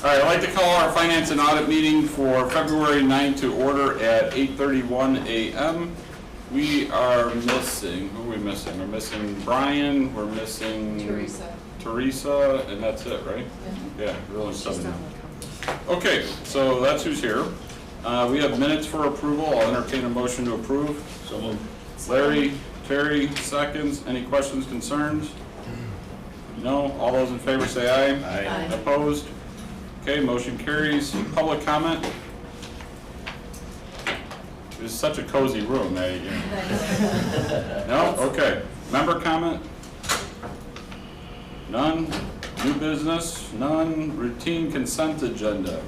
All right, I'd like to call our Finance and Audit meeting for February 9th to order at 8:31 a.m. We are missing, who are we missing? We're missing Brian, we're missing Teresa, and that's it, right? Yeah, really something. Okay, so that's who's here. We have minutes for approval. I'll entertain a motion to approve. So moved. Larry, Terry, seconds. Any questions, concerns? No? All those in favor say aye. Aye. Opposed? Okay, motion carries. Public comment? It's such a cozy room. No? Okay. Member comment? None? New business? None? Routine consent agenda?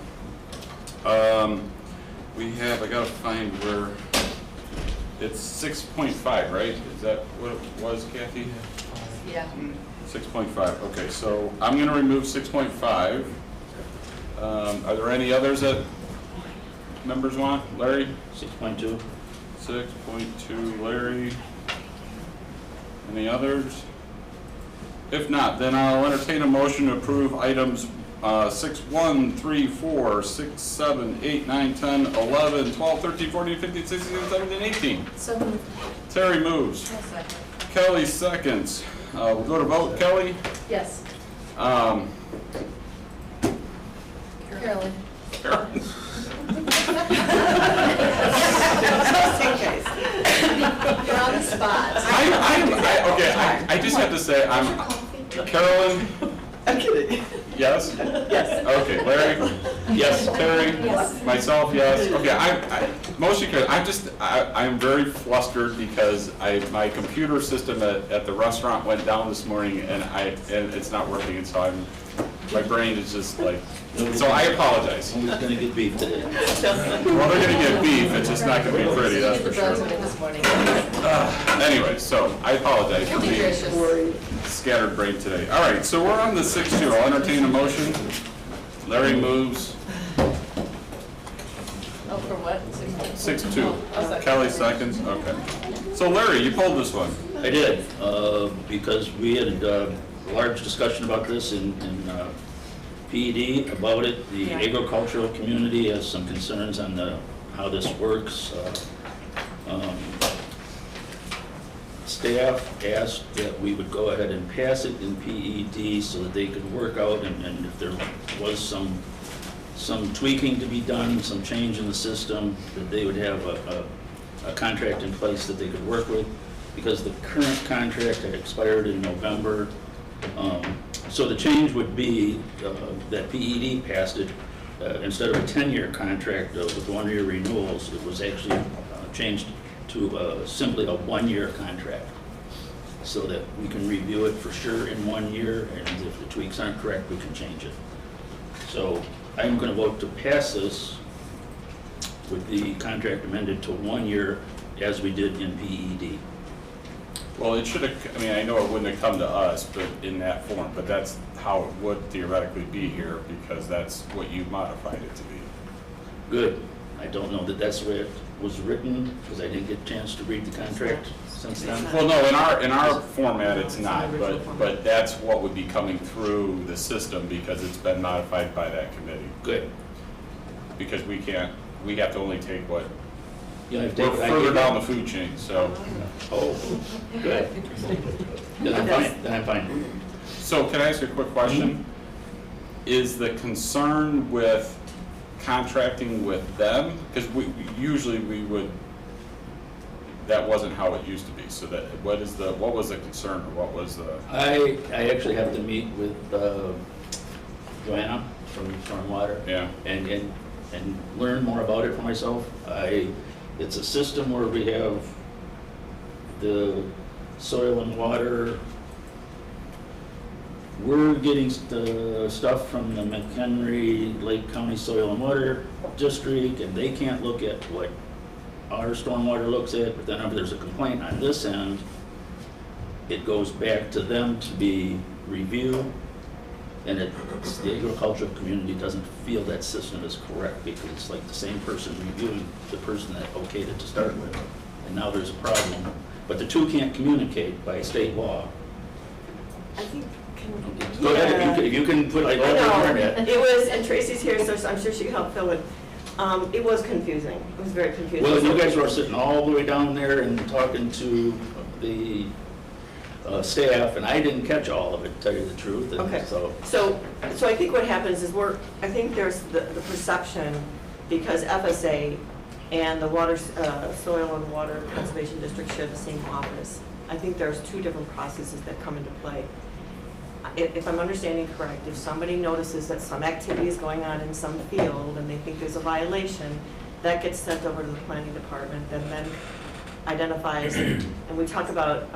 We have, I gotta find where, it's 6.5, right? Is that what it was, Kathy? Yeah. 6.5, okay, so I'm gonna remove 6.5. Are there any others that members want? Larry? 6.2. 6.2, Larry. Any others? If not, then I'll entertain a motion to approve items 6, 1, 3, 4, 6, 7, 8, 9, 10, 11, 12, 13, 14, 15, 16, 17, 18. So moved. Terry moves. Second. Kelly seconds. We'll go to vote. Kelly? Yes. Carolyn. Karen? You're on the spot. I just have to say, Carolyn? I'm kidding. Yes? Yes. Okay, Larry? Yes. Terry? Yes. Myself, yes. Okay, mostly because I'm very flustered because my computer system at the restaurant went down this morning and it's not working, and so my brain is just like, so I apologize. Someone's gonna get beef today. Well, they're gonna get beef, it's just not gonna be pretty, that's for sure. This morning. Anyway, so I apologize for Be being gracious. scattered brain today. All right, so we're on the 6-2. I'll entertain a motion. Larry moves. Oh, for what? 6-2. Oh, Kelly seconds. Okay. So Larry, you pulled this one. I did, because we had a large discussion about this in PED about it. The agricultural community has some concerns on how this works. Staff asked that we would go ahead and pass it in PED so that they could work out, and if there was some tweaking to be done, some change in the system, that they would have a contract in place that they could work with, because the current contract had expired in November. So the change would be that PED passed it, instead of a 10-year contract with 1-year renewals, it was actually changed to simply a 1-year contract, so that we can review it for sure in 1 year, and if the tweaks aren't correct, we can change it. So I'm going to vote to pass this with the contract amended to 1 year as we did in PED. Well, it should have, I mean, I know it wouldn't have come to us, but in that form, but that's how it would theoretically be here, because that's what you modified it to be. Good. I don't know that that's the way it was written, because I didn't get a chance to read the contract since then. Well, no, in our format, it's not, but that's what would be coming through the system because it's been modified by that committee. Good. Because we have to only take what, Yeah, we're further down the food chain, so. Oh, good. Then I'm fine. So can I ask you a quick question? Is the concern with contracting with them, because usually we would, that wasn't how it used to be, so that what was the concern, or what was the? I actually have to meet with Joanna from Stormwater, Yeah. and learn more about it for myself. It's a system where we have the soil and water. We're getting the stuff from the McHenry-Lake County Soil and Water District, and they can't look at what our stormwater looks at, but then if there's a complaint on this end, it goes back to them to be reviewed, and the agricultural community doesn't feel that system is correct, because it's like the same person reviewing the person that okayed it to start with, and now there's a problem. But the two can't communicate by state law. I think, Go ahead, if you can put like I all know, over it. it was, and Tracy's here, so I'm sure she can help fill it. It was confusing, it was very confusing. Well, you guys were sitting all the way down there and talking to the staff, and I didn't catch all of it, to tell you the truth. And Okay. So, So I think what happens is I think there's the perception, because FSA and the water, Soil and Water Conservation District share the same office. I think there's two different processes that come into play. If I'm understanding correct, if somebody notices that some activity is going on in some field and they think there's a violation, that gets sent over to the planning department and then identifies, and we talk about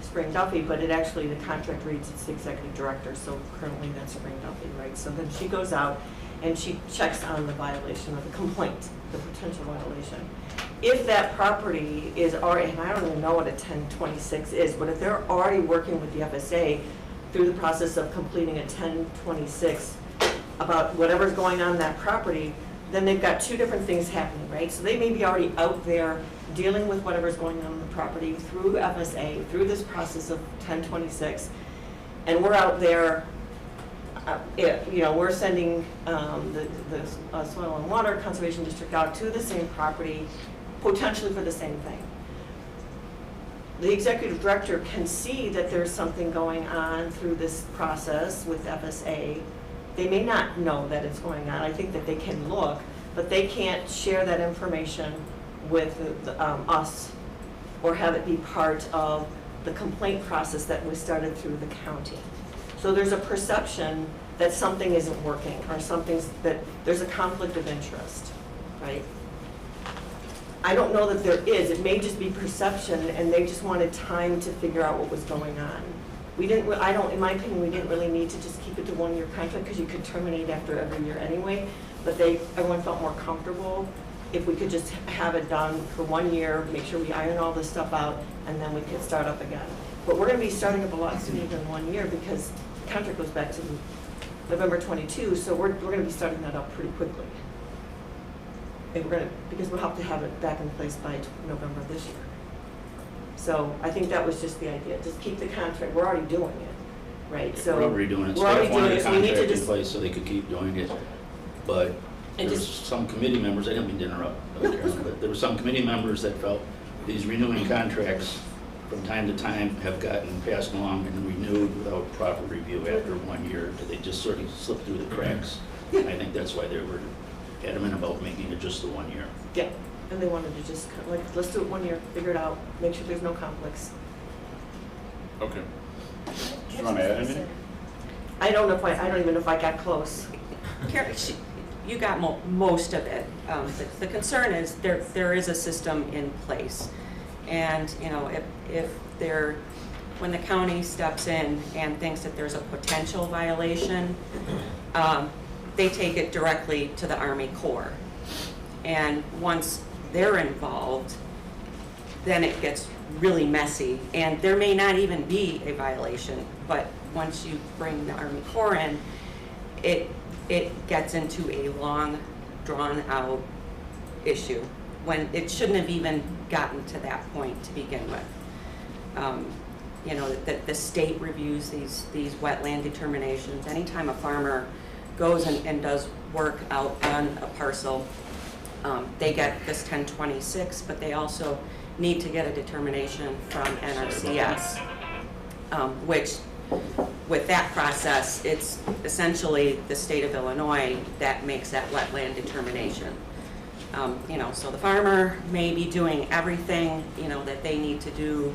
Spring Duffy, but it actually, the contract reads it's the executive director, so currently that's Spring Duffy, right? So then she goes out and she checks on the violation or the complaint, the potential violation. If that property is already, and I don't even know what a 1026 is, but if they're already working with the FSA through the process of completing a 1026 about whatever's going on in that property, then they've got two different things happening, right? So they may be already out there dealing with whatever's going on in the property through FSA, through this process of 1026, and we're out there, we're sending the Soil and Water Conservation District out to the same property, potentially for the same thing. The executive director can see that there's something going on through this process with FSA. They may not know that it's going on. I think that they can look, but they can't share that information with us or have it be part of the complaint process that was started through the county. So there's a perception that something isn't working or that there's a conflict of interest, right? I don't know that there is. It may just be perception, and they just wanted time to figure out what was going on. In my opinion, we didn't really need to just keep it to 1-year contract because you could terminate after every year anyway. But everyone felt more comfortable if we could just have it done for 1 year, make sure we iron all this stuff out, and then we could start up again. But we're going to be starting up a lot sooner than 1 year because the contract goes back to November 22, so we're going to be starting that up pretty quickly. And because we'll have to have it back in place by November this year. So I think that was just the idea, just keep the contract, we're already doing it, right? So we're already doing it. We're already Staff wanted doing a it, so we need to contract in just, place so they could keep doing it. But And there's just- some committee members, I didn't mean to interrupt, but there were some committee members that felt these renewing contracts from time to time have gotten passed along and renewed without proper review after 1 year. They just sort of slipped through the cracks. And I think that's why they were adamant about making it just the 1 year. yeah, and they wanted to just, like, let's do it 1 year, figure it out, make sure there's no conflicts. Okay. Do you want to add anything? I don't even know if I got close. Karen, you got most of it. The concern is there is a system in place. And, when the county steps in and thinks that there's a potential violation, they take it directly to the Army Corps. And once they're involved, then it gets really messy. And there may not even be a violation, but once you bring the Army Corps in, it gets into a long, drawn-out issue when it shouldn't have even gotten to that point to begin with. The state reviews these wetland determinations. Anytime a farmer goes and does work out on a parcel, they get this 1026, but they also need to get a determination from NRCS, which with that process, it's essentially the state of Illinois that makes that wetland determination. So the farmer may be doing everything, that they need to do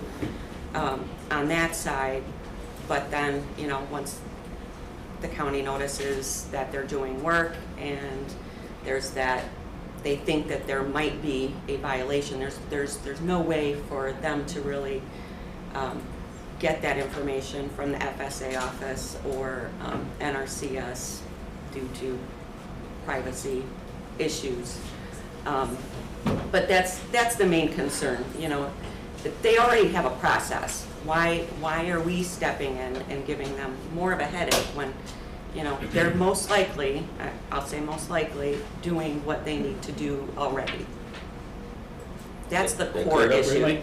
on that side, but then, once the county notices that they're doing work and there's that, they think that there might be a violation, there's no way for them to really get that information from the FSA office or NRCS due to privacy issues. But that's the main concern, They already have a process. Why are we stepping in and giving them more of a headache when, they're most likely, I'll say most likely, doing what they need to do already? That's the That core cleared up, issue. really?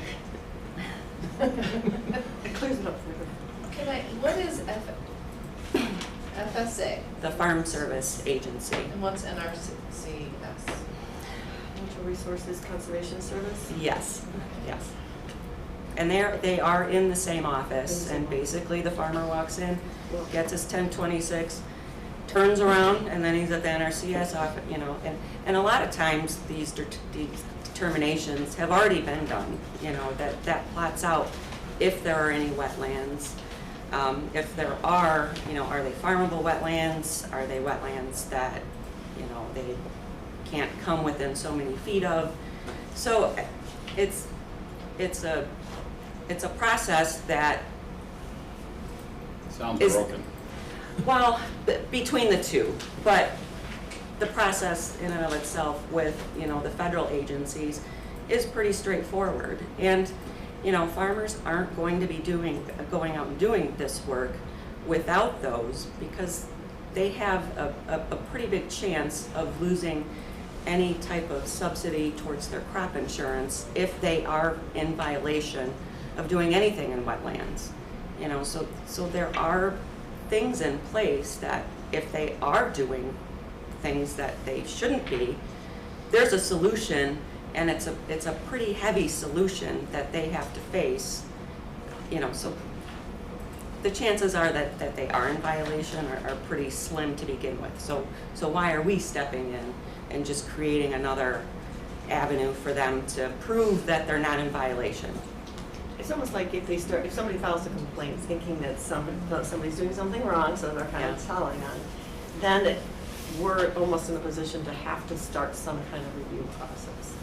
It clears it up for everyone. What is FSA. the Farm Service Agency. And what's NRCS? Natural Resources Conservation Service? Yes, yes. And they are in the same office, and basically the farmer walks in, gets his 1026, turns around, and then he's at the NRCS office, you know, and a lot of times these determinations have already been done, you know, that plots out if there are any wetlands. If there are, you know, are they farmable wetlands? Are they wetlands that, you know, they can't come within so many feet of? So it's a process that, Sounds Is- broken. well, between the two, but the process in and of itself with, you know, the federal agencies is pretty straightforward. And, you know, farmers aren't going to be going out and doing this work without those, because they have a pretty big chance of losing any type of subsidy towards their crop insurance if they are in violation of doing anything in wetlands. You know, so there are things in place that if they are doing things that they shouldn't be, there's a solution, and it's a pretty heavy solution that they have to face. You know, so the chances are that they are in violation are pretty slim to begin with. So why are we stepping in and just creating another avenue for them to prove that they're not in violation? It's almost like if somebody files a complaint thinking that somebody's doing something wrong, so they're kind of telling on, then we're almost in a position to have to start some kind of review process.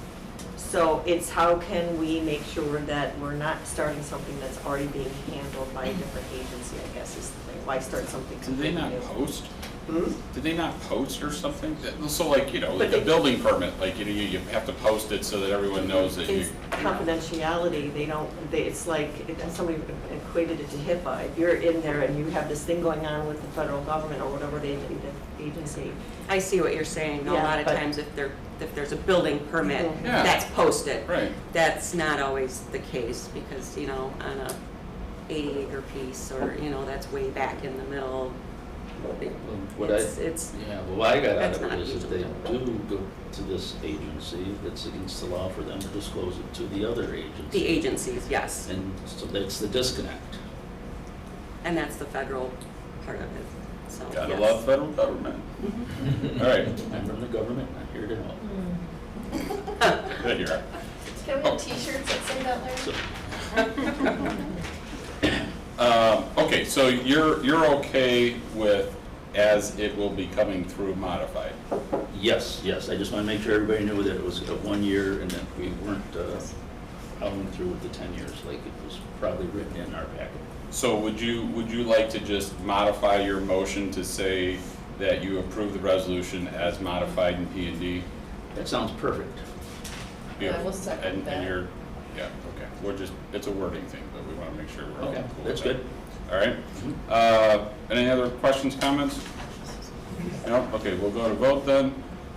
So it's how can we make sure that we're not starting something that's already being handled by a different agency, I guess is the thing. Why start something Did they not completely new? post? Hmm? Did they not post or something? So like, you know, But like a they- building permit, like, you know, you have to post it so that everyone knows that you. It's confidentiality, it's like, somebody equated it to HIPAA. If you're in there and you have this thing going on with the federal government or whatever the agency, I see what you're saying. A Yeah, lot of but- times if there's a building permit Mhm. Yeah. that's posted, Right. that's not always the case, because, you know, on a 80-acre piece, or, you know, that's way back in the middle. What I, It's yeah, well, what I got out That's of it not is if usually they done. do go to this agency, it's against the law for them to disclose it to the other agency. the agencies, yes, And so that's the disconnect. and that's the federal part of it, so, Gotta yes. love federal government. All right, I'm from the government, I'm here to help. good, you're right. Can we have t-shirts that say that, Larry? Okay, so you're okay with as it will be coming through modified? Yes, yes, I just want to make sure everybody knew that it was a 1 year and that we weren't following through with the 10 years like it was probably written in our packet. So would you like to just modify your motion to say that you approve the resolution as modified in P and D? That sounds perfect. I will second that. And you're, yeah, okay, it's a wording thing, but we want to make sure we're all Okay, cool with that's that. good. All right, any other questions, comments? No, okay, we'll go to vote then.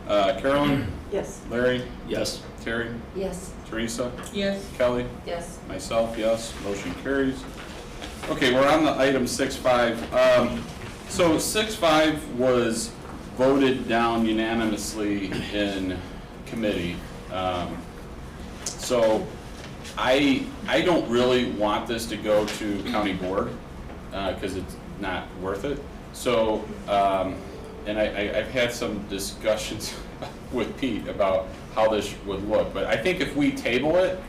Carolyn, yes. Larry, Yes. Terry, Yes. Teresa, Yes. Kelly, Yes. myself, yes, motion carries. Okay, we're on the item 6.5. So 6.5 was voted down unanimously in committee. So I don't really want this to go to county board because it's not worth it. So, and I've had some discussions with Pete about how this would look, but I think if we table it,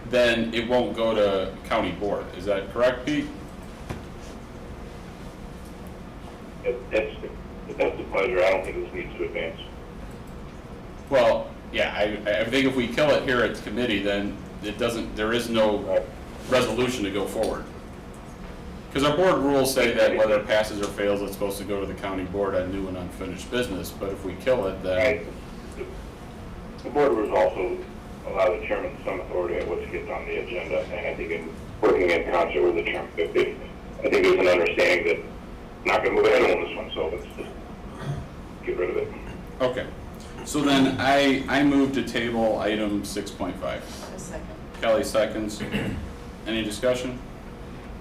then it won't go to county board. Is that correct, Pete? That's the pleasure. I don't think this needs to advance. Well, yeah, I think if we kill it here at committee, then there is no resolution to go forward. Because our board rules say that whether it passes or fails, it's supposed to go to the county board on new and unfinished business, but if we kill it, then, Right. The board rules also allow the chairman some authority at what gets on the agenda, and I think in working in concert with the chairman, I think there's an understanding that I'm not going to move ahead on this one, so let's just get rid of it. okay. So then I move to table item 6.5. A second. Kelly seconds. Any discussion?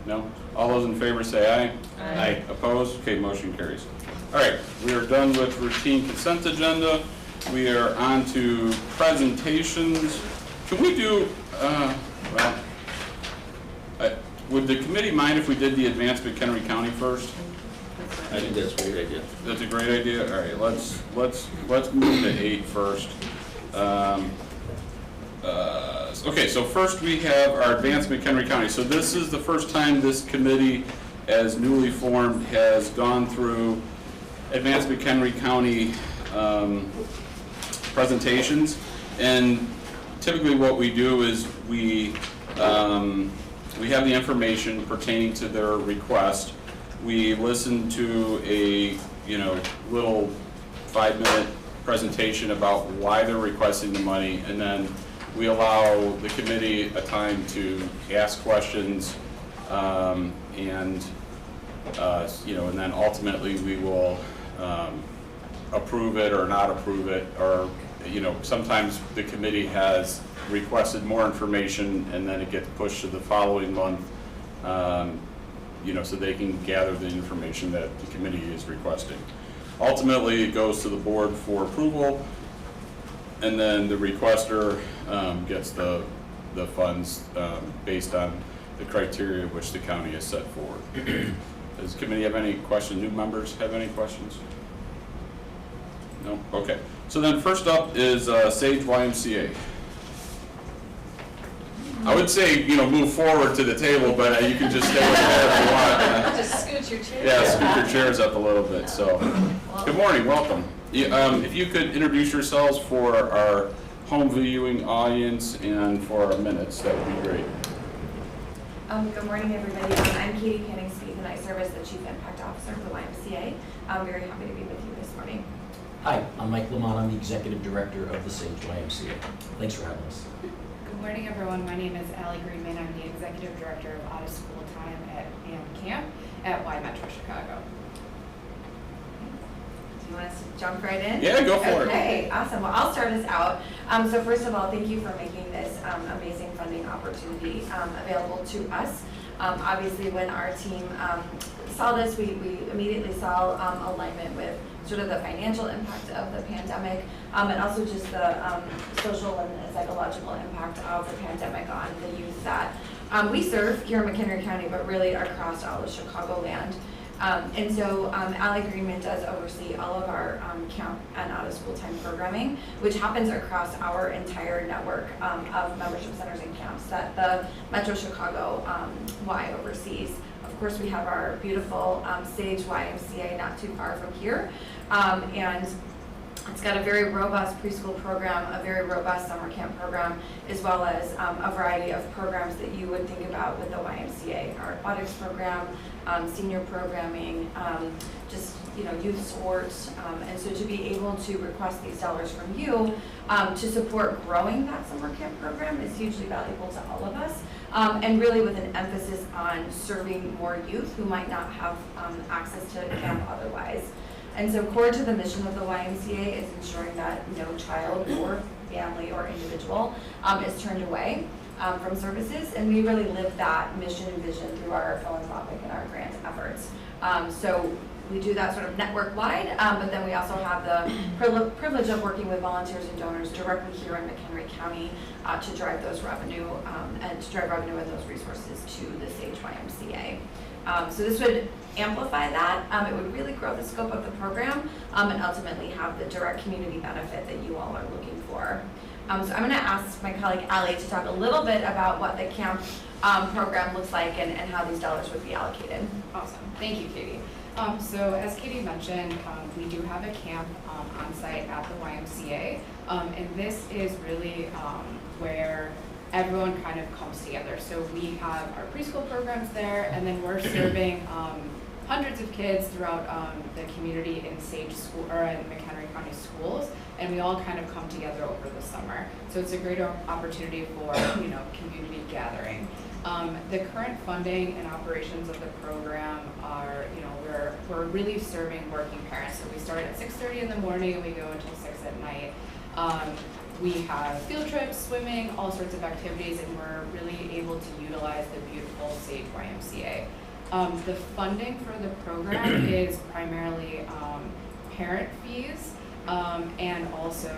No? All those in favor say aye. Aye. Opposed? Okay, motion carries. All right, we are done with routine consent agenda. We are on to presentations. Can we do, would the committee mind if we did the advanced McHenry County first? I think that's a great idea. That's a great idea. All right, let's move to 8 first. Okay, so first we have our advanced McHenry County. So this is the first time this committee, as newly formed, has gone through advanced McHenry County presentations. And typically what we do is we have the information pertaining to their request. We listen to a little 5-minute presentation about why they're requesting the money, and then we allow the committee a time to ask questions, and then ultimately we will approve it or not approve it, or sometimes the committee has requested more information and then it gets pushed to the following month, so they can gather the information that the committee is requesting. Ultimately, it goes to the board for approval, and then the requester gets the funds based on the criteria which the county has set forward. Does the committee have any questions? New members have any questions? No? Okay. So then first up is Sage YMCA. I would say, move forward to the table, but you can just stay over there if you want. Just scoot your chair. Yeah, scoot your chairs up a little bit. So, good morning, welcome. If you could introduce yourselves for our home viewing audience and for our minutes, that would be great. Good morning, everybody. I'm Katie Panning-Speed, and I serve as the Chief Impact Officer for the YMCA. I'm very happy to be with you this morning. Hi, I'm Mike Lamont. I'm the Executive Director of the Sage YMCA. Thanks for having us. Good morning, everyone. My name is Allie Greenman. I'm the Executive Director of Out of School Time and Camp at Y Metro Chicago. Do you want us to jump right in? Yeah, go for it. Okay, awesome. Well, I'll start us out. So first of all, thank you for making this amazing funding opportunity available to us. Obviously, when our team saw this, we immediately saw alignment with sort of the financial impact of the pandemic, and also just the social and psychological impact of the pandemic on the youth that we serve here in McHenry County, but really across all of Chicagoland. And so Allie Greenman does oversee all of our camp and out-of-school time programming, which happens across our entire network of membership centers and camps that the Metro Chicago Y oversees. Of course, we have our beautiful Sage YMCA not too far from here, and it's got a very robust preschool program, a very robust summer camp program, as well as a variety of programs that you would think about with the YMCA. Our aquatics program, senior programming, just youth sports, and so to be able to request these dollars from you to support growing that summer camp program is hugely valuable to all of us, and really with an emphasis on serving more youth who might not have access to camp otherwise. And so core to the mission of the YMCA is ensuring that no child or family or individual is turned away from services, and we really live that mission and vision through our philanthropic and our grant efforts. So we do that sort of network-wide, but then we also have the privilege of working with volunteers and donors directly here in McHenry County to drive those revenue and to drive revenue and those resources to the Sage YMCA. So this would amplify that. It would really grow the scope of the program and ultimately have the direct community benefit that you all are looking for. So I'm going to ask my colleague Allie to talk a little bit about what the camp program looks like and how these dollars would be allocated. Awesome. Thank you, Katie. So as Katie mentioned, we do have a camp on site at the YMCA, and this is really where everyone kind of comes together. So we have our preschool programs there, and then we're serving hundreds of kids throughout the community in Sage School or in McHenry County schools, and we all kind of come together over the summer. So it's a great opportunity for community gathering. The current funding and operations of the program are, we're really serving working parents. So we start at 6:30 in the morning and we go until 6 at night. We have field trips, swimming, all sorts of activities, and we're really able to utilize the beautiful Sage YMCA. The funding for the program is primarily parent fees and also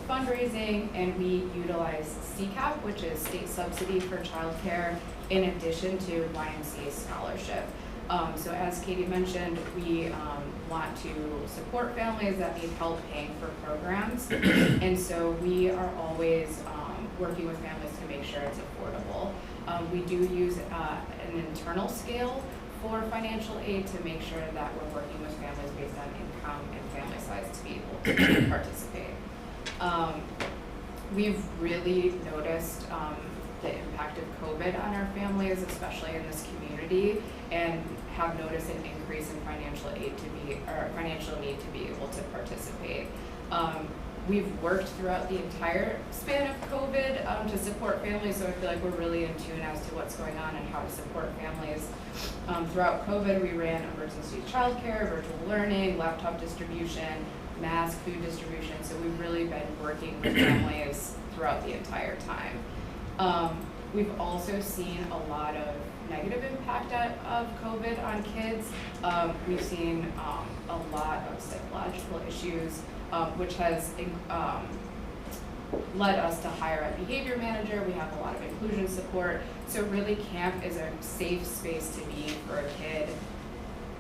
fundraising, and we utilize CCAP, which is state subsidy for childcare, in addition to YMCA scholarship. So as Katie mentioned, we want to support families that need help paying for programs, and so we are always working with families to make sure it's affordable. We do use an internal scale for financial aid to make sure that we're working with families based on income and family size to be able to participate. We've really noticed the impact of COVID on our families, especially in this community, and have noticed an increase in financial aid or financial need to be able to participate. We've worked throughout the entire span of COVID to support families, so I feel like we're really in tune as to what's going on and how to support families. Throughout COVID, we ran emergency childcare, virtual learning, laptop distribution, mask, food distribution, so we've really been working with families throughout the entire time. We've also seen a lot of negative impact of COVID on kids. We've seen a lot of psychological issues, which has led us to hire a behavior manager. We have a lot of inclusion support. So really camp is a safe space to be for a kid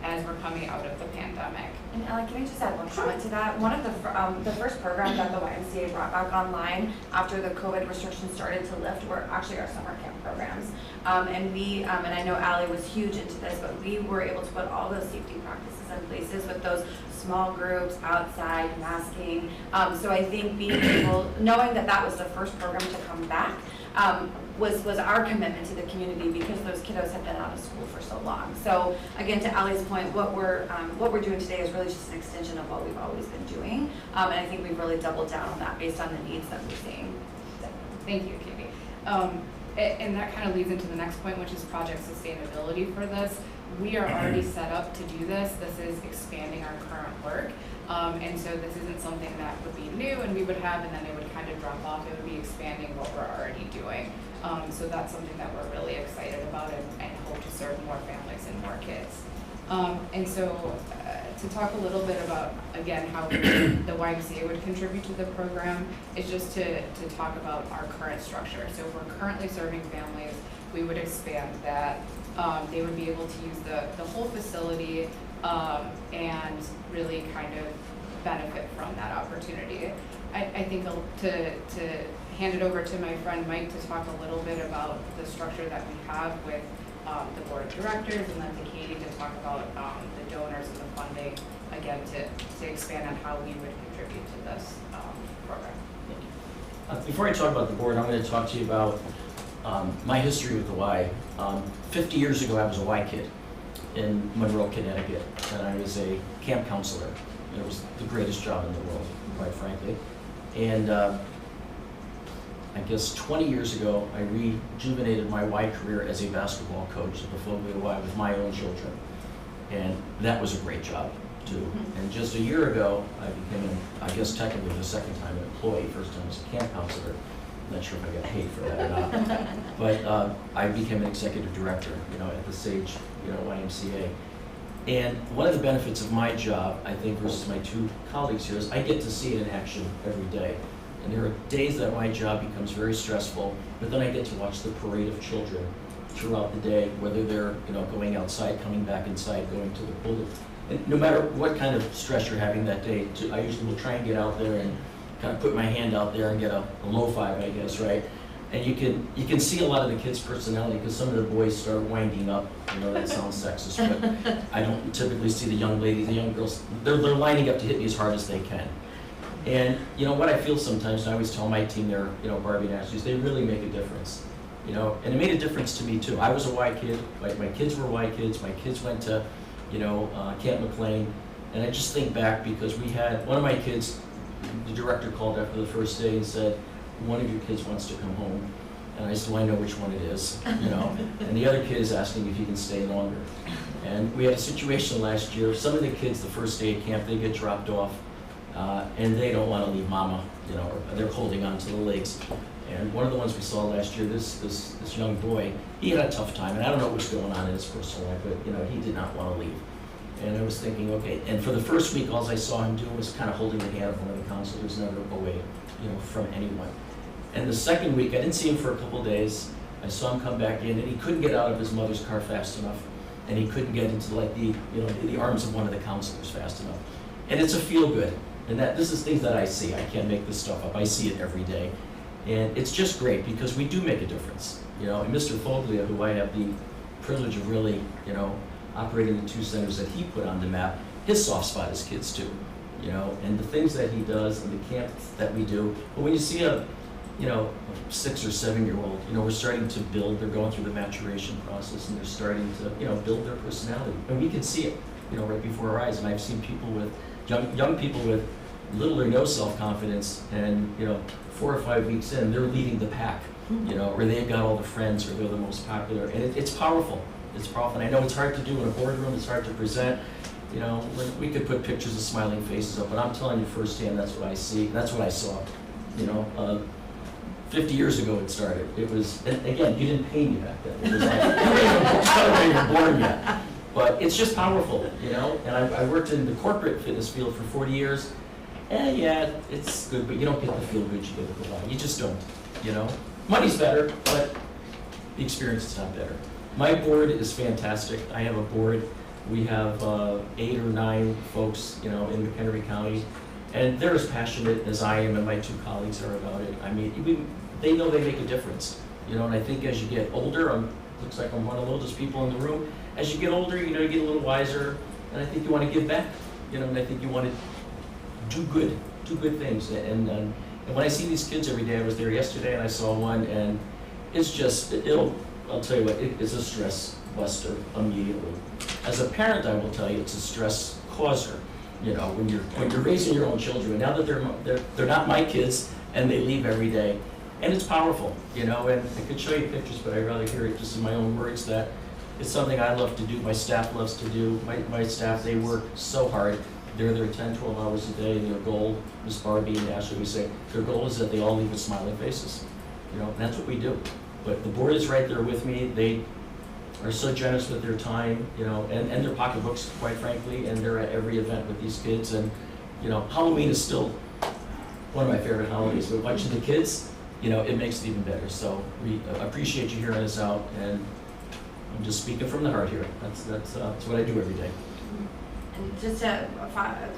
as we're coming out of the pandemic. And Ellen, can I just add one comment to that? One of the first programs that the YMCA brought back online after the COVID restrictions started to lift were actually our summer camp programs. And we, and I know Allie was huge into this, but we were able to put all those safety practices in places with those small groups, outside, masking. So I think being able, knowing that that was the first program to come back, was our commitment to the community because those kiddos had been out of school for so long. So again, to Allie's point, what we're doing today is really just an extension of what we've always been doing, and I think we've really doubled down on that based on the needs that we're seeing. Thank you, Katie. And that kind of leads into the next point, which is project sustainability for this. We are already set up to do this. This is expanding our current work. And so this isn't something that would be new and we would have and then it would kind of drop off. It would be expanding what we're already doing. So that's something that we're really excited about and hope to serve more families and more kids. And so to talk a little bit about, again, how the YMCA would contribute to the program is just to talk about our current structure. So if we're currently serving families, we would expand that. They would be able to use the whole facility and really kind of benefit from that opportunity. I think to hand it over to my friend Mike to talk a little bit about the structure that we have with the board of directors, and then to Katie to talk about the donors and the funding, again, to expand on how we would contribute to this program. Before I talk about the board, I'm going to talk to you about my history with the Y. 50 years ago, I was a Y kid in Monroe, Connecticut, and I was a camp counselor. It was the greatest job in the world, quite frankly. And I guess 20 years ago, I rejuvenated my Y career as a basketball coach at the Foglia Y with my own children. And that was a great job, too. And just a year ago, I became, I guess technically the second time an employee, first time as a camp counselor. I'm not sure if I got paid for that or not. But I became an executive director, at the Sage, YMCA. And one of the benefits of my job, I think, versus my two colleagues here, is I get to see it in action every day. And there are days that my job becomes very stressful, but then I get to watch the parade of children throughout the day, whether they're, going outside, coming back inside, going to the pool. And no matter what kind of stress you're having that day, I usually will try and get out there and kind of put my hand out there and get a low five, I guess, right? And you can see a lot of the kids' personality because some of the boys start winding up. That sounds sexist, but I don't typically see the young ladies, the young girls. They're lining up to hit me as hard as they can. And what I feel sometimes, and I always tell my team, they're Barbie Nasties, they really make a difference. And it made a difference to me too. I was a Y kid. My kids were Y kids. My kids went to Camp McLean, and I just think back because we had one of my kids. The director called after the first day and said, one of your kids wants to come home. And I said, well, I know which one it is, And the other kid is asking if he can stay longer. And we had a situation last year. Some of the kids, the first day of camp, they get dropped off and they don't want to leave mama, you know, or they're holding on to the legs. And one of the ones we saw last year, this young boy, he had a tough time, and I don't know what's going on in his personal life, but, you know, he did not want to leave. And I was thinking, okay, and for the first week, all I saw him do was kind of holding the hand of one of the counselors, never away, you know, from anyone. And the second week, I didn't see him for a couple days. I saw him come back in, and he couldn't get out of his mother's car fast enough, and he couldn't get into like the arms of one of the counselors fast enough. And it's a feel good, and this is things that I see. I can't make this stuff up. I see it every day, and it's just great because we do make a difference, you know. And Mr. Foglia, who I have the privilege of really, you know, operating the 2 centers that he put on the map, his soft spot is kids too, you know, and the things that he does and the camp that we do. But when you see a 6 or 7-year-old, you know, we're starting to build, they're going through the maturation process, and they're starting to, you know, build their personality. And we can see it, you know, right before our eyes. And I've seen people with, young people with little or no self-confidence, and, you know, 4 or 5 weeks in, they're leading the pack, you know, or they've got all the friends, or they're the most popular. And it's powerful. It's powerful. And I know it's hard to do in a boardroom, it's hard to present. You know, we could put pictures of smiling faces up, but I'm telling you firsthand, that's what I see, that's what I saw, you know. 50 years ago it started. It was, and again, you didn't pay me back then. It was like, you weren't even born yet. But it's just powerful, you know? And I worked in the corporate fitness field for 40 years. And yeah, it's good, but you don't get the feel good you get with the body. You just don't, you know? Money's better, but the experience is not better. My board is fantastic. I have a board. We have 8 or 9 folks, you know, in McHenry County. And they're as passionate as I am and my 2 colleagues are about it. I mean, they know they make a difference, you know, and I think as you get older, looks like I'm one of the oldest people in the room. As you get older, you know, you get a little wiser, and I think you want to give back, you know, and I think you want to do good things. And when I see these kids every day, I was there yesterday and I saw one, and it's just, I'll tell you what, it's a stress buster immediately. As a parent, I will tell you, it's a stress causer. You know, when you're raising your own children, and now that they're not my kids, and they leave every day, and it's powerful, you know. And I could show you pictures, but I'd rather hear it just in my own words. That it's something I love to do. My staff loves to do. My staff, they work so hard. They're there 10, 12 hours a day. Their goal, Ms. Barbie and Ashley, we say, their goal is that they all leave with smiling faces. You know, and that's what we do. But the board is right there with me. They are so generous with their time, you know, and their pocketbooks, quite frankly, and they're at every event with these kids. And, you know, Halloween is still one of my favorite holidays, but watching the kids, you know, it makes it even better. So we appreciate you hearing us out, and I'm just speaking from the heart here. That's what I do every day. And just to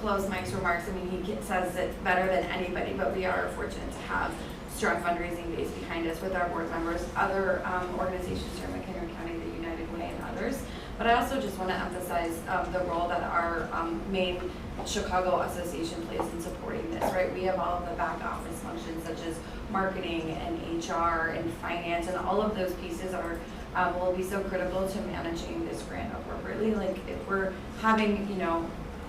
close Mike's remarks, I mean, he says it better than anybody, but we are fortunate to have strong fundraising base behind us with our board members, other organizations here in McHenry County, the United Way and others. But I also just want to emphasize the role that our main Chicago association plays in supporting this, right? We have all of the back office functions such as marketing and HR and finance, and all of those pieces are will be so critical to managing this grant appropriately. Like if we're having, you know,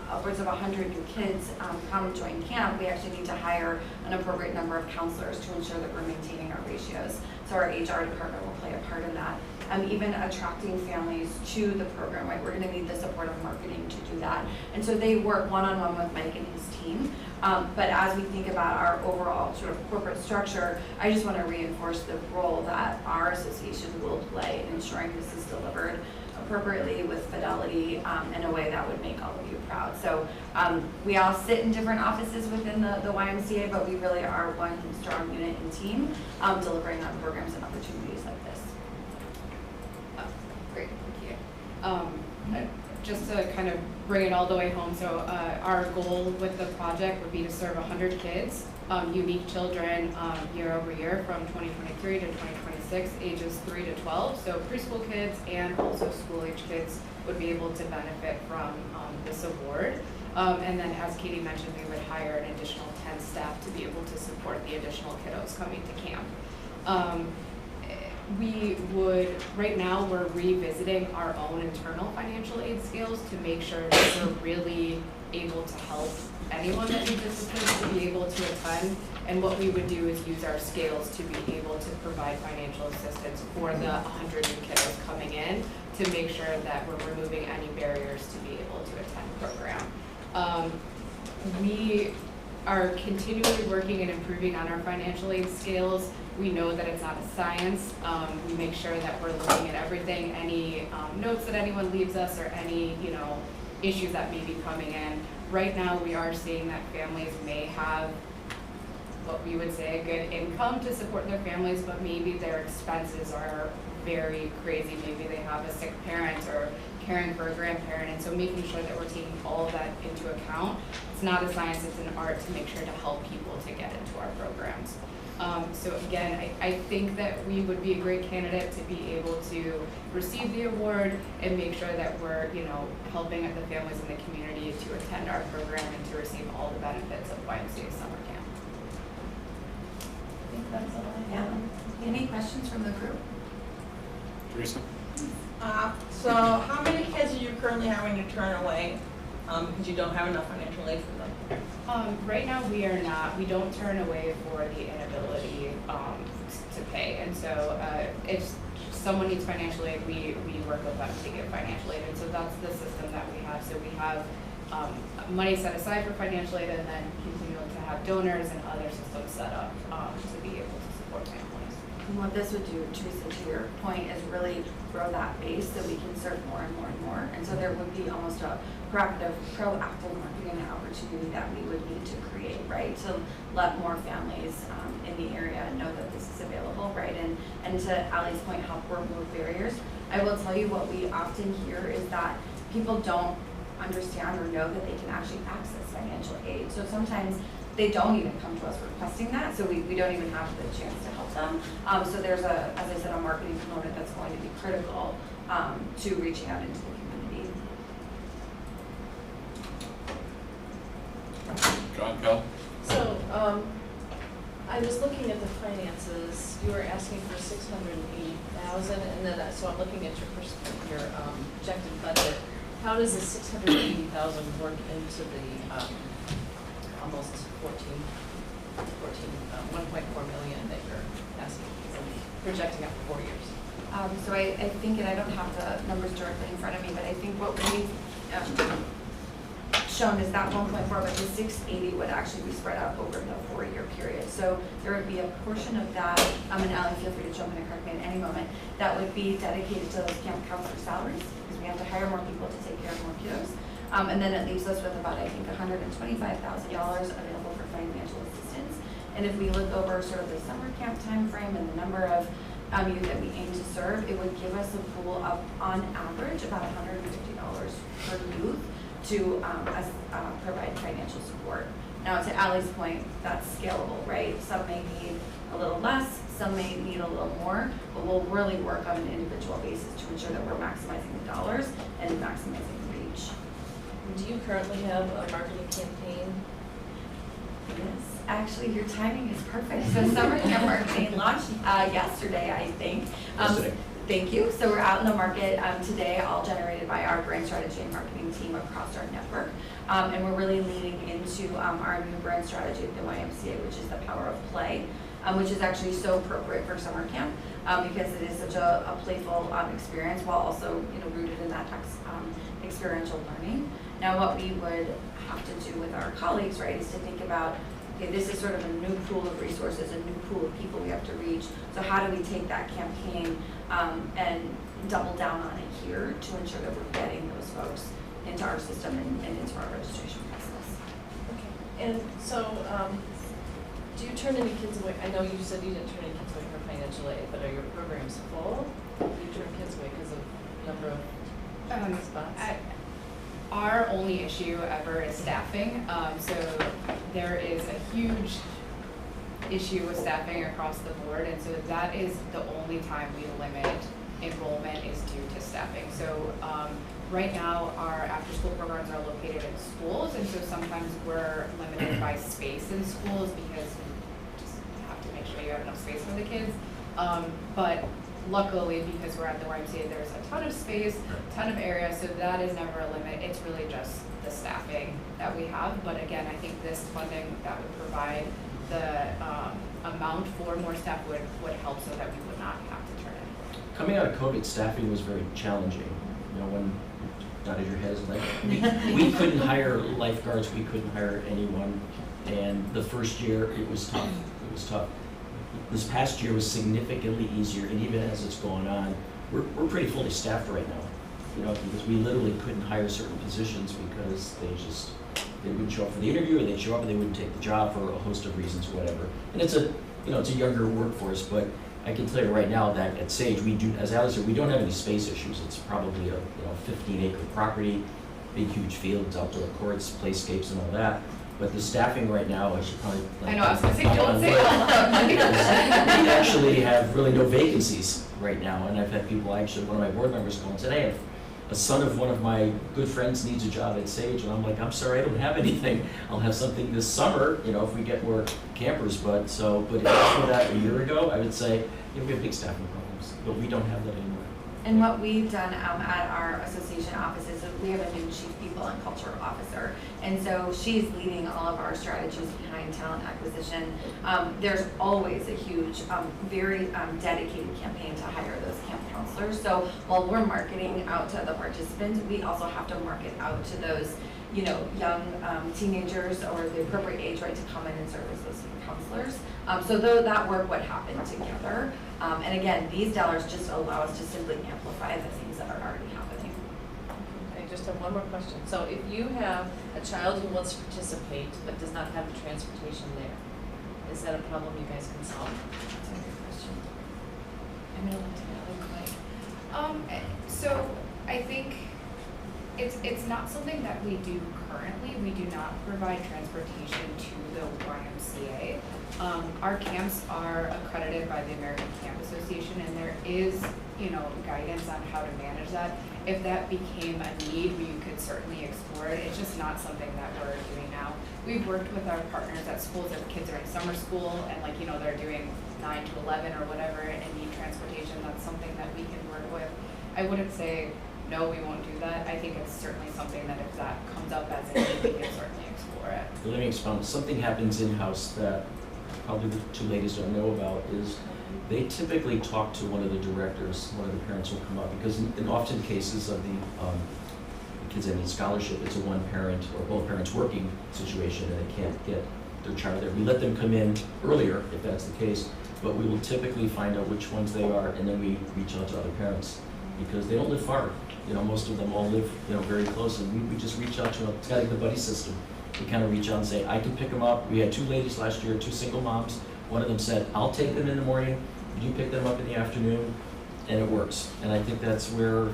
upwards of 100 new kids come join camp, we actually need to hire an appropriate number of counselors to ensure that we're maintaining our ratios. So our HR department will play a part in that. Even attracting families to the program, right? We're gonna need the support of marketing to do that. And so they work one-on-one with Mike and his team. But as we think about our overall sort of corporate structure, I just wanna reinforce the role that our association will play in ensuring this is delivered appropriately with fidelity in a way that would make all of you proud. So we all sit in different offices within the YMCA, but we really are one strong unit and team delivering on programs and opportunities like this. Great, thank you. Just to kind of bring it all the way home, so our goal with the project would be to serve 100 kids, unique children year over year from 2023 to 2026, ages 3 to 12. So preschool kids and also school-age kids would be able to benefit from this award. And then as Katie mentioned, we would hire an additional 10 staff to be able to support the additional kiddos coming to camp. We would, right now, we're revisiting our own internal financial aid scales to make sure that we're really able to help anyone that needs assistance to be able to attend. And what we would do is use our scales to be able to provide financial assistance for the 100 new kiddos coming in to make sure that we're removing any barriers to be able to attend the program. We are continually working and improving on our financial aid scales. We know that it's not a science. We make sure that we're looking at everything, any notes that anyone leaves us or any, issues that may be coming in. Right now, we are seeing that families may have what we would say a good income to support their families, but maybe their expenses are very crazy. Maybe they have a sick parent or caring for a grandparent, and so making sure that we're taking all of that into account. It's not a science, it's an art to make sure to help people to get into our programs. So again, I think that we would be a great candidate to be able to receive the award and make sure that we're, helping the families in the community to attend our program and to receive all the benefits of YMCA summer camp. I think that's all I have. Any questions from the group? Teresa? So how many kids are you currently having to turn away because you don't have enough financial aid for them? Right now, we don't turn away for the inability to pay. And so if someone needs financial aid, we work with them to get financial aid. And so that's the system that we have. So we have money set aside for financial aid and then continue to have donors and other systems set up to be able to support families. And what this would do, Teresa, to your point, is really grow that base so we can serve more and more and more. And so there would be almost a proactive marketing opportunity that we would need to create, right? To let more families in the area know that this is available, right? And to Allie's point, help remove barriers. I will tell you what we often hear is that people don't understand or know that they can actually access financial aid. So sometimes they don't even come to us requesting that, so we don't even have the chance to help them. So there's as I said, a marketing component that's going to be critical to reaching out into the community. John, Cal? So, I was looking at the finances, you were asking for 680,000, and then, so I'm looking at your projected budget. How does the 680,000 work into the, almost 1.4 million that you're asking, projecting out for 4 years? So I think, and I don't have the numbers directly in front of me, but I think what we've shown is that 1.4, but the 680 would actually be spread out over the 4-year period. So there would be a portion of that, and Allie, feel free to jump in and correct me at any moment, that would be dedicated to those camp counselor salaries, because we have to hire more people to take care of more kiddos. And then it leaves us with about, I think, $125,000 available for financial assistance. And if we look over sort of the summer camp time frame and the number of youth that we aim to serve, it would give us a pool of, on average, about $150 per youth to provide financial support. Now, to Allie's point, that's scalable, right? Some may need a little less, some may need a little more, but we'll really work on an individual basis to ensure that we're maximizing the dollars and maximizing the reach. Do you currently have a marketing campaign? Yes, actually, your timing is perfect. So summer camp marketing launched yesterday, I think. Yesterday. Thank you. So we're out in the market today, all generated by our brand strategy and marketing team across our network. And we're really leaning into our new brand strategy at the YMCA, which is the power of play, which is actually so appropriate for summer camp because it is such a playful experience while also rooted in that experiential learning. Now, what we would have to do with our colleagues, right, is to think about, okay, this is sort of a new pool of resources, a new pool of people we have to reach. So how do we take that campaign and double down on it here to ensure that we're getting those folks into our system and into our registration process? Okay. And so, do you turn any kids away? I know you said you didn't turn any kids away for financial aid, but are your programs full? Do you turn kids away because of number of spots? Our only issue ever is staffing. So there is a huge issue with staffing across the board, and so that is the only time we limit enrollment is due to staffing. So right now our after-school programs are located in schools, and so sometimes we're limited by space in schools because we just have to make sure you have enough space for the kids. But luckily, because we're at the YMCA, there's a ton of space, ton of area, so that is never a limit. It's really just the staffing that we have. But again, I think this funding that would provide the amount for more staff would help so that we would not have to turn it. Coming out of COVID, staffing was very challenging. When nodded your heads like we couldn't hire lifeguards, we couldn't hire anyone And the first year, it was tough. It was tough. This past year was significantly easier, and even as it's going on, we're pretty fully staffed right now. You know, because we literally couldn't hire certain positions because they wouldn't show up for the interview, or they'd show up and they wouldn't take the job for a host of reasons or whatever. And it's a younger workforce, but I can tell you right now that at Sage, we do, as Alex said, we don't have any space issues. It's probably a 15-acre property, big huge fields, outdoor courts, playscapes and all that. But the staffing right now, I should probably. I know, I was gonna say, don't say it out loud. We actually have really no vacancies right now, and I've had people, actually, one of my board members call and said, hey, a son of one of my good friends needs a job at Sage, and I'm like, I'm sorry, I don't have anything. I'll have something this summer, if we get more campers, but if it was for that a year ago, I would say, we have big staffing problems, but we don't have that anymore. And what we've done at our association offices, we have a new chief people and culture officer. And so she's leading all of our strategies behind talent acquisition. There's always a huge, very dedicated campaign to hire those camp counselors. So while we're marketing out to the participants, we also have to market out to those, young teenagers or the appropriate age, right, to come in and serve as those counselors. So that work would happen together. And again, these dollars just allow us to simply amplify the things that are already happening. I just have one more question. So if you have a child who wants to participate but does not have the transportation there, is that a problem you guys can solve? That's a good question. I'm gonna look to that. So I think it's not something that we do currently. We do not provide transportation to the YMCA. Our camps are accredited by the American Camp Association, and there is, guidance on how to manage that. If that became a need, we could certainly explore it. It's just not something that we're doing now. We've worked with our partners at schools if kids are in summer school and they're doing 9 to 11 or whatever and need transportation. That's something that we can work with. I wouldn't say, no, we won't do that. I think it's certainly something that if that comes up as a need, we can certainly explore it. Let me expound. Something happens in-house that probably the two ladies don't know about is they typically talk to one of the directors, one of the parents will come up, because in often cases of the kids that need scholarship, it's a one parent or both parents working situation and they can't get their child there. We let them come in earlier if that's the case, but we will typically find out which ones they are and then we reach out to other parents because they don't live far. Most of them all live, very close, and we just reach out to them. It's kind of like the buddy system. We kind of reach out and say, I can pick them up. We had 2 ladies last year, 2 single moms. One of them said, I'll take them in the morning, you pick them up in the afternoon, and it works. And I think that's where,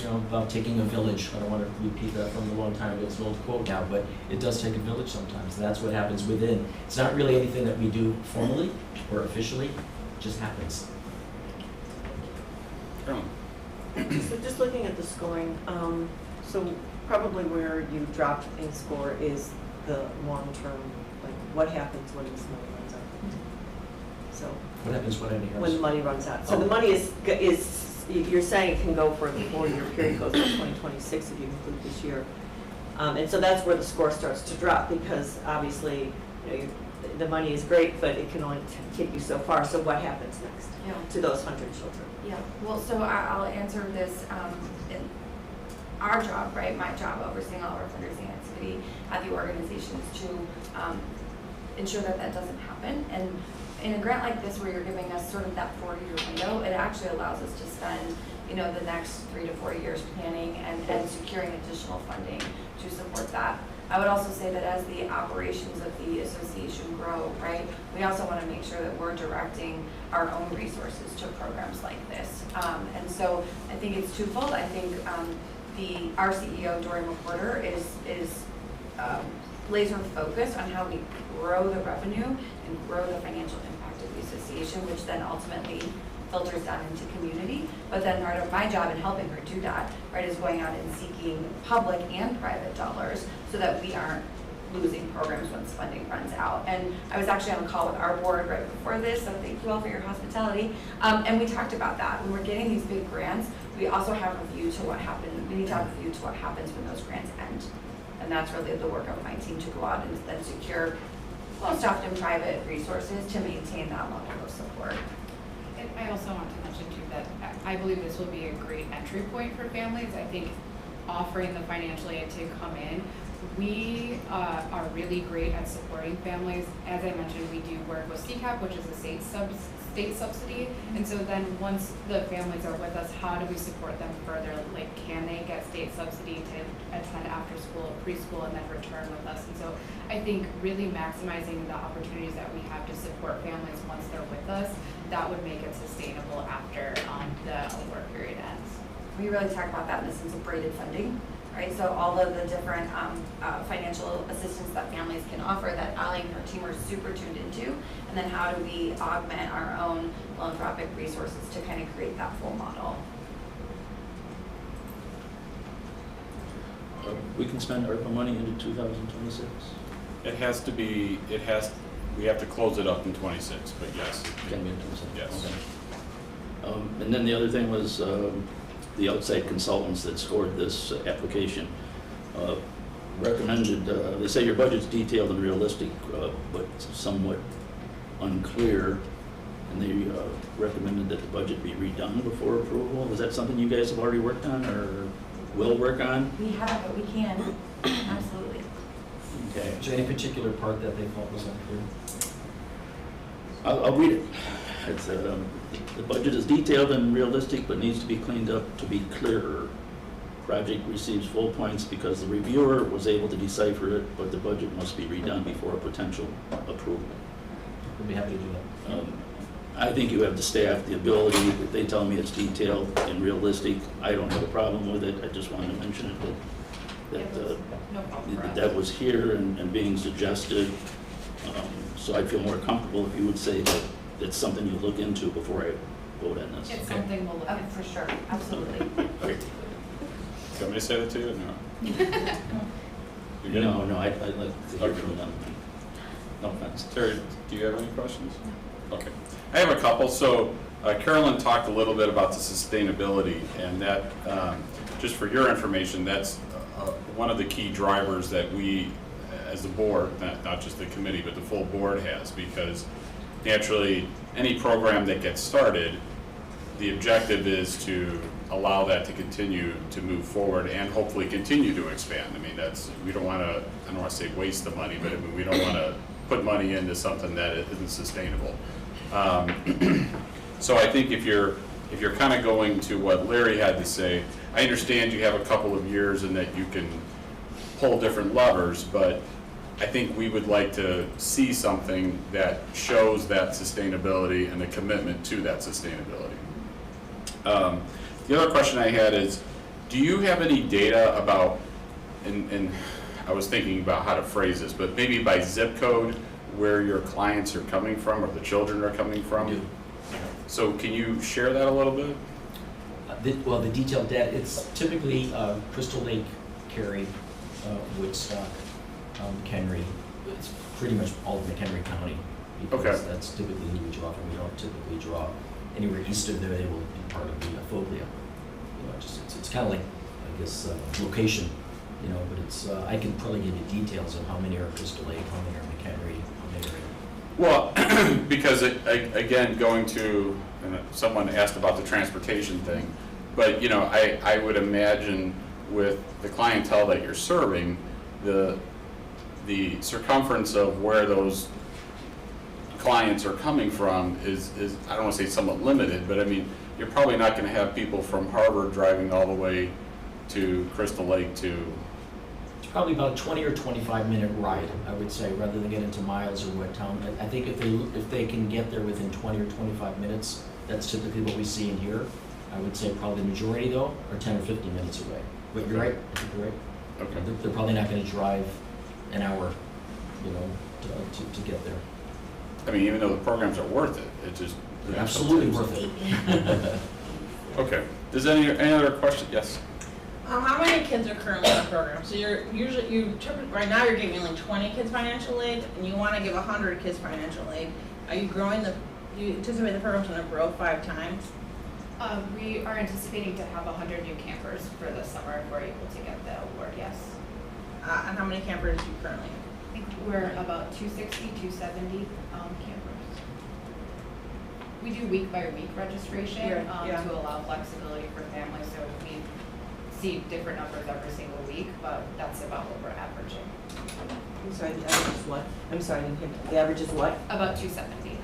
about taking a village. I don't want to repeat that from a long time ago. It's an old quote now, but it does take a village sometimes. And that's what happens within. It's not really anything that we do formally or officially. It just happens. So just looking at the scoring, so probably where you dropped in score is the long-term, what happens when this money runs out? So What happens when the money runs out? So the money is you're saying it can go for the 4-year period, goes to 2026 if you include this year. And so that's where the score starts to drop because obviously, the money is great, but it can only take you so far. So what happens next to those 100 children? Yeah, well, so I'll answer this in our job, right? My job overseeing all of our fundraising activity at the organization is to ensure that that doesn't happen. And in a grant like this where you're giving us sort of that 4-year window, it actually allows us to spend, the next 3 to 4 years planning and securing additional funding to support that. I would also say that as the operations of the association grow, right, we also want to make sure that we're directing our own resources to programs like this. And so I think it's twofold. I think our CEO, Dory McWhorter, is laser focused on how we grow the revenue and grow the financial impact of the association, which then ultimately filters down into community. But then part of my job in helping her do that, right, is going out and seeking public and private dollars so that we aren't losing programs once funding runs out. And I was actually on a call with our board right before this, so thank you all for your hospitality. And we talked about that. When we're getting these big grants, we also have a view to what happens. We need to have a view to what happens when those grants end. And that's really the work of my team to go out and then secure most often private resources to maintain that level of support. And I also want to mention too that I believe this will be a great entry point for families. I think offering the financial aid to come in We are really great at supporting families. As I mentioned, we do work with CCAP, which is a state subsidy. And so then once the families are with us, how do we support them further? Like, can they get state subsidy to attend after school, preschool, and then return with us? And so I think really maximizing the opportunities that we have to support families once they're with us, that would make it sustainable after the work period ends. We really talk about that in the sense of braided funding, right? So all of the different financial assistance that families can offer that Ally and her team are super tuned into, and then how do we augment our own philanthropic resources to kind of create that full model. We can spend ARPA money into 2026? It has to be, we have to close it up in 26, but yes. Can be in 26? Yes. Okay. And then the other thing was the outside consultants that scored this application recommended, they say your budget's detailed and realistic, but somewhat unclear, and they recommended that the budget be redone before approval. Was that something you guys have already worked on or will work on? We have, but we can, absolutely. Okay. Is there any particular part that they felt was unclear? I'll read it. It's, the budget is detailed and realistic, but needs to be cleaned up to be clearer. Project receives full points because the reviewer was able to decipher it, but the budget must be redone before a potential approval. We'd be happy to do that. I think you have the staff, the ability, if they tell me it's detailed and realistic, I don't have a problem with it. I just wanted to mention it, No problem for us. that was here and being suggested. So I'd feel more comfortable if you would say that it's something you look into before I vote on this. It's Okay? something we'll look Oh, at. for sure, absolutely. Okay. Do you want me to say that to you or no? You good? No, I'd like to hear Okay. from them. No offense. Terry, do you have any questions? Okay. I have a couple. So Carolyn talked a little bit about the sustainability, and that, just for your information, that's one of the key drivers that we, as the board, not just the committee, but the full board has, because naturally, any program that gets started, the objective is to allow that to continue to move forward and hopefully continue to expand. I mean, we don't want to, I don't want to say waste the money, but I mean, we don't want to put money into something that isn't sustainable. So I think if you're kind of going to what Larry had to say, I understand you have a couple of years and that you can pull different levers, but I think we would like to see something that shows that sustainability and the commitment to that sustainability. The other question I had is, do you have any data about, and I was thinking about how to phrase this, but maybe by zip code, where your clients are coming from or the children are coming from? We do. So can you share that a little bit? The detailed data, it's typically Crystal Lake, Cary, Woodstock, McHenry. It's pretty much all of McHenry County, because Okay. that's typically who we draw from. We don't typically draw anywhere east of there. They will be part of the Foglia. You know, it's kind of like, I guess, location, you know, but it's, I can probably give you details of how many are Crystal Lake, how many are McHenry, how many are. Well, because again, going to, and someone asked about the transportation thing, but you know, I would imagine with the clientele that you're serving, the circumference of where those clients are coming from is I don't want to say somewhat limited, but I mean, you're probably not going to have people from Harvard driving all the way to Crystal Lake to. It's probably about a 20 or 25-minute ride, I would say, rather than get into miles or what town. I think if they can get there within 20 or 25 minutes, that's typically what we see in here. I would say probably the majority, though, are 10 or 15 minutes away. But you're right, I think you're right. Okay. They're probably not going to drive an hour, you know, to get there. I mean, even though the programs are worth it, it just. They're absolutely worth it. Okay. Does any other question? Yes. How many kids are currently in the program? So right now you're giving only 20 kids financial aid, and you want to give 100 kids financial aid. Are you growing do you anticipate the program's going to grow 5 times? We are anticipating to have 100 new campers for the summer if we're able to get the award, yes. And how many campers do you currently have? I think we're about 260, 270 campers. We do week by week registration Yeah. to allow flexibility for families. So if we see different numbers every single week, but that's about what we're averaging, I'm sorry, the average is what? I'm sorry, I didn't hear. The average is what? about 270.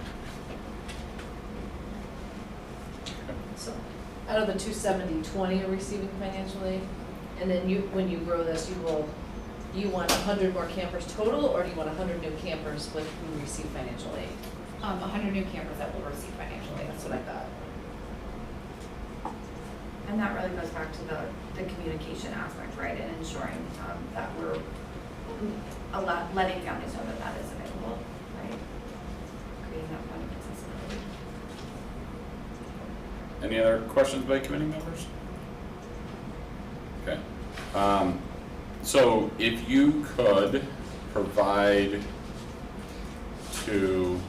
So, out of the 270, 20 are receiving financial aid? And then you, when you grow this, you want 100 more campers total, or do you want 100 new campers with who receive financial aid? 100 new campers that will receive financial aid. That's what I thought. And that really goes back to the communication aspect, right, and ensuring that we're letting families know that that is available, right? Creating that kind of accessibility. Any other questions by committee members? Okay. So if you could provide to,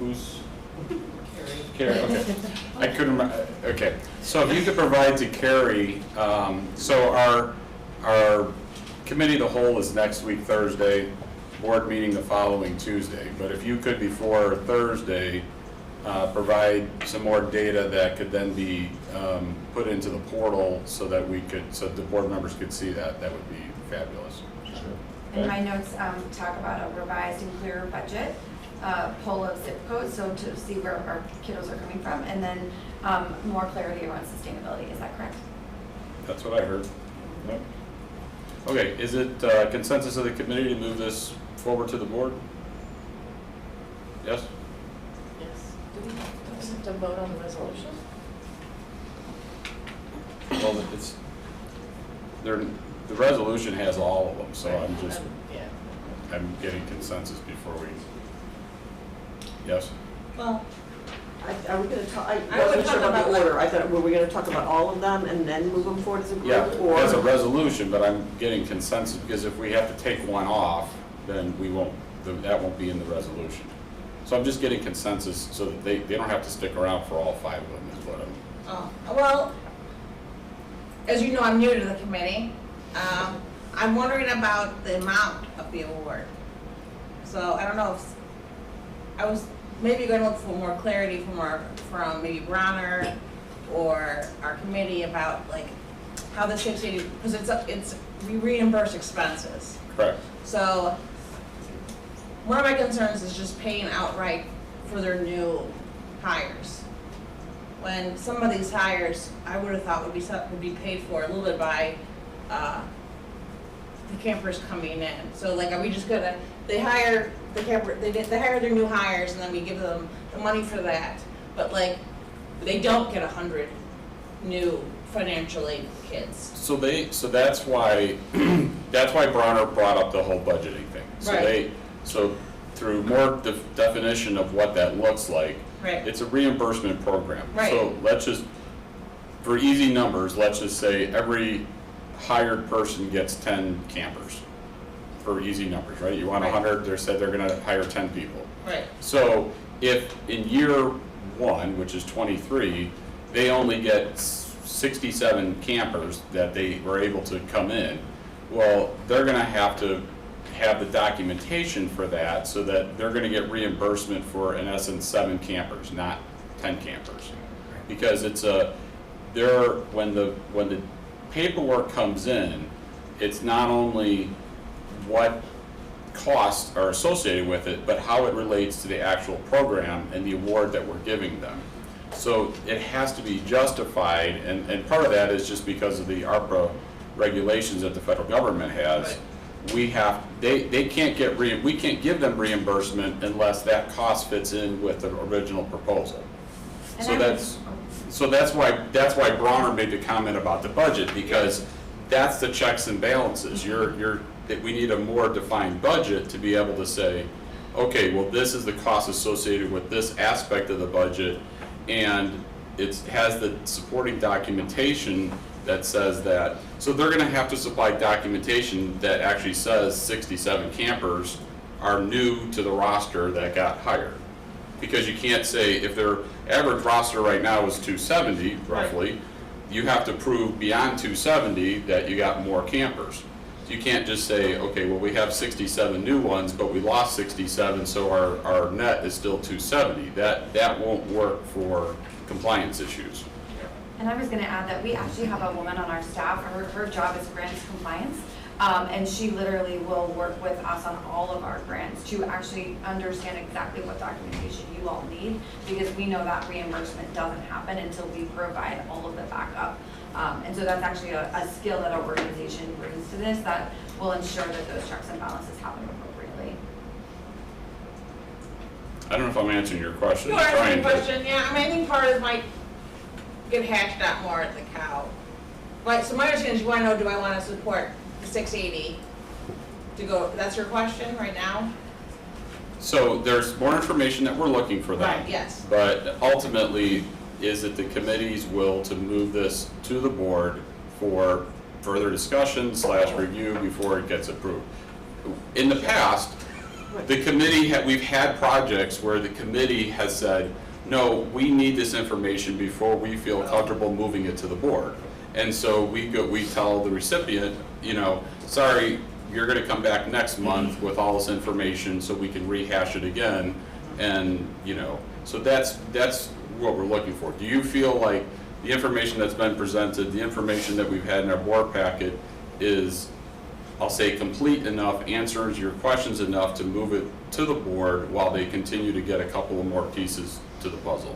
who's? Carrie, okay. I couldn't remember, okay. So if you could provide to Carrie, so our committee of the whole is next week, Thursday, board meeting the following Tuesday. But if you could, before Thursday, provide some more data that could then be put into the portal so that so the board members could see that, that would be fabulous. And my notes talk about a revised and clearer budget, poll of zip codes, so to see where our kiddos are coming from, and then more clarity around sustainability. Is that correct? That's what I heard. Yep. Okay, is it consensus of the committee to move this forward to the board? Yes? Yes. Do we have to vote on the resolution? Well, the resolution has all of them, so Yeah. I'm getting consensus before we, yes? Well, Are we gonna talk, I I would wasn't sure talk about the about, order. I thought, were we gonna talk about all of them and then move them forward as a group? Yeah, Or as a resolution, but I'm getting consensus, because if we have to take one off, then we won't, that won't be in the resolution. So I'm just getting consensus so that they don't have to stick around for all 5 of them, is what I'm. well, as you know, I'm new to the committee. I'm wondering about the amount of the award. So I don't know if, I was maybe going to look for more clarity from maybe Bronner or our committee about like how this gets paid, because we reimburse expenses. Correct. So one of my concerns is just paying outright for their new hires. When some of these hires, I would have thought would be paid for a little bit by the campers coming in. So like, are we just gonna, they hire the camper, they hire their new hires and then we give them the money for that. But like, they don't get 100 new financial aid kids. So that's why Bronner brought up the whole budgeting thing. Right. So through more definition of what that looks like, Right. it's a reimbursement program. Right. So let's just, for easy numbers, let's just say every hired person gets 10 campers, for easy numbers, right? You want Right. 100, they said they're gonna hire 10 people. Right. So if in year 1, which is 23, they only get 67 campers that they were able to come in, well, they're gonna have to have the documentation for that so that they're gonna get reimbursement for, in essence, 7 campers, not 10 campers. Because it's when the paperwork comes in, it's not only what costs are associated with it, but how it relates to the actual program and the award that we're giving them. So it has to be justified, and part of that is just because of the ARPA regulations that the federal government has. Right. We can't we can't give them reimbursement unless that cost fits in with the original proposal. And So that's why Bronner made the comment about the budget, because that's the checks and balances. That we need a more defined budget to be able to say, okay, well, this is the cost associated with this aspect of the budget, and it has the supporting documentation that says that. So they're gonna have to supply documentation that actually says 67 campers are new to the roster that got hired. Because you can't say, if their average roster right now is 270 roughly, you have to prove beyond 270 that you got more campers. So you can't just say, okay, well, we have 67 new ones, but we lost 67, so our net is still 270. That won't work for compliance issues. And I was gonna add that we actually have a woman on our staff, her job is grants compliance. And she literally will work with us on all of our grants to actually understand exactly what documentation you all need, because we know that reimbursement doesn't happen until we provide all of the backup. And so that's actually a skill that our organization brings to this that will ensure that those checks and balances happen appropriately. I don't know if I'm answering your question. You I'm are asking a trying to- question, yeah, I mean, I think part of this might get hashed out more at the cow. Like, so my understanding is you wanna know, do I wanna support the 680 to go, that's your question right now? So there's more information that we're looking for that. Right, yes. But ultimately, is it the committee's will to move this to the board for further discussion / review before it gets approved? In the past, the committee, we've had projects where the committee has said, no, we need this information before we feel comfortable moving it to the board. And so we tell the recipient, you know, sorry, you're gonna come back next month with all this information so we can rehash it again. And, you know, so that's what we're looking for. Do you feel like the information that's been presented, the information that we've had in our board packet is, I'll say, complete enough, answers your questions enough to move it to the board while they continue to get a couple of more pieces to the puzzle?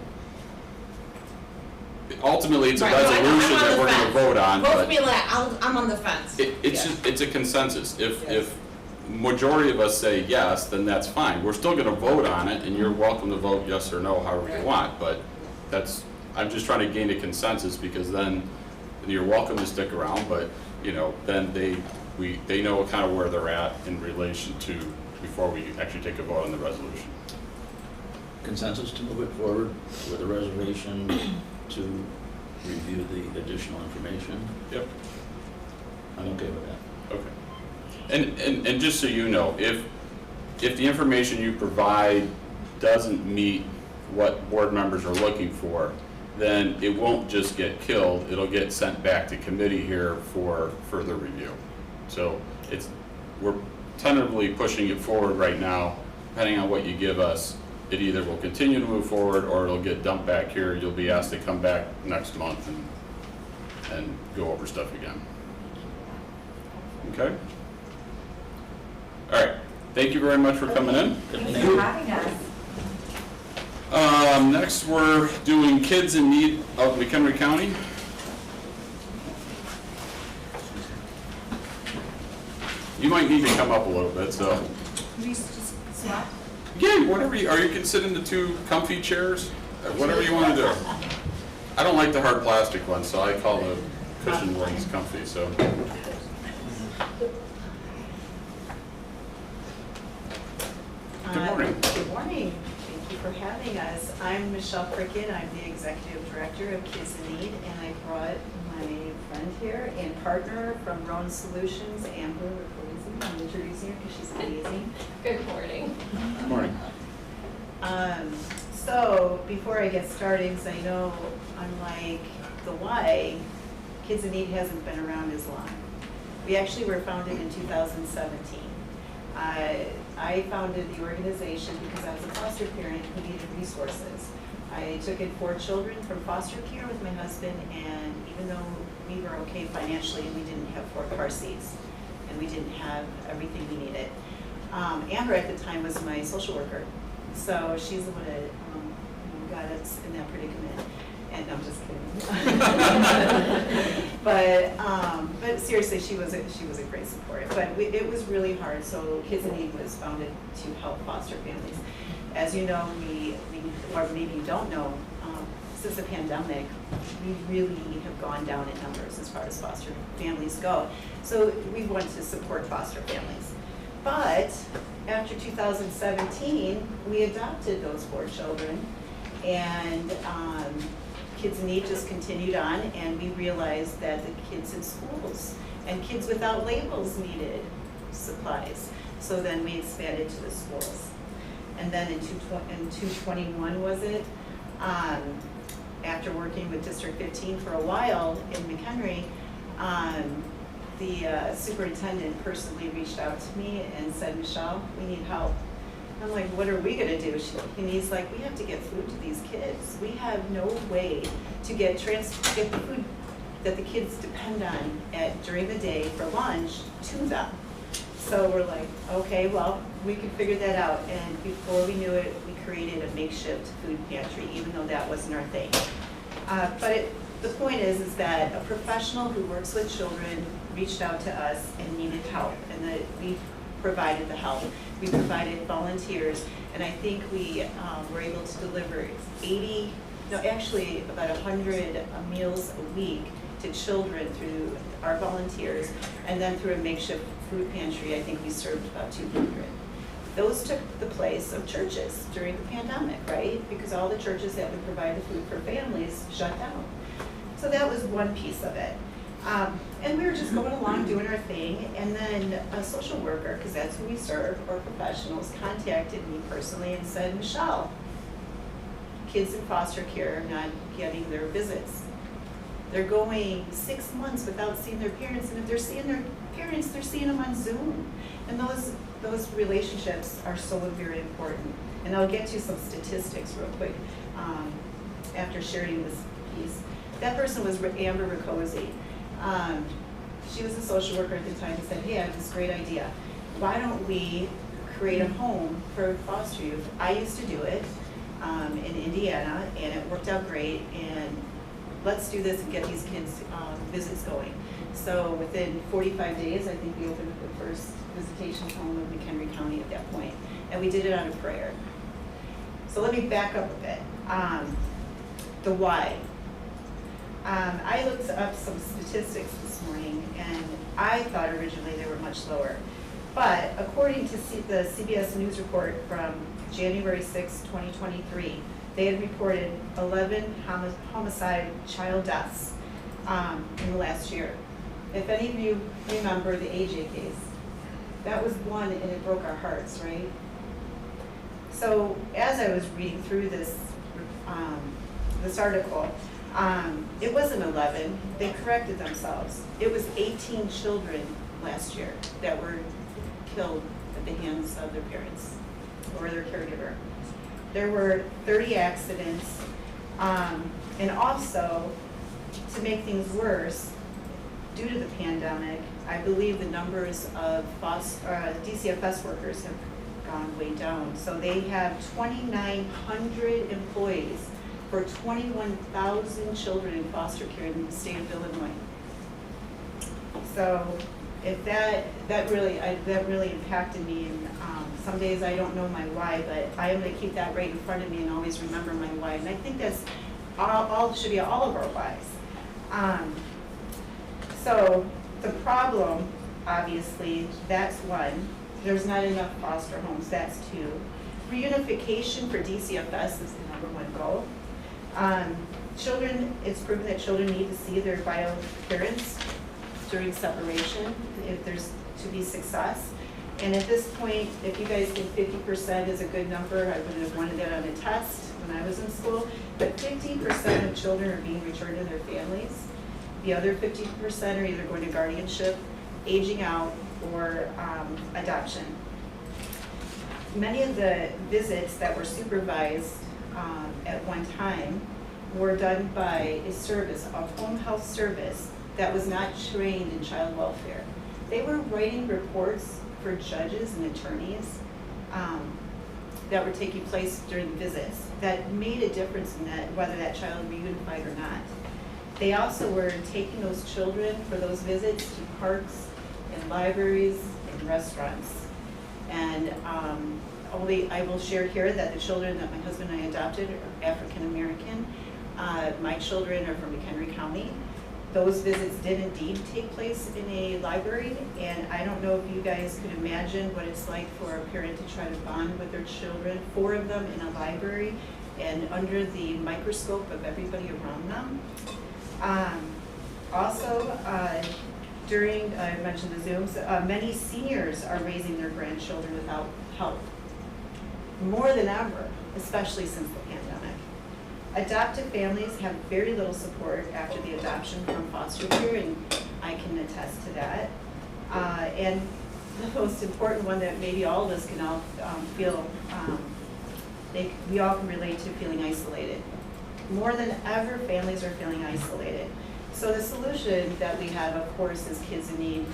Ultimately, it's a Right, no, I know, I'm resolution on that the we're gonna fence. vote on, Both but me and I'm on the fence. it's Yeah. just, it's a consensus. Yes. If majority of us say yes, then that's fine. We're still gonna vote on it, and you're welcome to vote yes or no, however you Right. want, but that's, I'm just trying to gain a consensus, because then you're welcome to stick around, but, you know, then they know kind of where they're at in relation to, before we actually take a vote on the resolution. Consensus to move it forward with a reservation to review the additional information? Yep. I'm okay with that. Okay. And just so you know, if the information you provide doesn't meet what board members are looking for, then it won't just get killed, it'll get sent back to committee here for further review. So we're tentatively pushing it forward right now. Depending on what you give us, it either will continue to move forward or it'll get dumped back here. You'll be asked to come back next month and go over stuff again. Okay? All right. Thank you very much for coming in. Thanks for having us. Next, we're doing Kids in Need of McHenry County. You might need to come up a little bit, so. Can we just swap? Yeah, whatever are you considering the two comfy chairs? Whatever you want to do. I don't like the hard plastic ones, so I call the cushion ones comfy, so. Good morning. Good morning. Thank you for having us. I'm Michelle Prickett. I'm the Executive Director of Kids in Need, and I brought my friend here and partner from Roan Solutions, Amber Polizzi. I'm introducing her because she's amazing. Good morning. Good morning. So before I get started, because I know unlike the Y, Kids in Need hasn't been around as long. We actually were founded in 2017. I founded the organization because I was a foster parent who needed resources. I took in 4 children from foster care with my husband, and even though we were okay financially, we didn't have 4 car seats, and we didn't have everything we needed. Amber at the time was my social worker, so she's the one that got us in that predicament. And no, I'm just kidding. But seriously, she was a great support. But it was really hard. So Kids in Need was founded to help foster families. As you know, or maybe you don't know, since the pandemic, we really have gone down in numbers as far as foster families go. So we want to support foster families. But after 2017, we adopted those 4 children, and Kids in Need just continued on, and we realized that the kids in schools and kids without labels needed supplies. So then we expanded to the schools. And then in 2021 was it, after working with District 15 for a while in McHenry, the superintendent personally reached out to me and said, Michelle, we need help. I'm like, what are we gonna do? And he's like, we have to get food to these kids. We have no way to get the food that the kids depend on during the day for lunch to them. So we're like, okay, well, we can figure that out. And before we knew it, we created a makeshift food pantry, even though that wasn't our thing. The point is that a professional who works with children reached out to us and needed help, and that we provided the help. We provided volunteers, and I think we were able to deliver about 100 meals a week to children through our volunteers, and then through a makeshift food pantry, I think we served about 200. Those took the place of churches during the pandemic, right? Because all the churches that would provide the food for families shut down. So that was one piece of it. And we were just going along doing our thing, and then a social worker, because that's who we serve, or professionals, contacted me personally and said, Michelle, kids in foster care are not getting their visits. They're going 6 months without seeing their parents, and if they're seeing their parents, they're seeing them on Zoom. And those relationships are so very important. And I'll get to some statistics real quick after sharing this piece. That person was Amber Riccozzi. She was a social worker at the time and said, hey, I have this great idea. Why don't we create a home for foster youth? I used to do it in Indiana, and it worked out great, and let's do this and get these kids visits going. So within 45 days, I think we opened the first visitation home in McHenry County at that point, and we did it on a prayer. So let me back up a bit. The why. I looked up some statistics this morning, and I thought originally they were much lower. But according to the CBS News report from January 6, 2023, they had reported 11 homicide child deaths in the last year. If any of you remember the AJ case, that was one, and it broke our hearts, right? So as I was reading through this article, it wasn't 11. They corrected themselves. It was 18 children last year that were killed at the hands of their parents or their caregiver. There were 30 accidents, and also, to make things worse, due to the pandemic, I believe the numbers of DCFS workers have gone way down. So they have 2,900 employees for 21,000 children in foster care in the state of Illinois. So if that really impacted me, and some days I don't know my why, but I am going to keep that right in front of me and always remember my why. And I think that's should be all of our whys. So the problem, obviously, that's one. There's not enough foster homes, that's two. Reunification for DCFS is the #1 goal. Children, it's proven that children need to see their bio parents during separation if there's to be success. And at this point, if you guys think 50% is a good number, I would have wanted that on a test when I was in school, but 50% of children are being returned to their families. The other 50% are either going to guardianship, aging out, or adoption. Many of the visits that were supervised at one time were done by a service, a home health service that was not trained in child welfare. They were writing reports for judges and attorneys that were taking place during the visits that made a difference in that, whether that child reunified or not. They also were taking those children for those visits to parks and libraries and restaurants. And I will share here that the children that my husband and I adopted are African American. My children are from McHenry County. Those visits did indeed take place in a library, and I don't know if you guys could imagine what it's like for a parent to try to bond with their children, 4 of them in a library and under the microscope of everybody around them. Also, during, I mentioned the Zooms, many seniors are raising their grandchildren without help, more than ever, especially since the pandemic. Adoptive families have very little support after the adoption from foster care, and I can attest to that. And the most important one that maybe all of us can all feel, we all can relate to feeling isolated. More than ever, families are feeling isolated. So the solution that we have, of course, is Kids in Need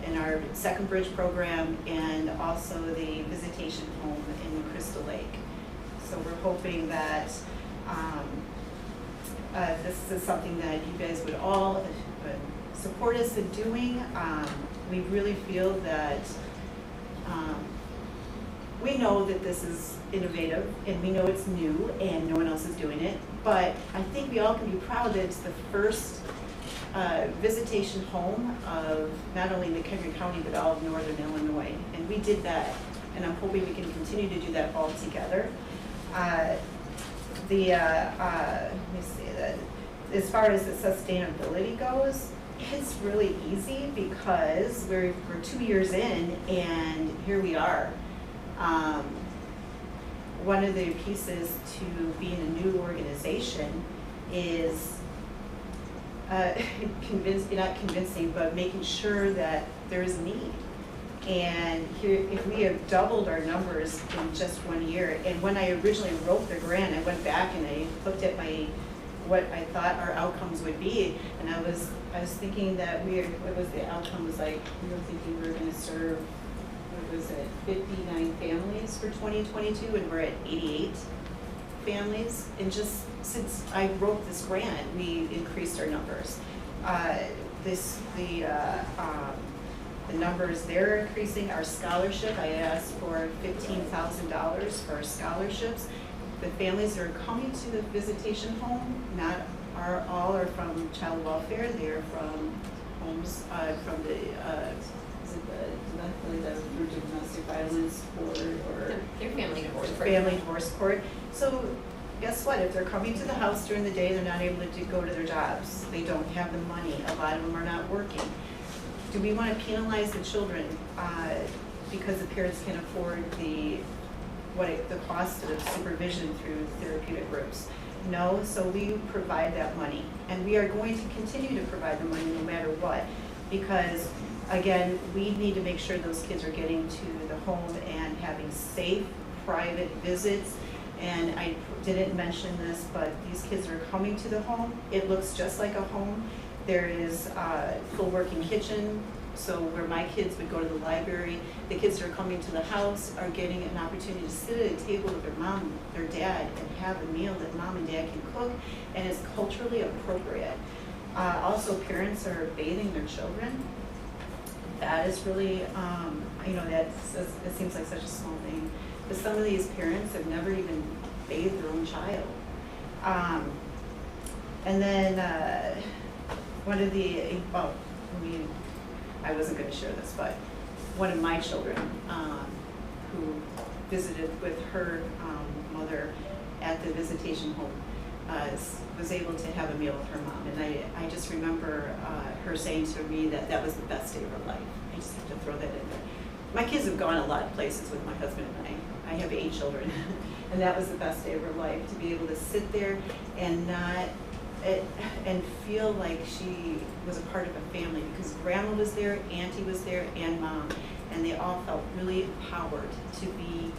in our Second Bridge program and also the visitation home in Crystal Lake. So we're hoping that this is something that you guys would all support us in doing. We really feel that we know that this is innovative and we know it's new and no one else is doing it, but I think we all can be proud that it's the first visitation home of not only McHenry County but all of Northern Illinois, and we did that, and I'm hoping we can continue to do that all together. Let me say that as far as the sustainability goes, it's really easy because we're 2 years in and here we are. One of the pieces to being a new organization is not convincing, but making sure that there is a need. And here, if we have doubled our numbers in just 1 year, and when I originally wrote the grant, I went back and I looked at what I thought our outcomes would be, and I was thinking that the outcome was like, we were thinking we were gonna serve, what was it, 59 families for 2022, and we're at 88 families. And just since I wrote this grant, we increased our numbers. The numbers they're increasing. Our scholarship, I asked for $15,000 for our scholarships. The families that are coming to the visitation home, all are from child welfare. They are from homes from the domestic violence court or Your family divorce. family divorce court. So guess what? If they're coming to the house during the day, they're not able to go to their jobs. They don't have the money. A lot of them are not working. Do we want to penalize the children because the parents can't afford the cost of supervision through therapeutic groups? No, so we provide that money, and we are going to continue to provide the money no matter what, because again, we need to make sure those kids are getting to the home and having safe, private visits. And I didn't mention this, but these kids are coming to the home. It looks just like a home. There is a full working kitchen, so where my kids would go to the library, the kids that are coming to the house are getting an opportunity to sit at a table with their mom, their dad, and have a meal that mom and dad can cook, and is culturally appropriate. Also, parents are bathing their children. That is really, it seems like such a small thing, but some of these parents have never even bathed their own child. And then I wasn't going to share this, but one of my children who visited with her mother at the visitation home was able to have a meal with her mom. And I just remember her saying to me that was the best day of her life. I just have to throw that in there. My kids have gone a lot of places with my husband and I have 8 children. And that was the best day of her life, to be able to sit there and and feel like she was a part of a family, because grandma was there, auntie was there, and mom, and they all felt really empowered to be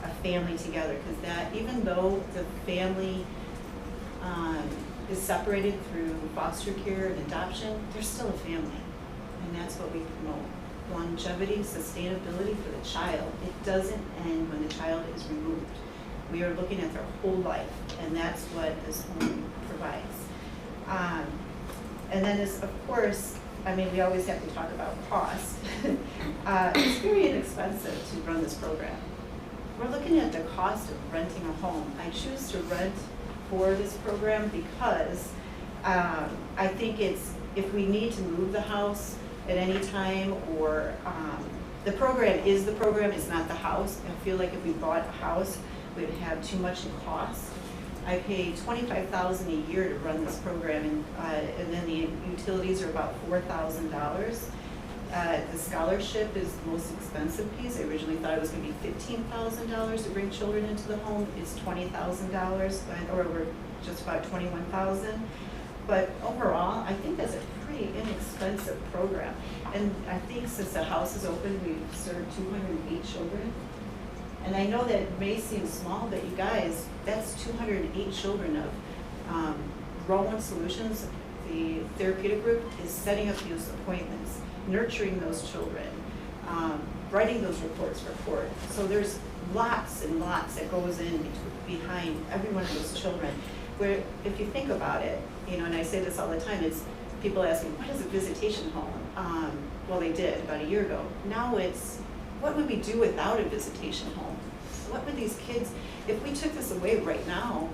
a family together, because that, even though the family is separated through foster care and adoption, they're still a family, and that's what we promote. Longevity, sustainability for the child. It doesn't end when the child is removed. We are looking at their whole life, and that's what this home provides. And then of course, we always have to talk about cost. It's very inexpensive to run this program. We're looking at the cost of renting a home. I choose to rent for this program because I think if we need to move the house at any time, or the program is the program, it's not the house. I feel like if we bought a house, we'd have too much in cost. I pay $25,000 a year to run this program, and then the utilities are about $4,000. The scholarship is the most expensive piece. I originally thought it was going to be $15,000 to bring children into the home. It's $20,000, or we're just about $21,000. But overall, I think that's a pretty inexpensive program. And I think since the house is open, we've served 208 children. And I know that may seem small, but you guys, that's 208 children of Rowan Solutions. The therapeutic group is setting up those appointments, nurturing those children, writing those reports for court. So there's lots and lots that goes in behind every one of those children. Where if you think about it, you know, and I say this all the time, it's people asking, what is a visitation home? Well, they did about a year ago. Now it's, what would we do without a visitation home? What would these kids, if we took this away right now,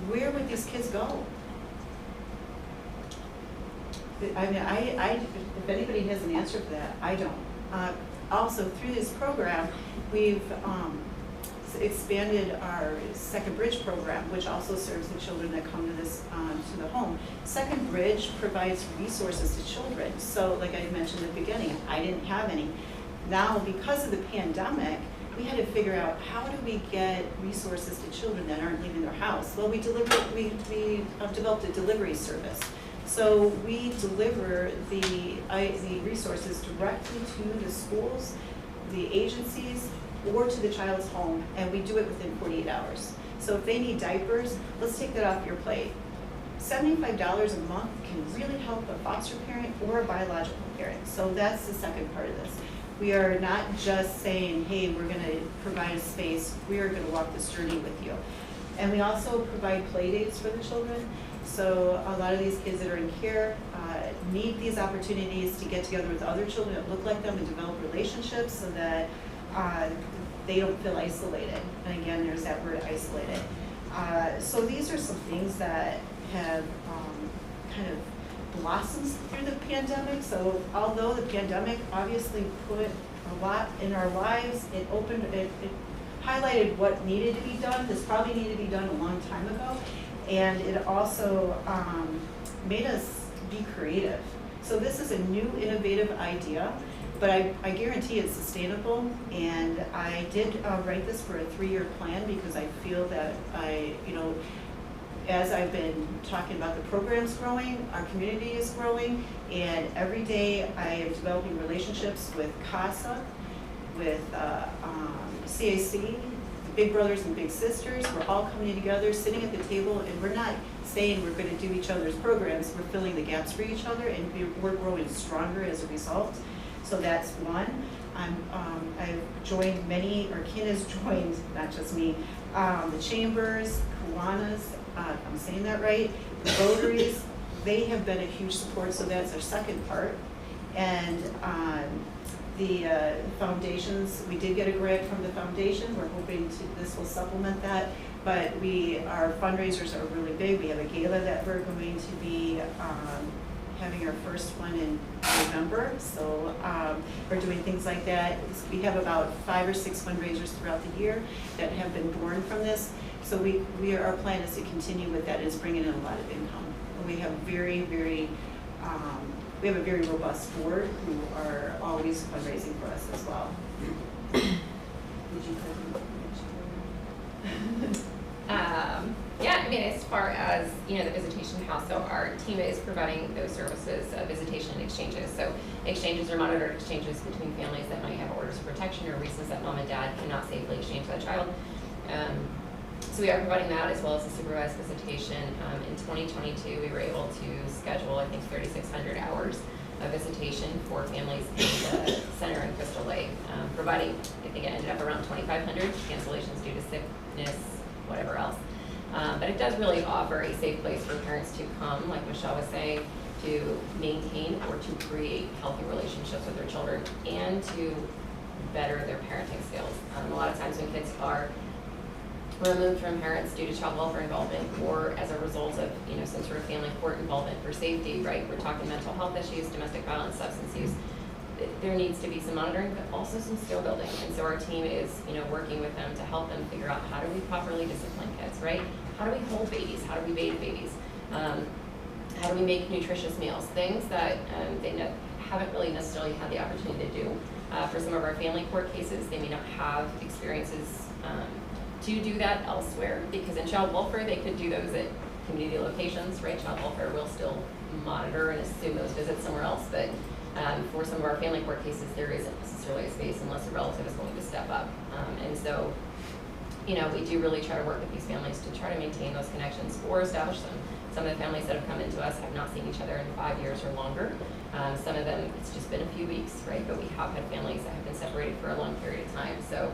where would these kids go? I mean, if anybody has an answer for that, I don't. Also, through this program, we've expanded our Second Bridge program, which also serves the children that come to this, to the home. Second Bridge provides resources to children. So, like I mentioned at the beginning, I didn't have any. Now, because of the pandemic, we had to figure out how do we get resources to children that aren't leaving their house. Well, we developed a delivery service. So we deliver the resources directly to the schools, the agencies, or to the child's home, and we do it within 48 hours. So if they need diapers, let's take that off your plate. $75 a month can really help a foster parent or a biological parent. So that's the second part of this. We are not just saying, hey, we're gonna provide a space, we are gonna walk this journey with you. And we also provide play dates for the children. So a lot of these kids that are in care need these opportunities to get together with other children that look like them and develop relationships so that they don't feel isolated. And again, there's that word isolated. So these are some things that have kind of blossomed through the pandemic. So although the pandemic obviously put a lot in our lives, it highlighted what needed to be done. This probably needed to be done a long time ago. And it also made us be creative. So this is a new innovative idea, but I guarantee it's sustainable. And I did write this for a 3-year plan because I feel that as I've been talking about the programs growing, our community is growing, and every day I am developing relationships with CASA, with CAC, the Big Brothers and Big Sisters. We're all coming together, sitting at the table, and we're not saying we're going to do each other's programs. We're filling the gaps for each other, and we're growing stronger as a result. So that's one. I've joined many, or Ken has joined, not just me, the Chambers, Kiwanis, I'm saying that right, the Rotaries. They have been a huge support, so that's our second part. And the foundations, we did get a grant from the foundation. We're hoping this will supplement that, but our fundraisers are really big. We have a gala that we're going to be having our first one in November. So we're doing things like that. We have about 5 or 6 fundraisers throughout the year that have been born from this. So our plan is to continue with that, is bringing in a lot of income. And we have we have a very robust board who are always fundraising for us as well. Did you Yeah, I mean, as far as, the visitation house, so our team is providing those services, visitation and exchanges. So exchanges are monitored exchanges between families that might have orders of protection or reasons that mom and dad cannot safely exchange that child. So we are providing that as well as a supervised visitation. In 2022, we were able to schedule, I think, 3,600 hours of visitation for families in the Center in Crystal Lake, providing, I think it ended up around 2,500 cancellations due to sickness, whatever else. But it does really offer a safe place for parents to come, like Michelle was saying, to maintain or to create healthy relationships with their children and to better their parenting skills. A lot of times when kids are removed from parents due to child welfare involvement or as a result of some sort of family court involvement for safety, right? We're talking mental health issues, domestic violence, substance use. There needs to be some monitoring, but also some skill building. And so our team is working with them to help them figure out how do we properly discipline kids, right? How do we hold babies? How do we bathe babies? How do we make nutritious meals? Things that they haven't really necessarily had the opportunity to do. For some of our family court cases, they may not have experiences to do that elsewhere, because in child welfare they could do those at community locations, right? Child welfare will still monitor and assume those visits somewhere else, but for some of our family court cases, there isn't necessarily a space unless a relative is going to step up. And so, we do really try to work with these families to try to maintain those connections or establish them. Some of the families that have come into us have not seen each other in 5 years or longer. Some of them, it's just been a few weeks, right? But we have had families that have been separated for a long period of time. So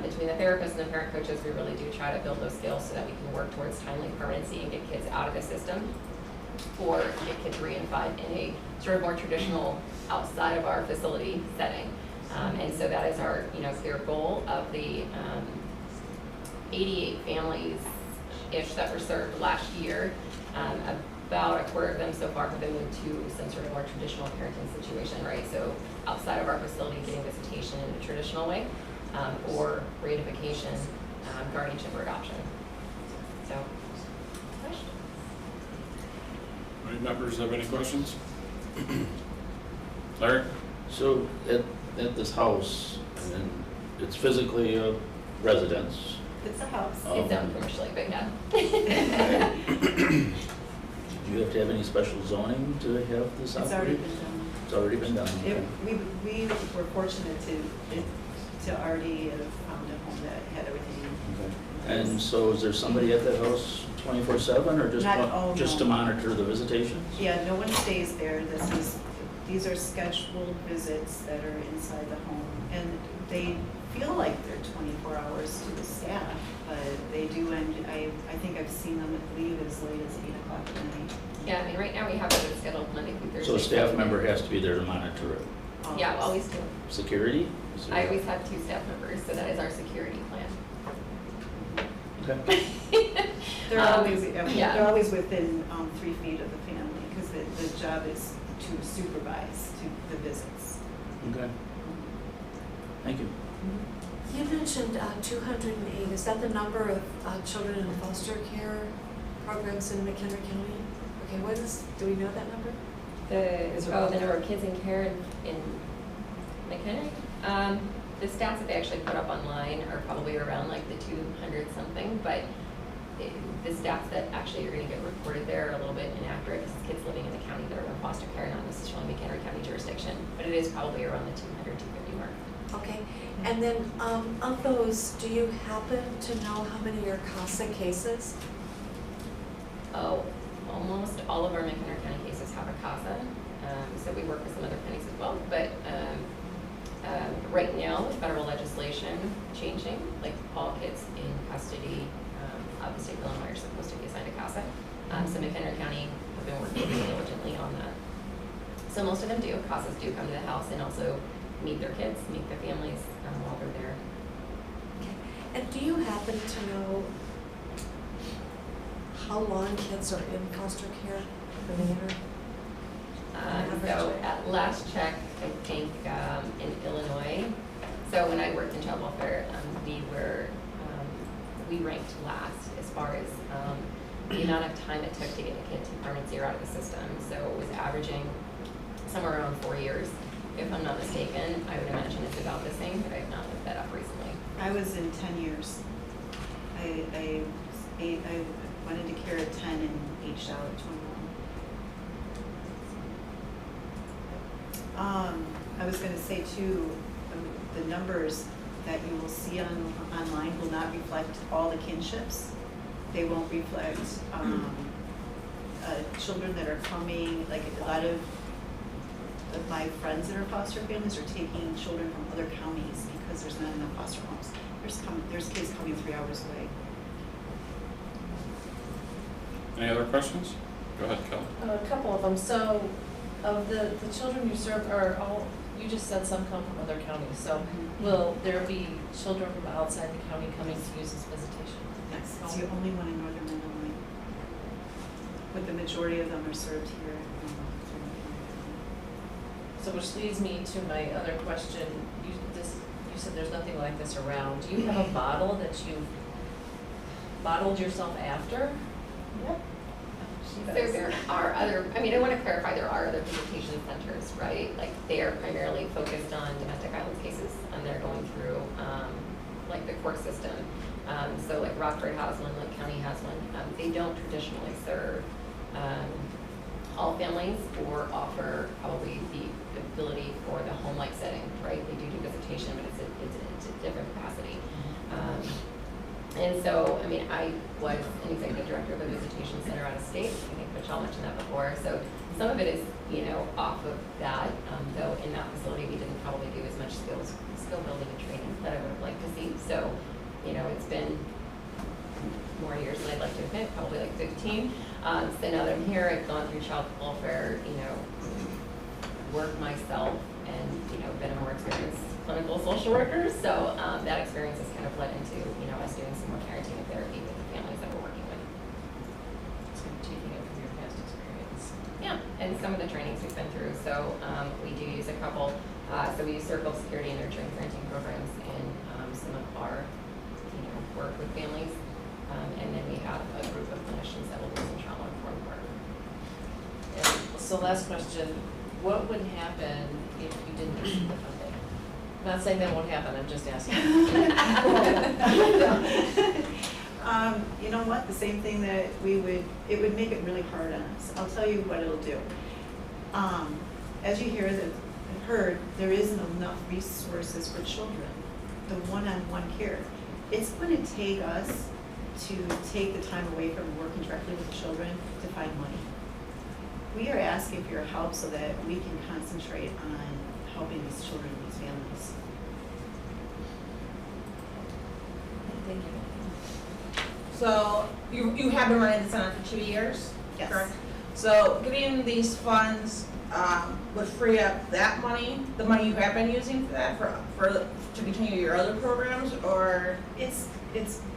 between the therapists and the parent coaches, we really do try to build those skills so that we can work towards timely permanency and get kids out of the system, or get kids reunified in a sort of more traditional outside of our facility setting. And so that is our clear goal. Of the 88 families-ish that were served last year, about a quarter of them so far have been moved to some sort of more traditional parenting situation, right? So outside of our facility, getting visitation in a traditional way, or reunification, guardianship, or adoption. So, questions? Any members have any questions? Larry? So at this house, and it's physically a residence. It's a house. It's zoned commercially, but yeah. Do you have to have any special zoning to have this It's operate? already been done. It's already been done. We were fortunate to already have found a home that had everything. Okay. And so is there somebody at that house 24/7 or just to no. monitor the visitations? Yeah, no one stays there. These are scheduled visits that are inside the home. And they feel like they're 24 hours to the staff, but they do, and I think I've seen them leave as late as 8 o'clock at night. Yeah, I mean, right now we have it scheduled Monday through Thursday. So a staff member has to be there to monitor it. Yeah, always do. Security? I always have 2 staff members, so that is our security plan. Okay. They're always within 3 feet of the family, because the job is to supervise the visits. Okay. Thank you. You mentioned 208. Is that the number of children in foster care programs in McHenry County? Okay, do we know that number? The number of kids in care in McHenry? The stats that they actually put up online are probably around like the 200 something, but the stats that actually are going to get reported there are a little bit inaccurate because it's kids living in the county that are in foster care, not necessarily McHenry County jurisdiction, but it is probably around the 200, 250 mark. Okay, and then of those, do you happen to know how many are CASA cases? Oh, almost all of our McHenry County cases have a CASA, so we work with some other counties as well, but right now, with federal legislation changing, like all kids in custody of the state of Illinois are supposed to be assigned a CASA. So McHenry County have been working diligently on that. So most of them do. CASAs do come to the house and also meet their kids, meet their families while they're there. Okay, and do you happen to know how long kids are in foster care for the year? So at last check, I think in Illinois, so when I worked in child welfare, we ranked last as far as the amount of time it took to get a kid to permanency or out of the system. So it was averaging somewhere around 4 years. If I'm not mistaken, I would imagine it's about the same, but I have not looked that up recently. I was in 10 years. I went into care at 10 and aged out at 21. I was going to say too, the numbers that you will see online will not reflect all the kinships. They won't reflect children that are coming, like a lot of my friends that are foster families are taking children from other counties because there's not enough foster homes. There's kids coming 3 hours away. Any other questions? Go ahead, Kelly. A couple of them. So, of the children you serve are all, you just said some come from other counties. So, will there be children from outside the county coming to use this visitation? Yes, it's the only one in northern Illinois. But the majority of them are served here. So, which leads me to my other question. You said there's nothing like this around. Do you have a model that you've modeled yourself after? Yep. So there are other, I mean, I want to clarify, there are other visitation centers, right? Like they are primarily focused on domestic violence cases and they're going through like the court system. So like Rockford has one, Lake County has one. They don't traditionally serve all families or offer probably the ability for the home-like setting, right? They do visitation, but it's a different capacity. And so, I mean, I was an executive director of a visitation center out of state. I think Michelle mentioned that before. So some of it is, you know, off of that, though in that facility we didn't probably do as much skill building and training that I would have liked to see. So, you know, it's been more years than I'd like to admit, probably like 15. So now that I'm here, I've gone through child welfare, you know, work myself, and, you know, been a more experienced clinical social worker. So that experience has kind of led into, you know, us doing some more parenting and therapy with the families that we're working with. So taking it from your past experience. Yeah, and some of the trainings we've been through. So we do use a couple. So we use circle security and nurturing parenting programs in some of our, you know, work with families. And then we have a group of clinicians that will do some trauma-informed work. And so last question, what would happen if you didn't receive the funding? I'm not saying that won't happen, I'm just asking. You know what, the same thing that it would make it really hard on us. I'll tell you what it'll do. As you heard, there isn't enough resources for children, the one-on-one care. It's going to take us to take the time away from working directly with the children to find money. We are asking for your help so that we can concentrate on helping these children and these families. Thank you. So you have been running the center for 2 years? Yes. Correct? So getting these funds would free up that money, the money you have been using for that, to continue your other programs, or? It's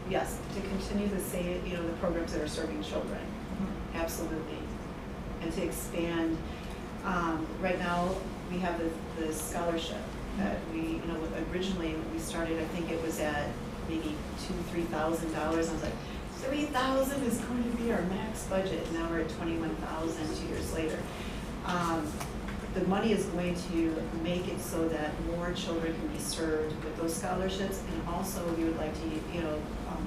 yes, to continue the same, you know, the programs that are serving children. Absolutely. And to expand, right now, we have the scholarship that we, you know, originally when we started, I think it was at maybe $2,000-3,000. I was like, 3,000 is going to be our max budget. Now we're at 21,000 2 years later. The money is going to make it so that more children can be served with those scholarships, and also we would like to, you know,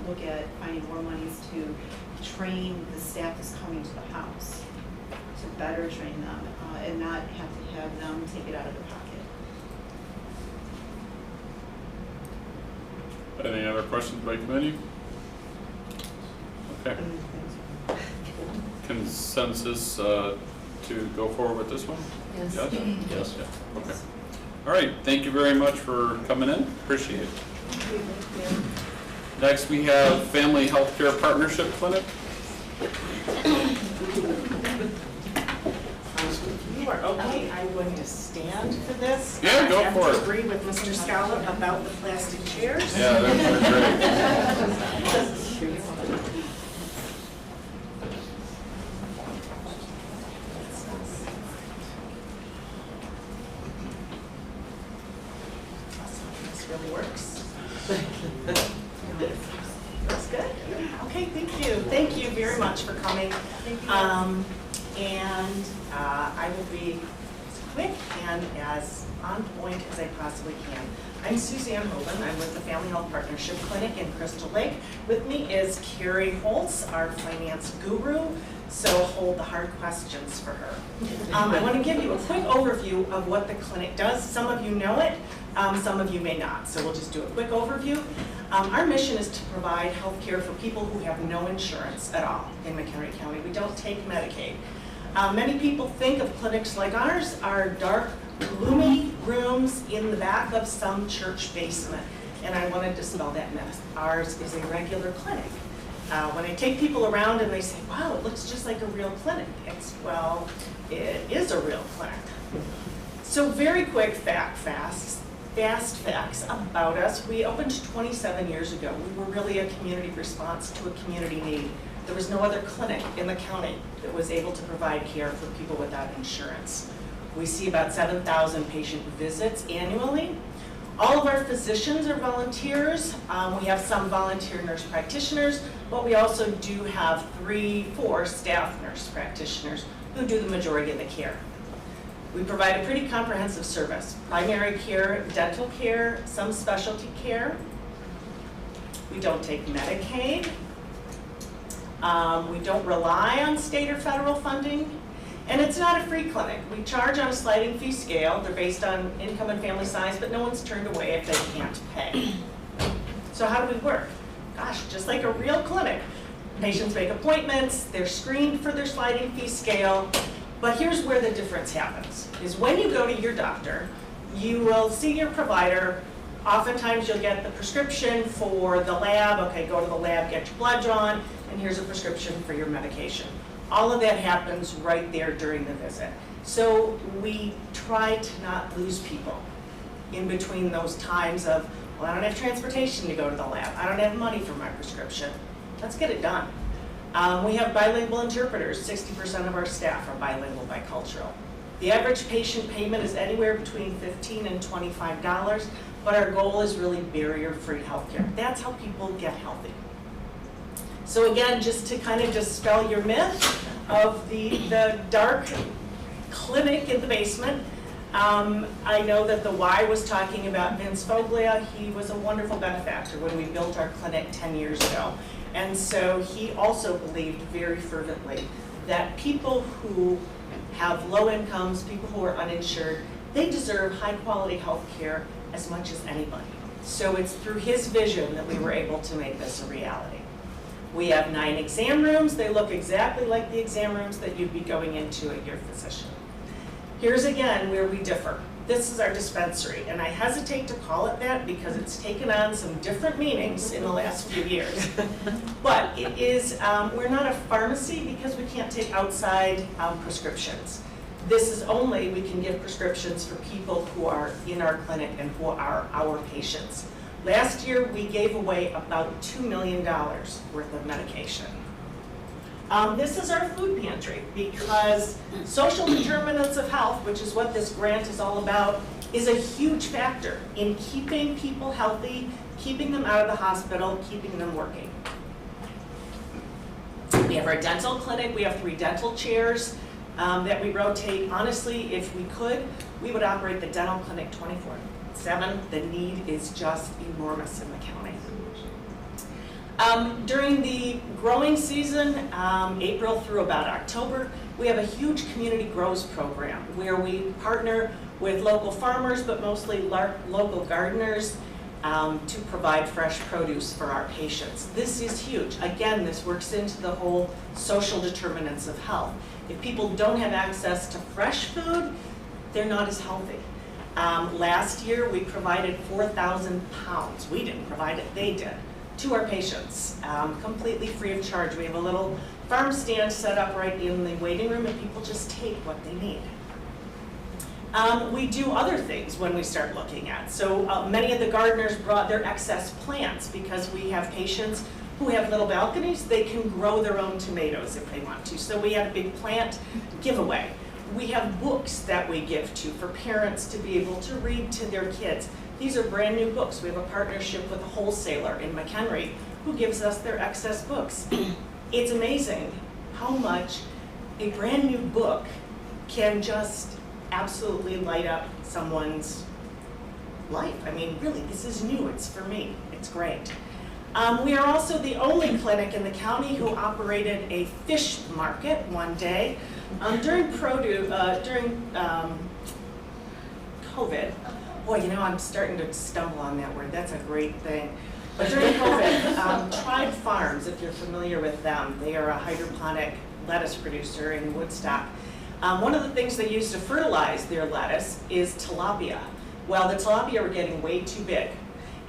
look at finding more monies to train the staff that's coming to the house, to better train them, and not have to have them take it out of their pocket. Any other questions by committee? Okay. Consensus to go forward with this one? Yes. Yes. Yeah. Okay. All right, thank you very much for coming in, appreciate it. Next, we have Family Healthcare Partnership Clinic. You are okay, I'm going to stand for this. Yeah, go I for have it. to agree with Mr. Scala about the plastic chairs. Yeah, they're great. This really works. That's good. Okay, thank you. Thank you very much for coming. And I will be as quick and as on point as I possibly can. I'm Suzanne Hoban. I'm with the Family Health Partnership Clinic in Crystal Lake. With me is Carrie Holtz, our finance guru, so hold the hard questions for her. I want to give you a quick overview of what the clinic does. Some of you know it, some of you may not, so we'll just do a quick overview. Our mission is to provide health care for people who have no insurance at all in McHenry County. We don't take Medicaid. Many people think of clinics like ours are dark, gloomy rooms in the back of some church basement, and I want to dispel that myth. Ours is a regular clinic. When I take people around and they say, wow, it looks just like a real clinic, it's, well, it is a real clinic. So very quick fast facts about us. We opened 27 years ago. We were really a community response to a community need. There was no other clinic in the county that was able to provide care for people without insurance. We see about 7,000 patient visits annually. All of our physicians are volunteers. We have some volunteer nurse practitioners, but we also do have 3-4 staff nurse practitioners who do the majority of the care. We provide a pretty comprehensive service: primary care, dental care, some specialty care. We don't take Medicaid. We don't rely on state or federal funding. And it's not a free clinic. We charge on a sliding fee scale. They're based on income and family size, but no one's turned away if they can't pay. So how do we work? Gosh, just like a real clinic. Patients make appointments, they're screened for their sliding fee scale, but here's where the difference happens, is when you go to your doctor, you will see your provider. Oftentimes you'll get the prescription for the lab. Okay, go to the lab, get your blood drawn, and here's a prescription for your medication. All of that happens right there during the visit. So we try to not lose people in between those times of, well, I don't have transportation to go to the lab. I don't have money for my prescription. Let's get it done. We have bilingual interpreters. 60% of our staff are bilingual, bicultural. The average patient payment is anywhere between $15 and $25, but our goal is really barrier-free healthcare. That's how people get healthy. So again, just to kind of dispel your myth of the dark clinic in the basement, I know that the Y was talking about Vince Foglia. He was a wonderful benefactor when we built our clinic 10 years ago. And so he also believed very fervently that people who have low incomes, people who are uninsured, they deserve high quality health care as much as anybody. So it's through his vision that we were able to make this a reality. We have 9 exam rooms. They look exactly like the exam rooms that you'd be going into at your physician. Here's again where we differ. This is our dispensary, and I hesitate to call it that because it's taken on some different meanings in the last few years. But it is, we're not a pharmacy because we can't take outside prescriptions. This is only, we can give prescriptions for people who are in our clinic and who are our patients. Last year, we gave away about $2 million worth of medication. This is our food pantry because social determinants of health, which is what this grant is all about, is a huge factor in keeping people healthy, keeping them out of the hospital, keeping them working. We have our dental clinic. We have 3 dental chairs that we rotate. Honestly, if we could, we would operate the dental clinic 24/7. The need is just enormous in the county. During the growing season, April through about October, we have a huge community grows program where we partner with local farmers, but mostly local gardeners, to provide fresh produce for our patients. This is huge. Again, this works into the whole social determinants of health. If people don't have access to fresh food, they're not as healthy. Last year, we provided 4,000 pounds. We didn't provide it, they did, to our patients, completely free of charge. We have a little farm stand set up right in the waiting room, and people just take what they need. We do other things when we start looking at. So many of the gardeners brought their excess plants because we have patients who have little balconies. They can grow their own tomatoes if they want to. So we had a big plant giveaway. We have books that we give to for parents to be able to read to their kids. These are brand new books. We have a partnership with a wholesaler in McHenry who gives us their excess books. It's amazing how much a brand new book can just absolutely light up someone's life. I mean, really, this is new. It's for me. It's great. We are also the only clinic in the county who operated a fish market one day. During COVID, boy, you know, I'm starting to stumble on that word. That's a great thing. But during COVID, Tribe Farms, if you're familiar with them, they are a hydroponic lettuce producer in Woodstock. One of the things they use to fertilize their lettuce is tilapia. Well, the tilapia were getting way too big.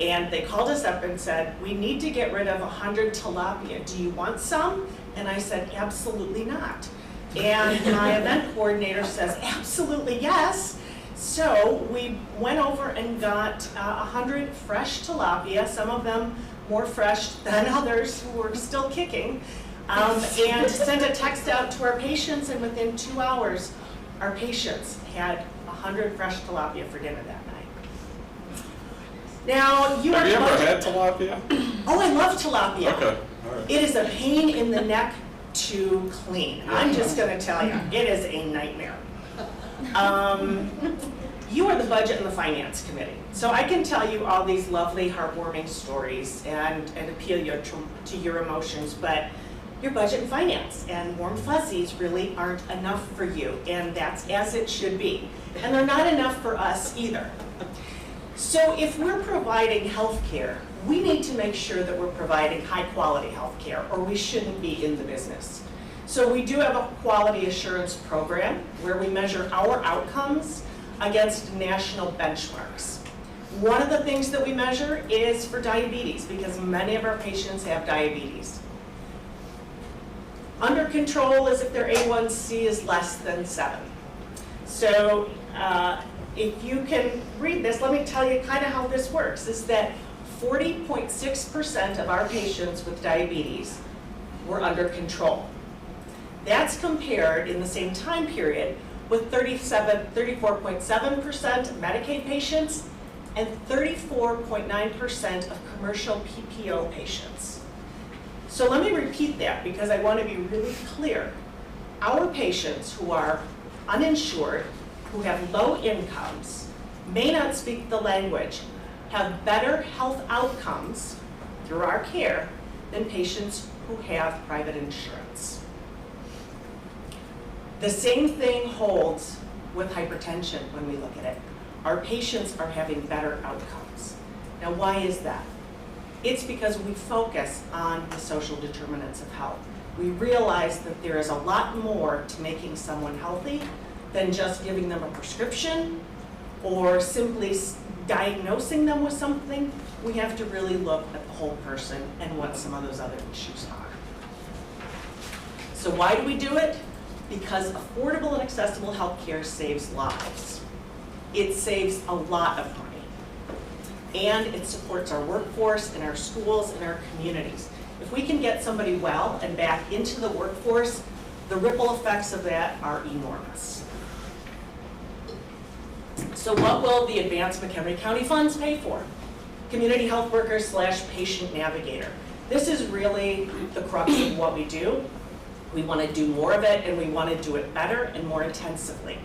And they called us up and said, we need to get rid of 100 tilapia. Do you want some? And I said, absolutely not. And my event coordinator says, absolutely yes. So we went over and got 100 fresh tilapia, some of them more fresh than others who were still kicking, and sent a text out to our patients, and within 2 hours, our patients had 100 fresh tilapia for dinner that night. Now, you Have you ever are had tilapia? Oh, I love tilapia. Okay, all right. It is a pain in the neck to clean. I'm just gonna tell you, it is a nightmare. You are the Budget and the Finance Committee. So I can tell you all these lovely, heartwarming stories and appeal to your emotions, but your budget and finance and warm fuzzies really aren't enough for you, and that's as it should be. And they're not enough for us either. So if we're providing health care, we need to make sure that we're providing high-quality health care, or we shouldn't be in the business. So we do have a quality assurance program where we measure our outcomes against national benchmarks. One of the things that we measure is for diabetes, because many of our patients have diabetes. Under control is if their A1C is less than 7. So if you can read this, let me tell you kind of how this works, is that 40.6% of our patients with diabetes were under control. That's compared in the same time period with 34.7% Medicaid patients and 34.9% of commercial PPO patients. So let me repeat that because I want to be really clear. Our patients who are uninsured, who have low incomes, may not speak the language, have better health outcomes through our care than patients who have private insurance. The same thing holds with hypertension when we look at it. Our patients are having better outcomes. Now, why is that? It's because we focus on the social determinants of health. We realize that there is a lot more to making someone healthy than just giving them a prescription or simply diagnosing them with something. We have to really look at the whole person and what some of those other issues are. So why do we do it? Because affordable and accessible health care saves lives. It saves a lot of money. And it supports our workforce and our schools and our communities. If we can get somebody well and back into the workforce, the ripple effects of that are enormous. So what will the Advanced McHenry County funds pay for? Community health worker / patient navigator. This is really the crux of what we do. We want to do more of it, and we want to do it better and more intensively.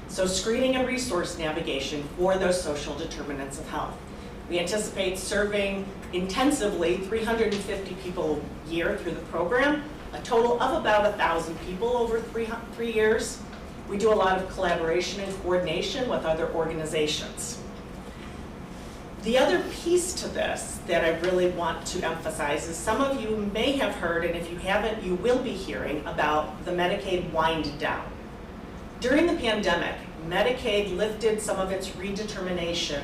So screening and resource navigation for those social determinants of health. We anticipate serving intensively 350 people a year through the program, a total of about 1,000 people over 3 years. We do a lot of collaboration and coordination with other organizations. The other piece to this that I really want to emphasize is some of you may have heard, and if you haven't, you will be hearing about the Medicaid wind down. During the pandemic, Medicaid lifted some of its redetermination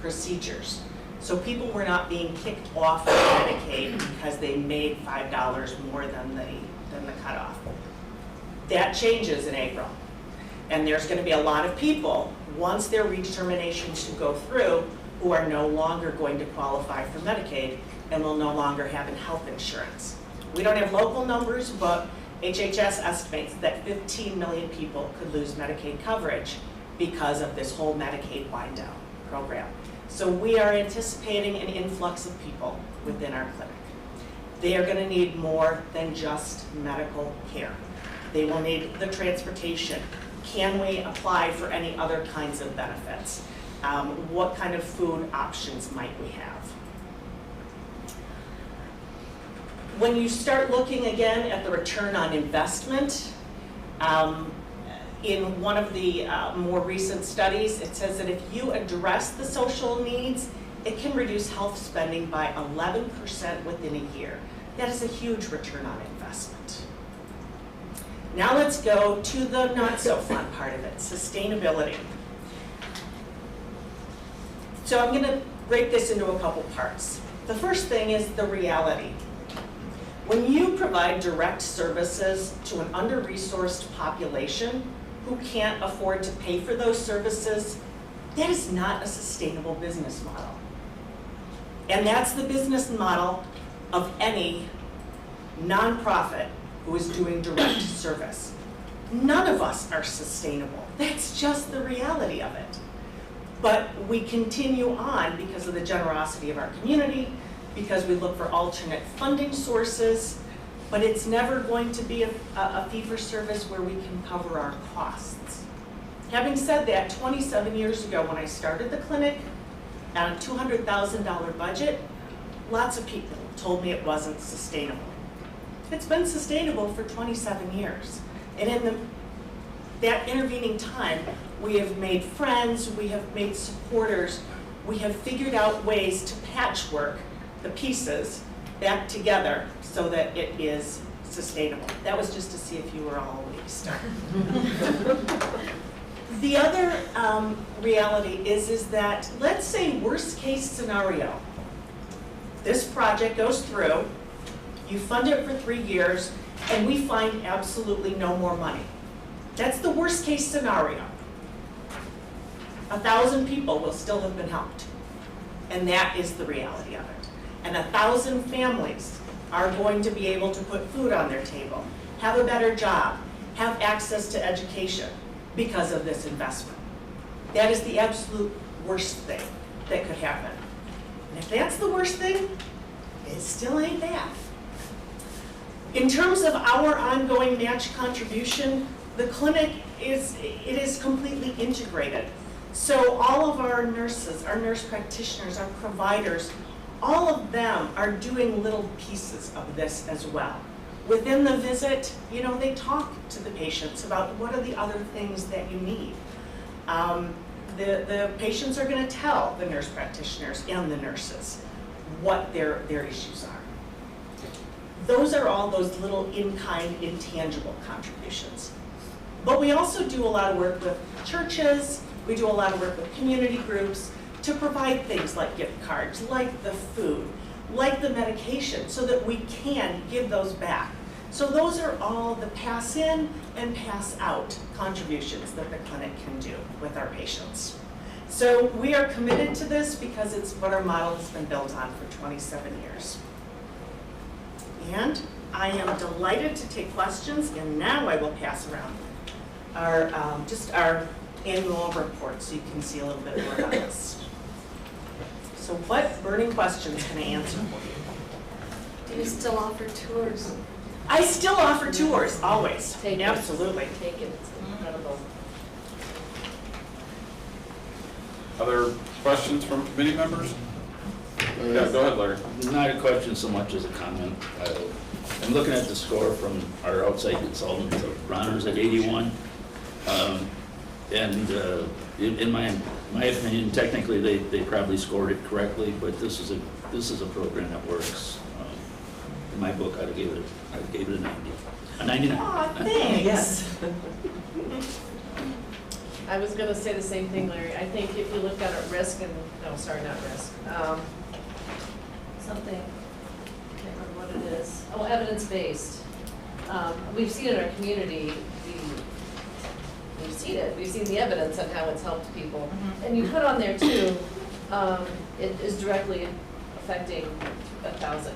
procedures. So people were not being kicked off of Medicaid because they made $5 more than the cutoff. That changes in April. And there's going to be a lot of people, once their redeterminations to go through, who are no longer going to qualify for Medicaid and will no longer have health insurance. We don't have local numbers, but HHS estimates that 15 million people could lose Medicaid coverage because of this whole Medicaid wind down program. So we are anticipating an influx of people within our clinic. They are going to need more than just medical care. They will need the transportation. Can we apply for any other kinds of benefits? What kind of food options might we have? When you start looking again at the return on investment, in one of the more recent studies, it says that if you address the social needs, it can reduce health spending by 11% within a year. That is a huge return on investment. Now let's go to the not so fun part of it, sustainability. So I'm going to break this into a couple parts. The first thing is the reality. When you provide direct services to an under-resourced population who can't afford to pay for those services, that is not a sustainable business model. And that's the business model of any nonprofit who is doing direct service. None of us are sustainable. That's just the reality of it. But we continue on because of the generosity of our community, because we look for alternate funding sources, but it's never going to be a fee-for-service where we can cover our costs. Having said that, 27 years ago when I started the clinic, on a $200,000 budget, lots of people told me it wasn't sustainable. It's been sustainable for 27 years. And in that intervening time, we have made friends, we have made supporters, we have figured out ways to patchwork the pieces back together so that it is sustainable. That was just to see if you were all awake still. The other reality is that, let's say worst case scenario, this project goes through, you fund it for 3 years, and we find absolutely no more money. That's the worst case scenario. 1,000 people will still have been helped. And that is the reality of it. And 1,000 families are going to be able to put food on their table, have a better job, have access to education because of this investment. That is the absolute worst thing that could happen. And if that's the worst thing, it still ain't bad. In terms of our ongoing match contribution, the clinic is completely integrated. So all of our nurses, our nurse practitioners, our providers, all of them are doing little pieces of this as well. Within the visit, you know, they talk to the patients about what are the other things that you need. The patients are going to tell the nurse practitioners and the nurses what their issues are. Those are all those little in-kind, intangible contributions. But we also do a lot of work with churches, we do a lot of work with community groups to provide things like gift cards, like the food, like the medication, so that we can give those back. So those are all the pass in and pass out contributions that the clinic can do with our patients. So we are committed to this because it's what our model has been built on for 27 years. And I am delighted to take questions, and now I will pass around just our annual report so you can see a little bit more about this. So what burning questions can I answer for you? Do you still offer tours? I still offer tours, always. Take it. Absolutely. Take it, it's incredible. Other questions from committee members? Yeah, go ahead, Larry. Not a question so much as a comment. I'm looking at the score from our outside consultant, Bronner's at 81. In my opinion, technically they probably scored it correctly, but this is a program that works. In my book, I gave it a 90, a 99. Aw, thanks. Yes. I was gonna say the same thing, Larry. I think if you look at it risk and, no, sorry, not risk. Something, I can't remember what it is. Oh, evidence-based. We've seen it in our community, we've seen it. We've seen the evidence on how it's helped people. And you put on there too, it is directly affecting 1,000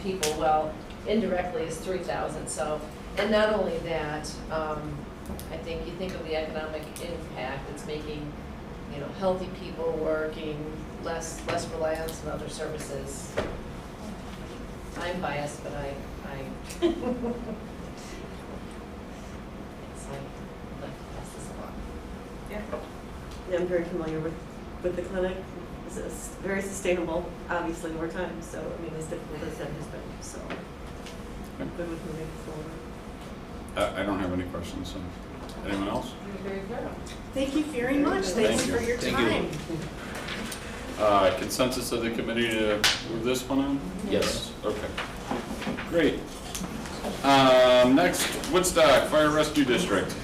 people. Well, indirectly is 3,000. So, and not only that, I think you think of the economic impact it's making, you know, healthy people working, less reliance on other services. I'm biased, but I it's like, I'd like to pass this along. Yeah, I'm very familiar with the clinic. It's very sustainable, obviously, over time. So, I mean, as difficult as that has been, so I'm good with moving forward. I don't have any questions, so. Anyone else? You're very thorough. Thank you very much. Thanks for your time. Consensus of the committee to move this one on? Yes. Okay. Great. Next, Woodstock Fire Rescue District.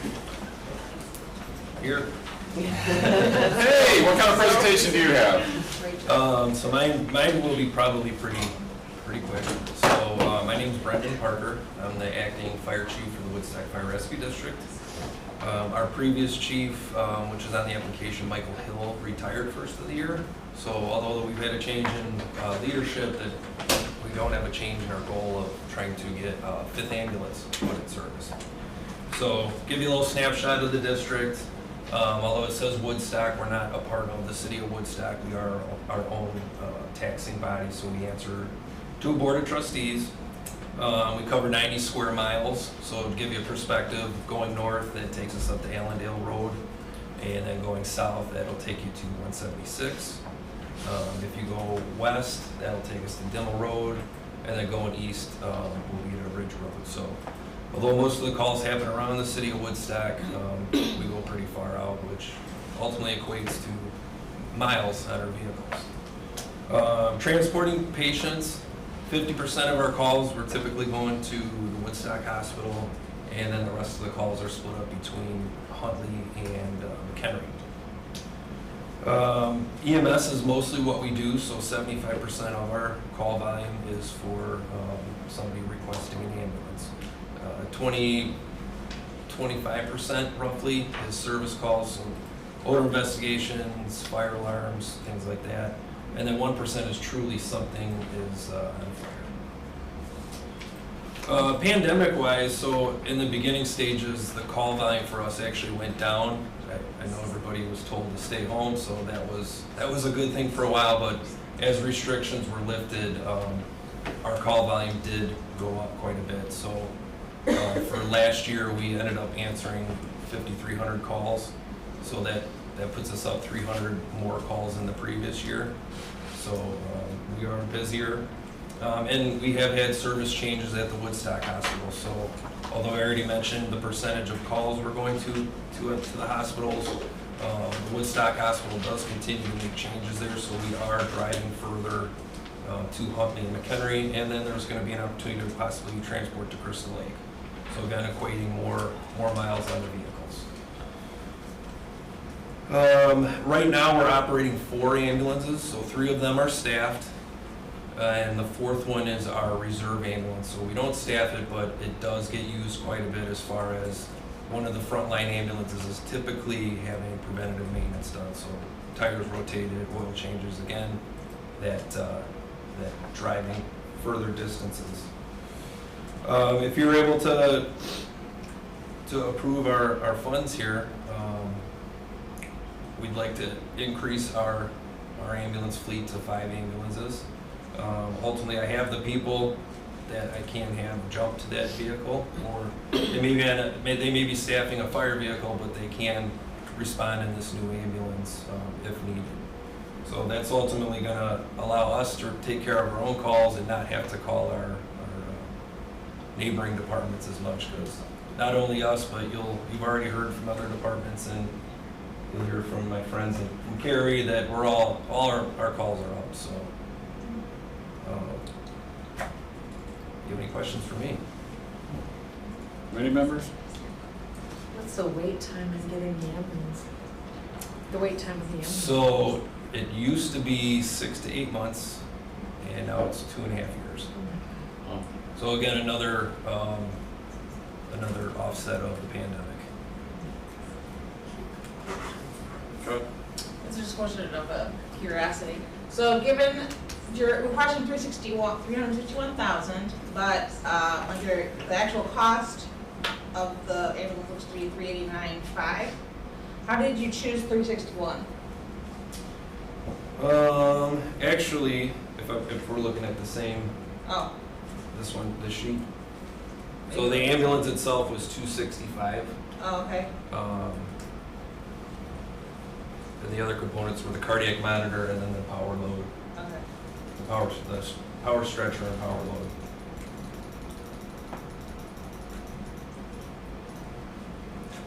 Here. Hey, what kind of presentation do you have? So mine will be probably pretty quick. So my name is Brendan Parker. I'm the acting fire chief for the Woodstock Fire Rescue District. Our previous chief, which is on the application, Michael Hill, retired first of the year. So although we've had a change in leadership, that we don't have a change in our goal of trying to get a 5th ambulance put in service. So give you a little snapshot of the district. Although it says Woodstock, we're not a part of the city of Woodstock. We are our own taxing body, so we answer to a board of trustees. We cover 90 square miles, so to give you a perspective, going north, it takes us up to Allendale Road. and then going south, that'll take you to 176. If you go west, that'll take us to Dimmel Road, and then going east, we'll be at Ridge Road. So, although most of the calls happen around the city of Woodstock, we go pretty far out, which ultimately equates to miles on our vehicles. Transporting patients, 50% of our calls we're typically going to the Woodstock Hospital, and then the rest of the calls are split up between Huntley and McHenry. EMS is mostly what we do, so 75% of our call volume is for somebody requesting an ambulance. 25% roughly is service calls, so odor investigations, fire alarms, things like that. And then 1% is truly something is on fire. Pandemic-wise, so in the beginning stages, the call volume for us actually went down. I know everybody was told to stay home, so that was a good thing for a while, but as restrictions were lifted, our call volume did go up quite a bit. So for last year, we ended up answering 5,300 calls, so that puts us up 300 more calls than the previous year. So we are busier. And we have had service changes at the Woodstock Hospital. So although I already mentioned the percentage of calls we're going to the hospitals, the Woodstock Hospital does continue to make changes there. So we are driving further to Huntley and McHenry, and then there's going to be an opportunity to possibly transport to Crystal Lake. So again, equating more miles on the vehicles. Right now we're operating 4 ambulances, so 3 of them are staffed. And the 4th one is our reserve ambulance. So we don't staff it, but it does get used quite a bit as far as one of the frontline ambulances is typically having preventative maintenance done. So tires rotated, oil changes, again, that driving further distances. If you're able to approve our funds here, we'd like to increase our ambulance fleet to 5 ambulances. Ultimately, I have the people that I can have jump to that vehicle, or they may be staffing a fire vehicle, but they can respond in this new ambulance if needed. So that's ultimately going to allow us to take care of our own calls and not have to call our neighboring departments as much, because not only us, but you've already heard from other departments, and you'll hear from my friends from Cary that we're all our calls are up. So. Do you have any questions for me? Any members? What's the wait time in getting the ambulance? The wait time of the ambulance? So it used to be 6 to 8 months, and now it's 2.5 years. So again, another offset of the pandemic. Good. It's just a question of curiosity. So given you're requesting 361,000, but under the actual cost of the ambulance looks to be 389,500. How did you choose 361? Actually, if we're looking at the same, this sheet. So the ambulance itself was 265. Oh, okay. And the other components were the cardiac monitor and then the power load. Okay. The power stretcher and power load.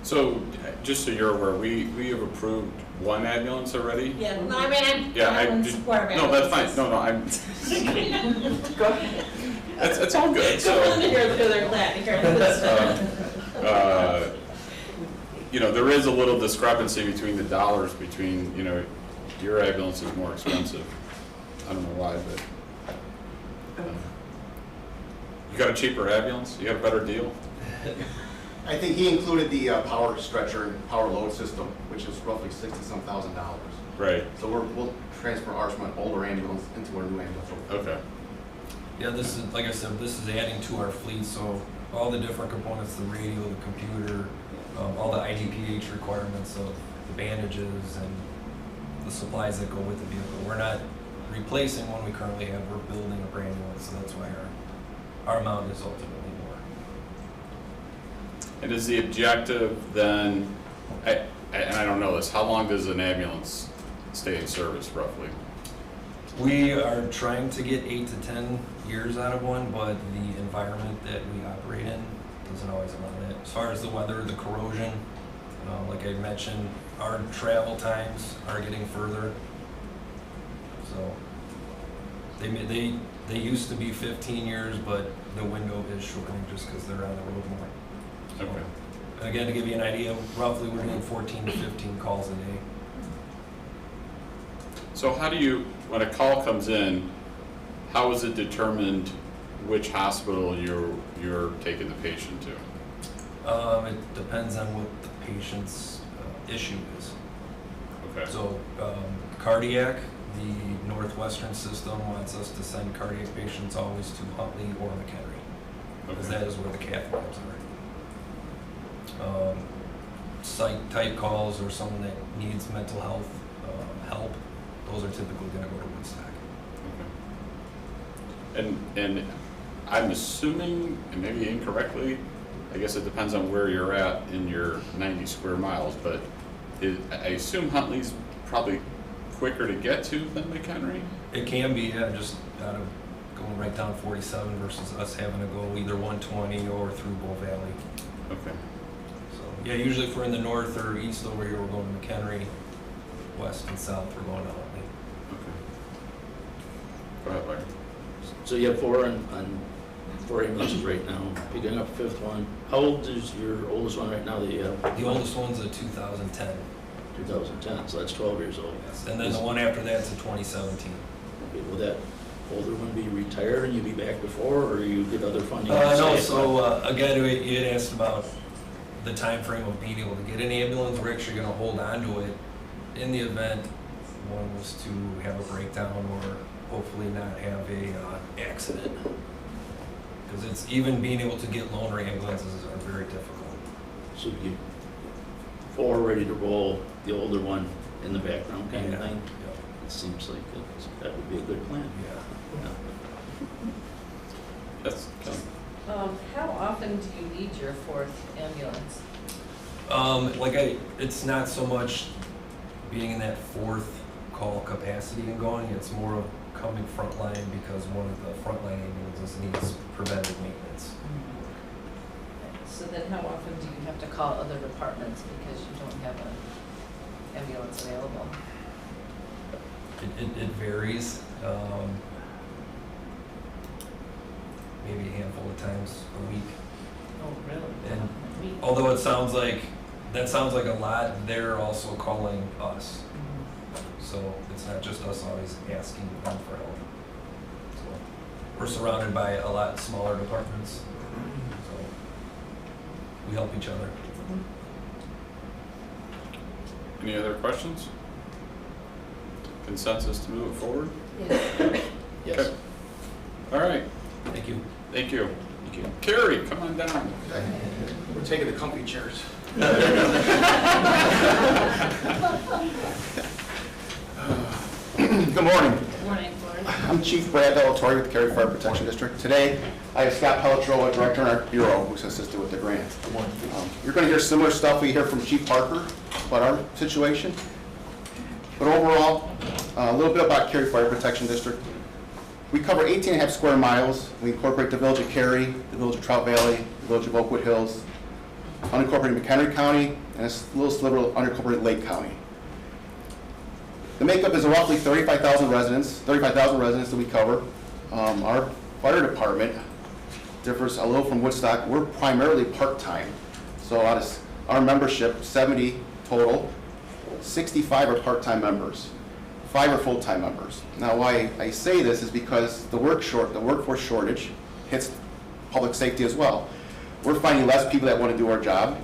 So, just so you're aware, we have approved 1 ambulance already. Yeah, no, I mean, Yeah, I'm just, support of no, that's fine. No, I'm. Go ahead. It's all good. So, I'm glad to hear this. there is a little discrepancy between the dollars between, your ambulance is more expensive. I don't know why, but you got a cheaper ambulance? You got a better deal? I think he included the power stretcher and power load system, which is roughly $60-some thousand. Right. So we'll transfer ours from an older ambulance into our new ambulance. Okay. Yeah, this is, like I said, this is adding to our fleet, so all the different components, the radio, the computer, all the IDPH requirements of the bandages and the supplies that go with the vehicle. We're not replacing one we currently have, we're building a brand new one, so that's why our amount is ultimately more. And is the objective then, and I don't know this, how long does an ambulance stay in service roughly? We are trying to get 8 to 10 years out of one, but the environment that we operate in doesn't always allow that. As far as the weather, the corrosion, like I mentioned, our travel times are getting further. So they used to be 15 years, but the window is shortening just because they're on the road more. So, Okay. again, to give you an idea, roughly we're doing 14 to 15 calls a day. So how do you, when a call comes in, how is it determined which hospital you're taking the patient to? It depends on what the patient's issue is. Okay. So cardiac, the Northwestern system wants us to send cardiac patients always to Huntley or McHenry, because Okay. that is where the cath labs are. Psych type calls or someone that needs mental health help, those are typically going to go to Woodstock. Okay. And I'm assuming, and maybe incorrectly, I guess it depends on where you're at in your 90 square miles, but I assume Huntley's probably quicker to get to than McHenry? It can be, yeah, just out of going right down 47 versus us having to go either 120 or through Bull Valley. Okay. So, yeah, usually if we're in the north or east over here, we're going to McHenry. West and south, we're going to Huntley. Okay. Go ahead, Larry. So you have 4 ambulances right now, picking up a 5th one. How old is your oldest one right now that you have? The oldest one's a 2010. 2010, so that's 12 years old. Yes. And then the one after that's a 2017. Okay, will that older one be retired and you be back before, or you get other funding? No, so again, you had asked about the time frame of being able to get an ambulance. We're actually going to hold on to it in the event one was to have a breakdown or hopefully not have a accident. Because it's even being able to get loaner ambulances are very difficult. So you 4 ready to roll, the older one in the background kind of Yeah. thing? It seems like that would be a good plan. Yeah. That's How often do you need your 4th ambulance? It's not so much being in that 4th call capacity and going, it's more of coming frontline because one of the frontline ambulances needs preventive maintenance. So then how often do you have to call other departments because you don't have an ambulance available? It varies, maybe a handful of times a week. Oh, really? And A week? although that sounds like a lot, they're also calling us. So it's not just us always asking them for help. So we're surrounded by a lot smaller departments, so we help each other. Any other questions? Consensus to move it forward? Yes. Yes. Okay. All right. Thank you. Thank you. Thank you. Carrie, come on down. We're taking the comfy chairs. Good morning. Morning, Lauren. I'm Chief Brad Delatorre with Cary Fire Protection District. Today, I have Scott Pelletro, a director in our bureau, who's assisted with the grant. You're going to hear similar stuff we hear from Chief Parker about our situation. But overall, a little bit about Cary Fire Protection District. We cover 18.5 square miles. We incorporate the village of Cary, the village of Trout Valley, the village of Oakwood Hills, unincorporated McHenry County, and a little sliver of unincorporated Lake County. The makeup is roughly 35,000 residents that we cover. Our fire department differs a little from Woodstock. We're primarily part-time. So out of our membership, 70 total, 65 are part-time members, 5 are full-time members. Now why I say this is because the workforce shortage hits public safety as well. We're finding less people that want to do our job.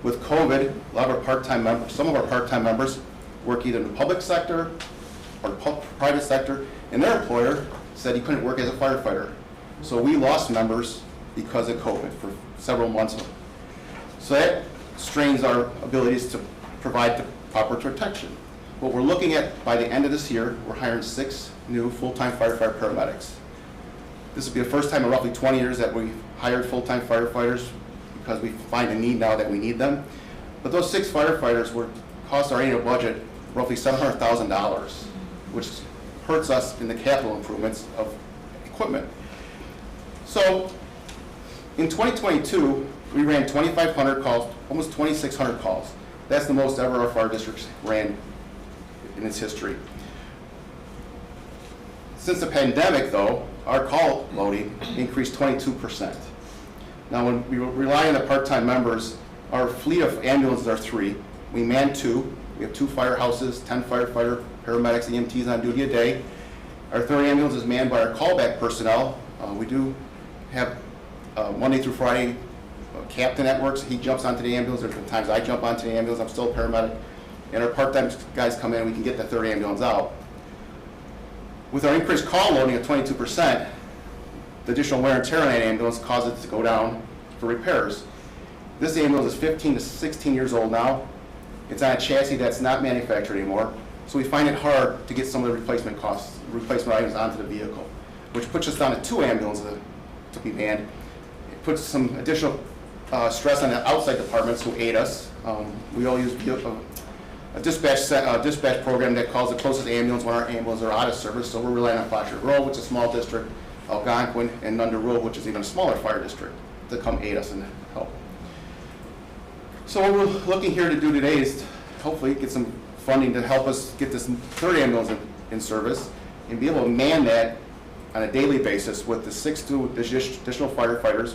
With COVID, a lot of our part-time members, some of our part-time members work either in the public sector or private sector, and their employer said he couldn't work as a firefighter. So we lost members because of COVID for several months. So that strains our abilities to provide the proper protection. What we're looking at by the end of this year, we're hiring 6 new full-time firefighter paramedics. This will be the first time in roughly 20 years that we've hired full-time firefighters because we find a need now that we need them. But those 6 firefighters were costs our annual budget roughly $700,000, which hurts us in the capital improvements of equipment. So in 2022, we ran 2,500 calls, almost 2,600 calls. That's the most ever our fire districts ran in its history. Since the pandemic, though, our call loading increased 22%. Now, when we rely on the part-time members, our fleet of ambulances are 3. We man 2. We have 2 firehouses, 10 firefighter, paramedics, EMTs on duty a day. Our 3rd ambulance is manned by our callback personnel. We do have Monday through Friday captain that works. He jumps onto the ambulance. There's been times I jump onto the ambulance. I'm still a paramedic. And our part-time guys come in, we can get the 3rd ambulance out. With our increased call loading of 22%, the additional wear and tear on that ambulance caused it to go down for repairs. This ambulance is 15 to 16 years old now. It's on a chassis that's not manufactured anymore, so we find it hard to get some of the replacement costs, replacement items onto the vehicle, which puts us down to 2 ambulances to be manned. It puts some additional stress on the outside departments who aid us. We all use a dispatch program that calls the closest ambulance when our ambulances are out of service, so we're relying on Fletcher Grove, which is a small district, Algonquin, and Nunderwood, which is even a smaller fire district, to come aid us and help. So what we're looking here to do today is to hopefully get some funding to help us get this 3rd ambulance in service and be able to man that on a daily basis with the 6 additional firefighters,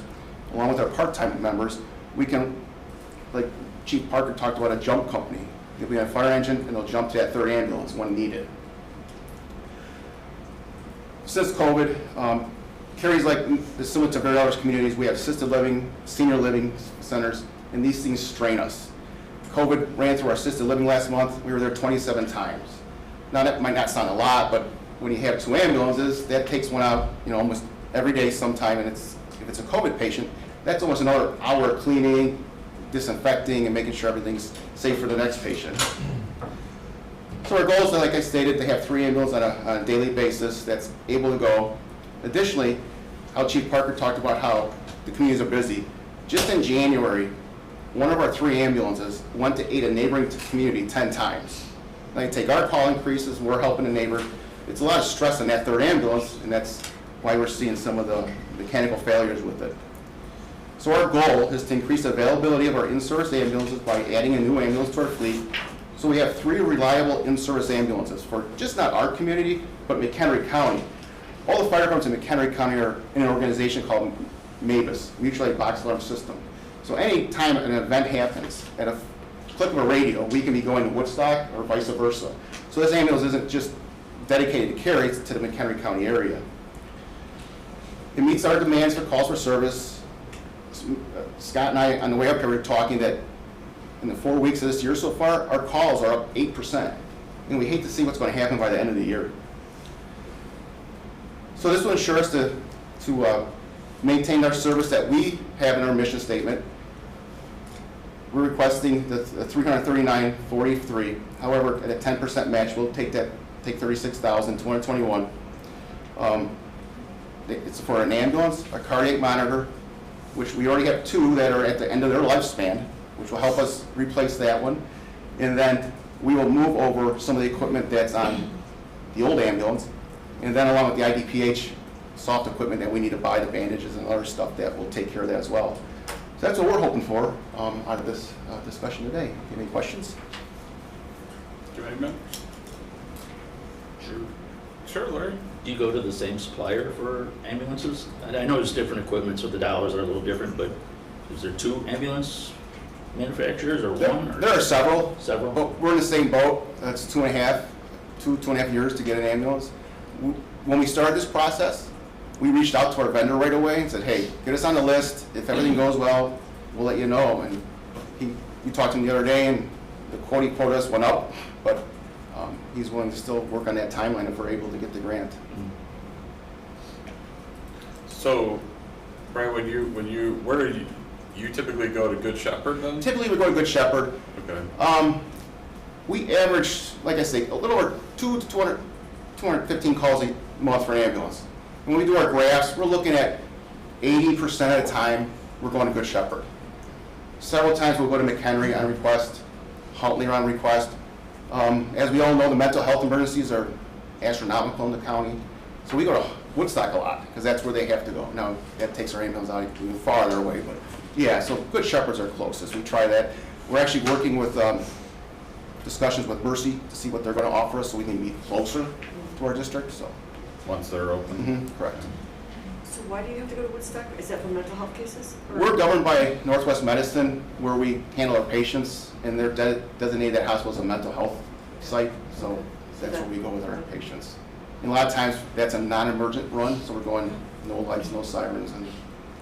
along with our part-time members. We can, like Chief Parker talked about, a jump company. They'll be on a fire engine and they'll jump to that 3rd ambulance when needed. Since COVID, Cary's like similar to very other communities. We have assisted living, senior living centers, and these things strain us. COVID ran through our assisted living last month. We were there 27 times. Now that might not sound a lot, but when you have 2 ambulances, that takes one out, almost every day sometime. And if it's a COVID patient, that's almost another hour of cleaning, disinfecting, and making sure everything's safe for the next patient. So our goal is, like I stated, to have 3 ambulances on a daily basis that's able to go. Additionally, how Chief Parker talked about how the communities are busy. Just in January, one of our 3 ambulances went to aid a neighboring community 10 times. Now you take our call increases, we're helping a neighbor. It's a lot of stress on that 3rd ambulance, and that's why we're seeing some of the mechanical failures with it. So our goal is to increase the availability of our in-service ambulances by adding a new ambulance to our fleet. So we have 3 reliable in-service ambulances for just not our community, but McHenry County. All the fire departments in McHenry County are in an organization called MABUS, Mutual Aid Box Alarm System. So any time an event happens, at a click of a radio, we can be going to Woodstock or vice versa. So this ambulance isn't just dedicated to Cary, it's to the McHenry County area. It meets our demands for calls for service. Scott and I, on the way up here, were talking that in the 4 weeks of this year so far, our calls are up 8%. And we hate to see what's going to happen by the end of the year. So this will ensure us to maintain our service that we have in our mission statement. We're requesting the $339.43. However, at a 10% match, we'll take $36,221. It's for an ambulance, a cardiac monitor, which we already have 2 that are at the end of their lifespan, which will help us replace that one. And then we will move over some of the equipment that's on the old ambulance, and then along with the IDPH soft equipment that we need to buy, the bandages and other stuff, that will take care of that as well. So that's what we're hoping for out of this discussion today. Any questions? Do you have any minutes? Sure, Larry. Do you go to the same supplier for ambulances? I know there's different equipment, so the dollars are a little different, but is there 2 ambulance manufacturers or 1? Or There are several. Several? But we're in the same boat. That's 2.5 years to get an ambulance. When we started this process, we reached out to our vendor right away and said, hey, get us on the list. If everything goes well, we'll let you know. And we talked to him the other day, and the quote he quoted us went up, but he's willing to still work on that timeline if we're able to get the grant. So, Brian, where do you typically go to Good Shepherd then? Typically, we go to Good Shepherd. Okay. We average, like I say, a little over 215 calls a month for an ambulance. When we do our graphs, we're looking at 80% of the time we're going to Good Shepherd. Several times we'll go to McHenry on request. Huntley on request. As we all know, the mental health emergencies are astronomical in the county. So we go to Woodstock a lot, because that's where they have to go. Now, that takes our ambulance out even farther away, but yeah, so Good Shepherd's are closest. We try that. We're actually working with discussions with Mercy to see what they're going to offer us so we can be closer to our district, so. Once they're open. Correct. So why do you have to go to Woodstock? Is that for mental health cases? Or- We're governed by Northwest Medicine, where we handle our patients, and they're designated that hospital as a mental health site, so that's where we go with our patients. And a lot of times, that's a non-emergent run, so we're going no lights, no sirens, and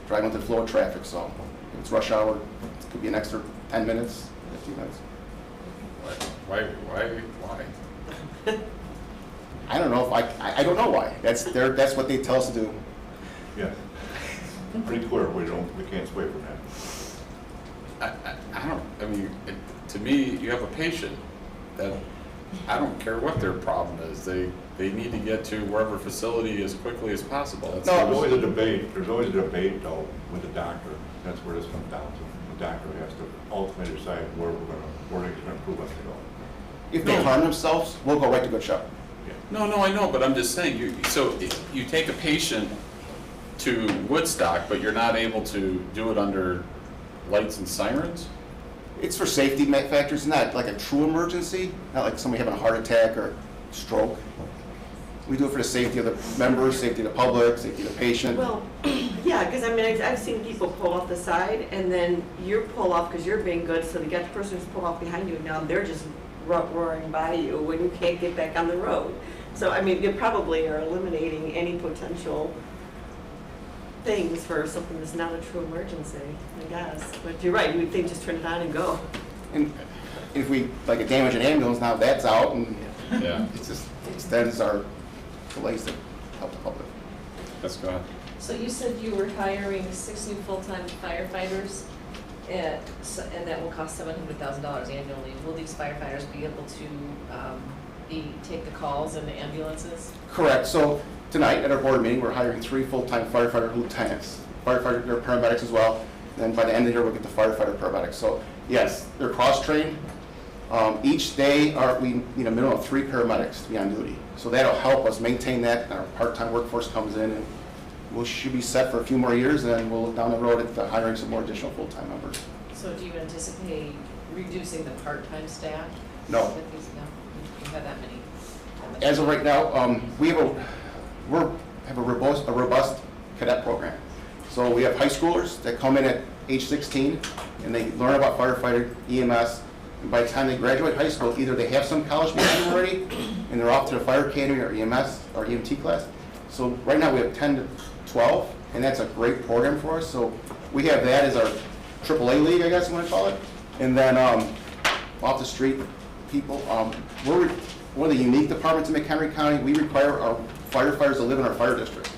driving with the flow of traffic, so if it's rush hour, it could be an extra 10 minutes, 15 minutes. Why? I don't know if I don't know why. That's what they tell us to do. Yeah. Pretty clear, we can't sway from that. I mean, to me, you have a patient that, I don't care what their problem is, they need to get to wherever facility as quickly as possible. That's No, There's always a debate though with the doctor. That's where this comes down to. The doctor has to ultimately decide where they're going to improve us to go. If they harm themselves, we'll go right to Good Shepherd. No, I know, but I'm just saying, you take a patient to Woodstock, but you're not able to do it under lights and sirens? It's for safety factors, not like a true emergency, not like somebody having a heart attack or stroke. We do it for the safety of the members, safety of the public, safety of the patient. Well, yeah, because I mean, I've seen people pull off the side, and then you pull off because you're being good, so the person who's pulled off behind you, now they're just roaring by you when you can't get back on the road. So, I mean, you probably are eliminating any potential things for something that's not a true emergency, I guess. But you're right, we think just turn it on and go. And if we, like a damaged ambulance, now that's out, and Yeah, it just extends our delays to help the public. let's go ahead. So you said you were hiring 6 new full-time firefighters, and that will cost $700,000 annually. Will these firefighters be able to take the calls in the ambulances? Correct. So tonight at our board meeting, we're hiring 3 full-time firefighter lieutenants. Firefighter, they're paramedics as well. Then by the end of the year, we'll get the firefighter paramedics. So yes, they're cross-trained. Each day, we need a minimum of 3 paramedics to be on duty. So that'll help us maintain that. Our part-time workforce comes in, and we should be set for a few more years, and then we'll look down the road at hiring some more additional full-time members. So do you anticipate reducing the part-time staff? No. With these, no? You have that many? As of right now, we have a robust cadet program. So we have high schoolers that come in at age 16, and they learn about firefighter, EMS, and by the time they graduate high school, either they have some college behind them already, and they're off to the fire academy or EMS or EMT class. So right now we have 10 to 12, and that's a great program for us. So we have that as our AAA league, I guess you want to call it. And then off the street people, we're one of the unique departments in McHenry County. We require our firefighters to live in our fire district.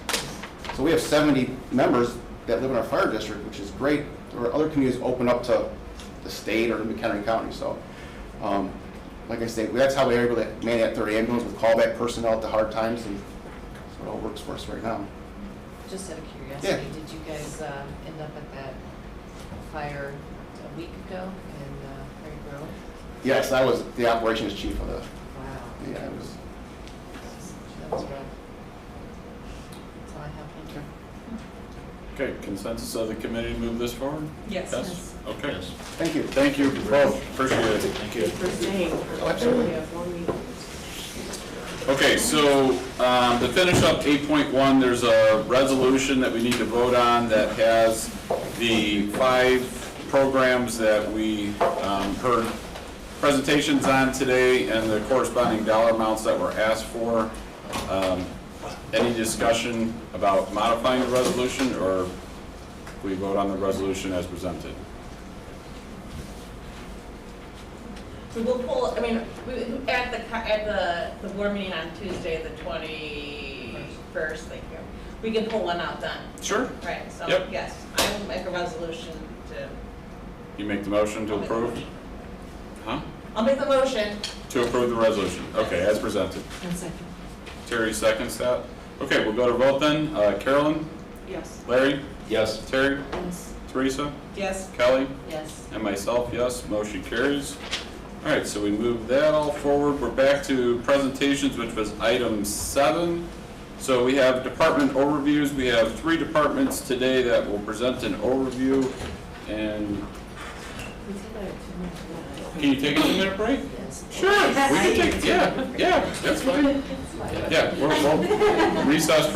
So we have 70 members that live in our fire district, which is great. Or other communities open up to the state or McHenry County. So like I say, that's how we're able to man that third ambulance with callback personnel at the hard times, and so it all works for us right now. Just out of curiosity, Yeah. did you guys end up at that fire a week ago in Prairie Grove? Yes, I was the operations chief of the, Wow, yeah, it was. that was rough. That's all I have. Thank you. Okay, consensus of the committee to move this forward? Yes. Yes, okay. Yes. Thank you. Thank you both, appreciate it. Thank you. For staying. Oh, absolutely. We have 1 meeting. Okay, so to finish up 8.1, there's a resolution that we need to vote on that has the 5 programs that we heard presentations on today and the corresponding dollar amounts that were asked for. Any discussion about modifying the resolution, or we vote on the resolution as presented? So we'll pull, I mean, at the board meeting on Tuesday, the 21st, thank you. We can pull one out then. Sure. Right, so, Yep. yes, I will make a resolution to. You make the motion to approve? Huh? I'll make the motion. To approve the resolution. Okay, as presented. Terry seconds that. Okay, we'll go to vote then. Carolyn? Yes. Larry? Yes. Terry? Yes. Teresa? Yes. Kelly? Yes. And myself, yes. Motion carries. All right, so we moved that all forward. We're back to presentations, which was item 7. So we have department overviews. We have 3 departments today that will present an overview. And can you take a 2-minute break? Sure, we can take, yeah, that's fine. Yeah, we'll recess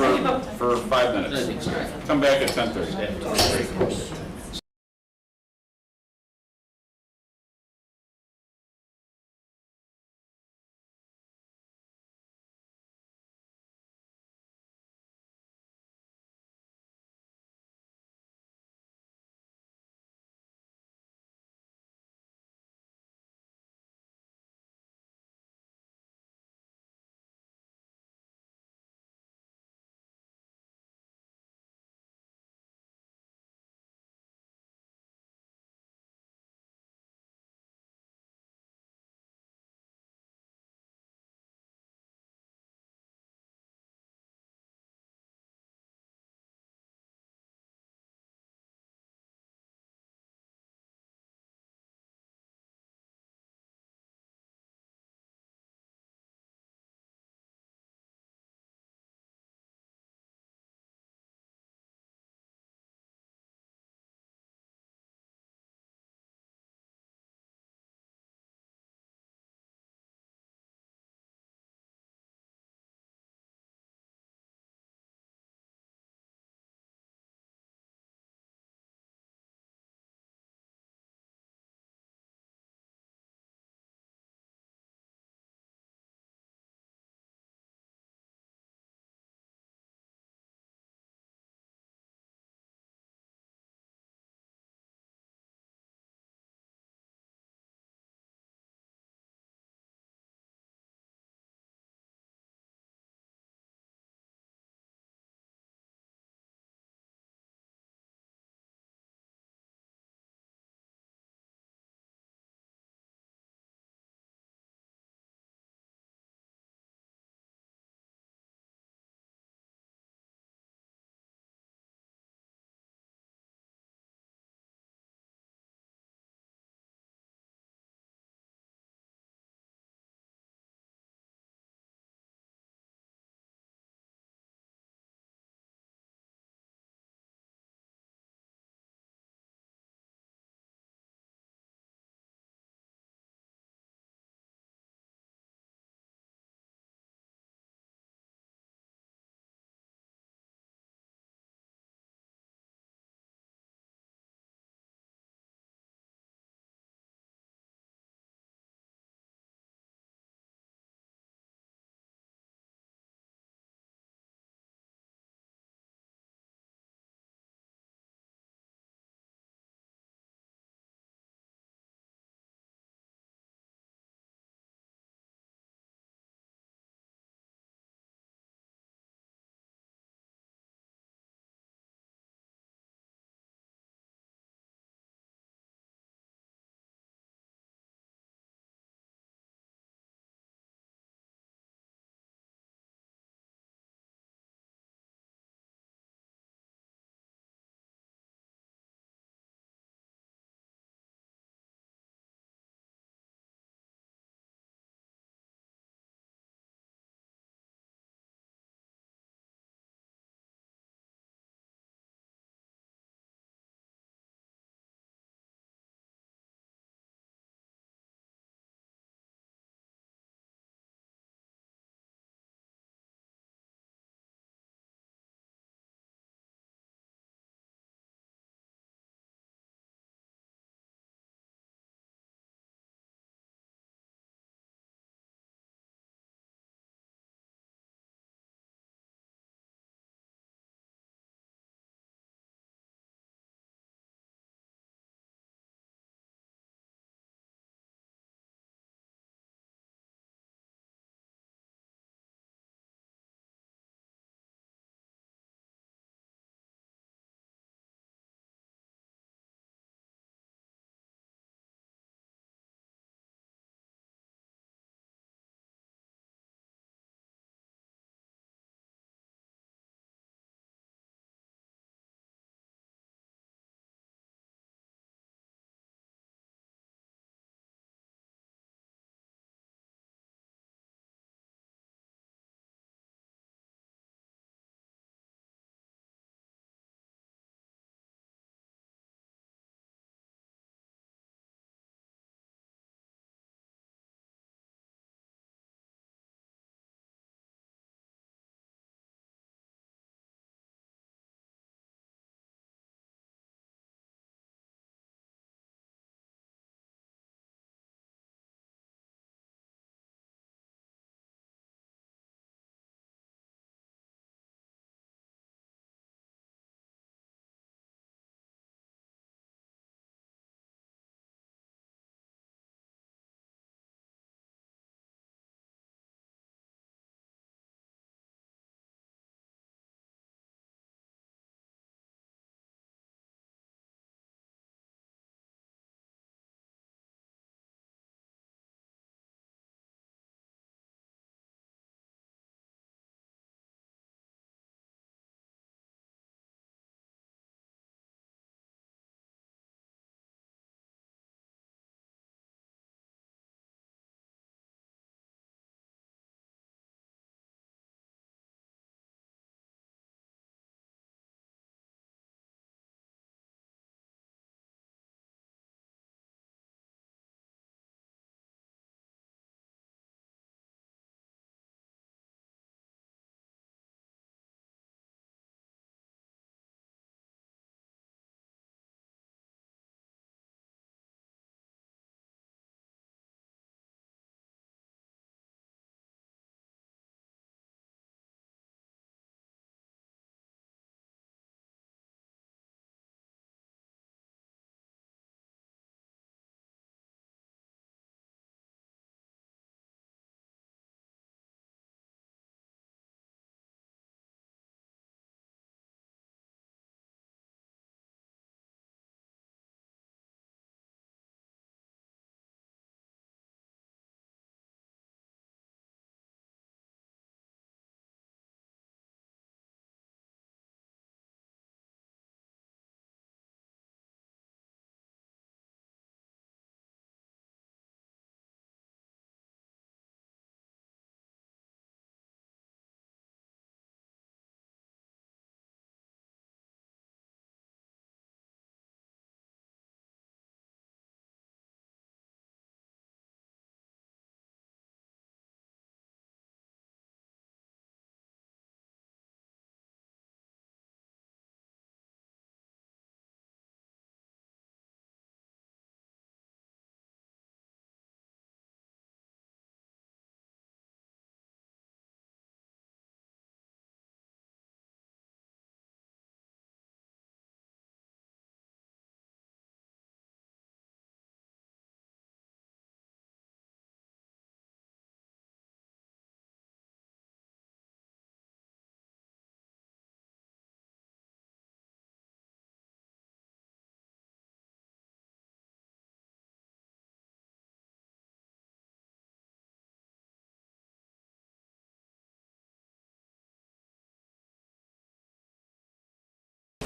for 5 minutes. Come back at 10:30.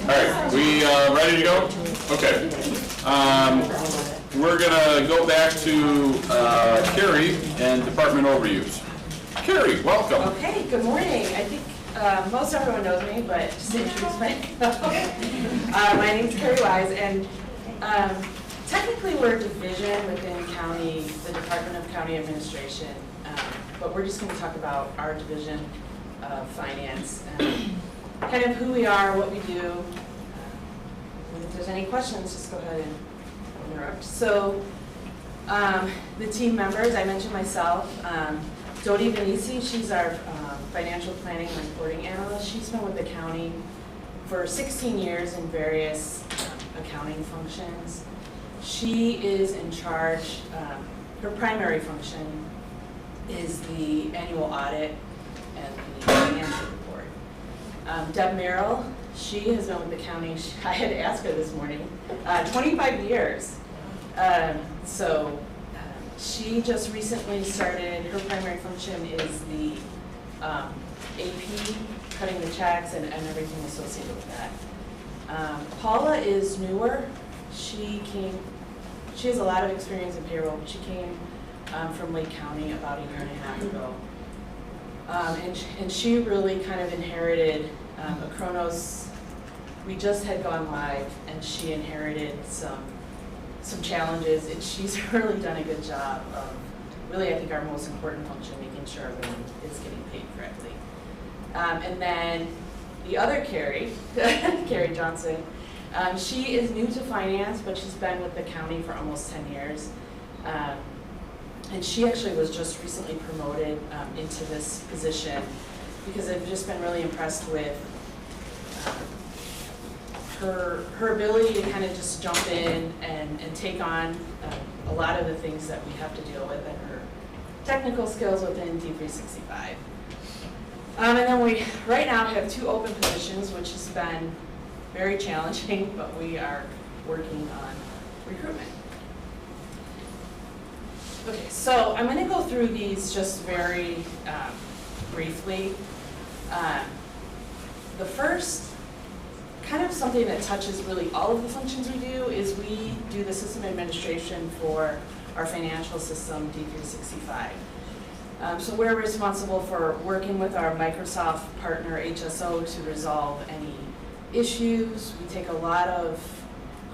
All right, we ready to go? Okay. We're gonna go back to Carrie and department overviews. Carrie, welcome. Okay, good morning. I think most everyone knows me, but just to introduce myself. My name's Carrie Wise, and technically we're a division within county, the Department of County Administration, but we're just going to talk about our division of finance and kind of who we are, what we do. And if there's any questions, just go ahead and interrupt. So the team members, I mentioned myself. Dodi Benisi, she's our financial planning and reporting analyst. She's been with the county for 16 years in various accounting functions. She is in charge, her primary function is the annual audit and the financial report. Deb Merrill, she has been with the county, I had to ask her this morning, 25 years. She just recently started, her primary function is the AP, cutting the checks and everything associated with that. Paula is newer. She has a lot of experience in payroll, but she came from Lake County about a year and a half ago. And she really kind of inherited Acronos. We just had gone live and she inherited some challenges, and she's really done a good job of really, I think, our most important function, making sure everyone is getting paid correctly. And then the other Carrie, Carrie Johnson, she is new to finance, but she's been with the county for almost 10 years. And she actually was just recently promoted into this position because I've just been really impressed with her ability to kind of just jump in and take on a lot of the things that we have to deal with, and her technical skills within D365. And then we right now have 2 open positions, which has been very challenging, but we are working on recruitment. Okay, so I'm going to go through these just very briefly. The first, kind of something that touches really all of the functions we do, is we do the system administration for our financial system, D365. So we're responsible for working with our Microsoft partner HSO to resolve any issues. We take a lot of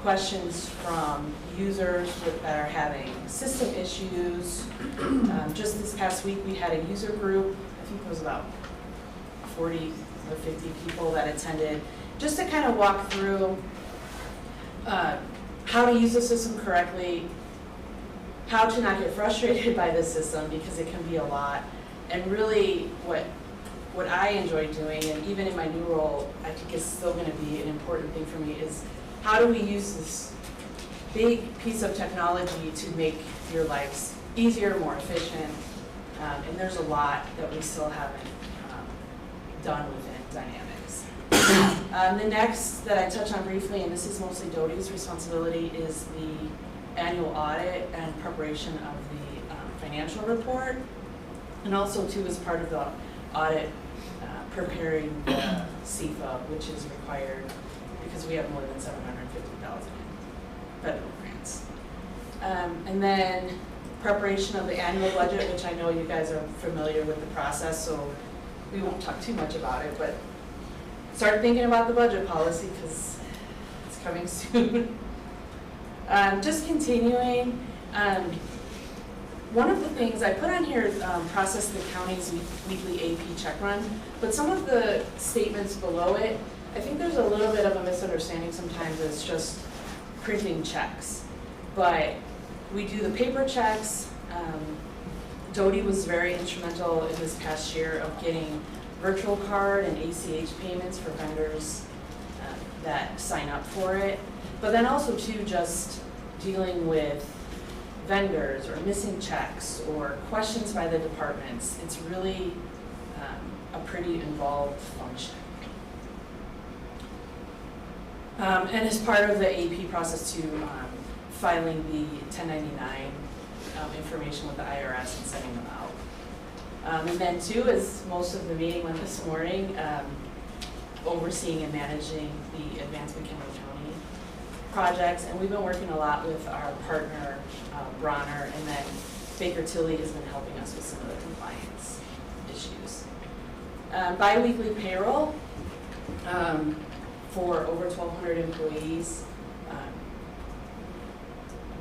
questions from users that are having system issues. Just this past week, we had a user group, I think it was about 40 or 50 people that attended, just to kind of walk through how to use the system correctly, how to not get frustrated by the system because it can be a lot, and really what I enjoy doing, and even in my new role, I think is still going to be an important thing for me, is how do we use this big piece of technology to make your lives easier, more efficient, and there's a lot that we still haven't done within Dynamics. The next that I touch on briefly, and this is mostly Dodi's responsibility, is the annual audit and preparation of the financial report, and also too as part of the audit, preparing the CFA, which is required because we have more than 750,000 in federal grants. And then preparation of the annual budget, which I know you guys are familiar with the process, so we won't talk too much about it, but start thinking about the budget policy because it's coming soon. Just continuing, one of the things I put on here is process the county's weekly AP check run, but some of the statements below it, I think there's a little bit of a misunderstanding sometimes. It's just printing checks, but we do the paper checks. Dodi was very instrumental in this past year of getting virtual card and ACH payments for vendors that sign up for it, but then also too just dealing with vendors or missing checks or questions by the departments. It's really a pretty involved function. And as part of the AP process too, filing the 1099 information with the IRS and sending them out. And then too, as most of the meeting went this morning, overseeing and managing the Advanced McHenry County projects. And we've been working a lot with our partner, Bronner, and then Baker Tilly has been helping us with some of the compliance issues. Bi-weekly payroll for over 1,200 employees.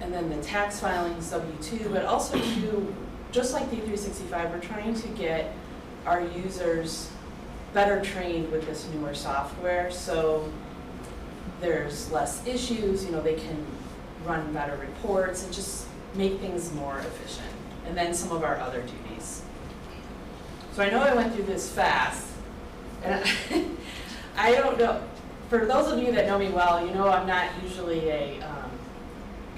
And then the tax filings, W-2, but also too, just like D365, we're trying to get our users better trained with this newer software, so there's less issues, you know, they can run better reports and just make things more efficient. And then some of our other duties. So I know I went through this fast, and I don't know, for those of you that know me well, you know I'm not usually a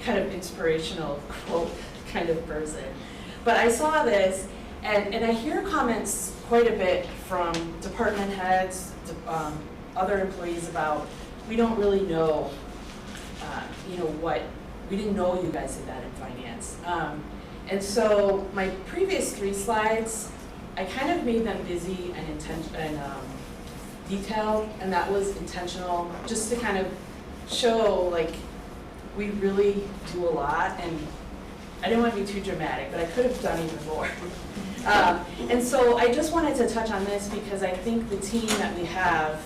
kind of inspirational quote kind of person. But I saw this, and I hear comments quite a bit from department heads, other employees about, we don't really know, you know, we didn't know you guys did that in finance. And so my previous 3 slides, I kind of made them busy and detailed, and that was intentional, just to kind of show, like, we really do a lot, and I didn't want to be too dramatic, but I could have done even more. And so I just wanted to touch on this because I think the team that we have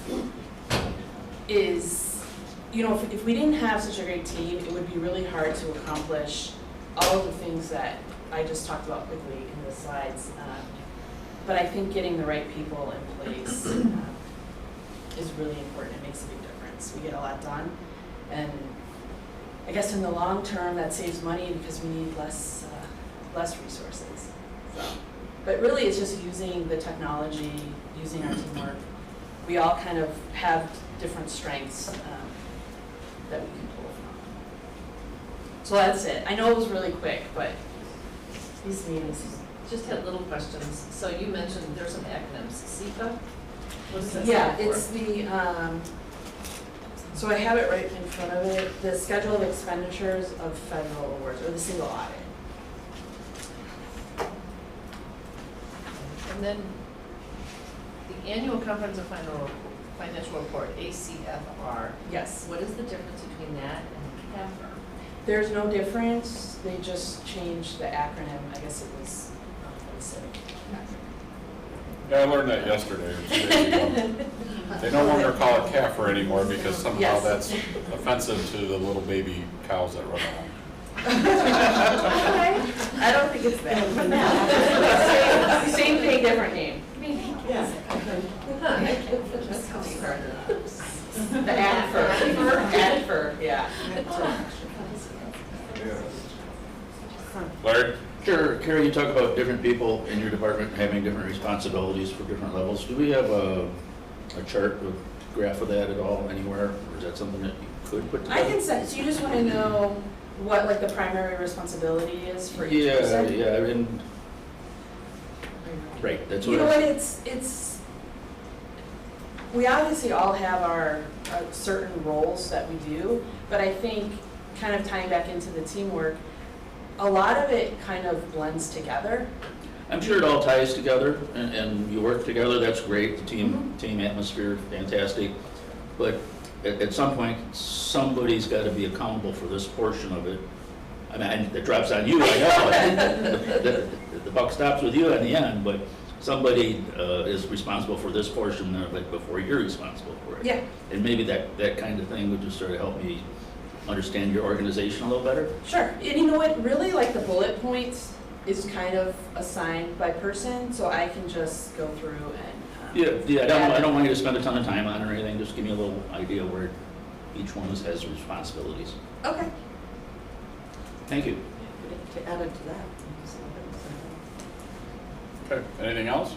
is, you know, if we didn't have such a great team, it would be really hard to accomplish all of the things that I just talked about quickly in the slides. But I think getting the right people in place is really important. It makes a big difference. We get a lot done, and I guess in the long term that saves money because we need less resources. So, but really it's just using the technology, using our teamwork. We all kind of have different strengths that we can pull from. So that's it. I know it was really quick, but these meetings. Just had little questions. So you mentioned there's some acronyms. SEPA? What does that Yeah, stand for? it's the, so I have it right in front of it, the Schedule of Expenditures of Federal Awards, or the single audit. And then the Annual Comprehensive Financial Report, ACFR. Yes. What is the difference between that and CAFR? There's no difference, they just changed the acronym, I guess it was, what is it? Yeah, I learned that yesterday or 2 days ago. They no longer call it CAFR anymore because somehow Yes. that's offensive to the little baby cows that run around. I don't think it's that. Same thing, different name. Yeah. The ADFR, yeah. Larry? Sure, Carrie, you talk about different people in your department having different responsibilities for different levels. Do we have a chart, a graph of that at all anywhere? Or is that something that you could put together? I can send, so you just want to know what like the primary responsibility is for each person? Yeah, I mean, right, that's what You know I what, it's, we obviously all have our certain roles that we do, but I think kind of tying back into the teamwork, a lot of it kind of blends together. I'm sure it all ties together and you work together, that's great, the team atmosphere, fantastic. But at some point, somebody's got to be accountable for this portion of it. I mean, it drops on you, I know, the buck stops with you in the end, but somebody is responsible for this portion before you're responsible for it. Yeah. And maybe that kind of thing would just sort of help me understand your organization a little better. Sure, and you know what, really like the bullet points is kind of assigned by person, so I can just go through and. Yeah, I don't want you to spend a ton of time on it or anything, just give me a little idea where each one has responsibilities. Okay. Thank you. To add it to that. Okay, anything else?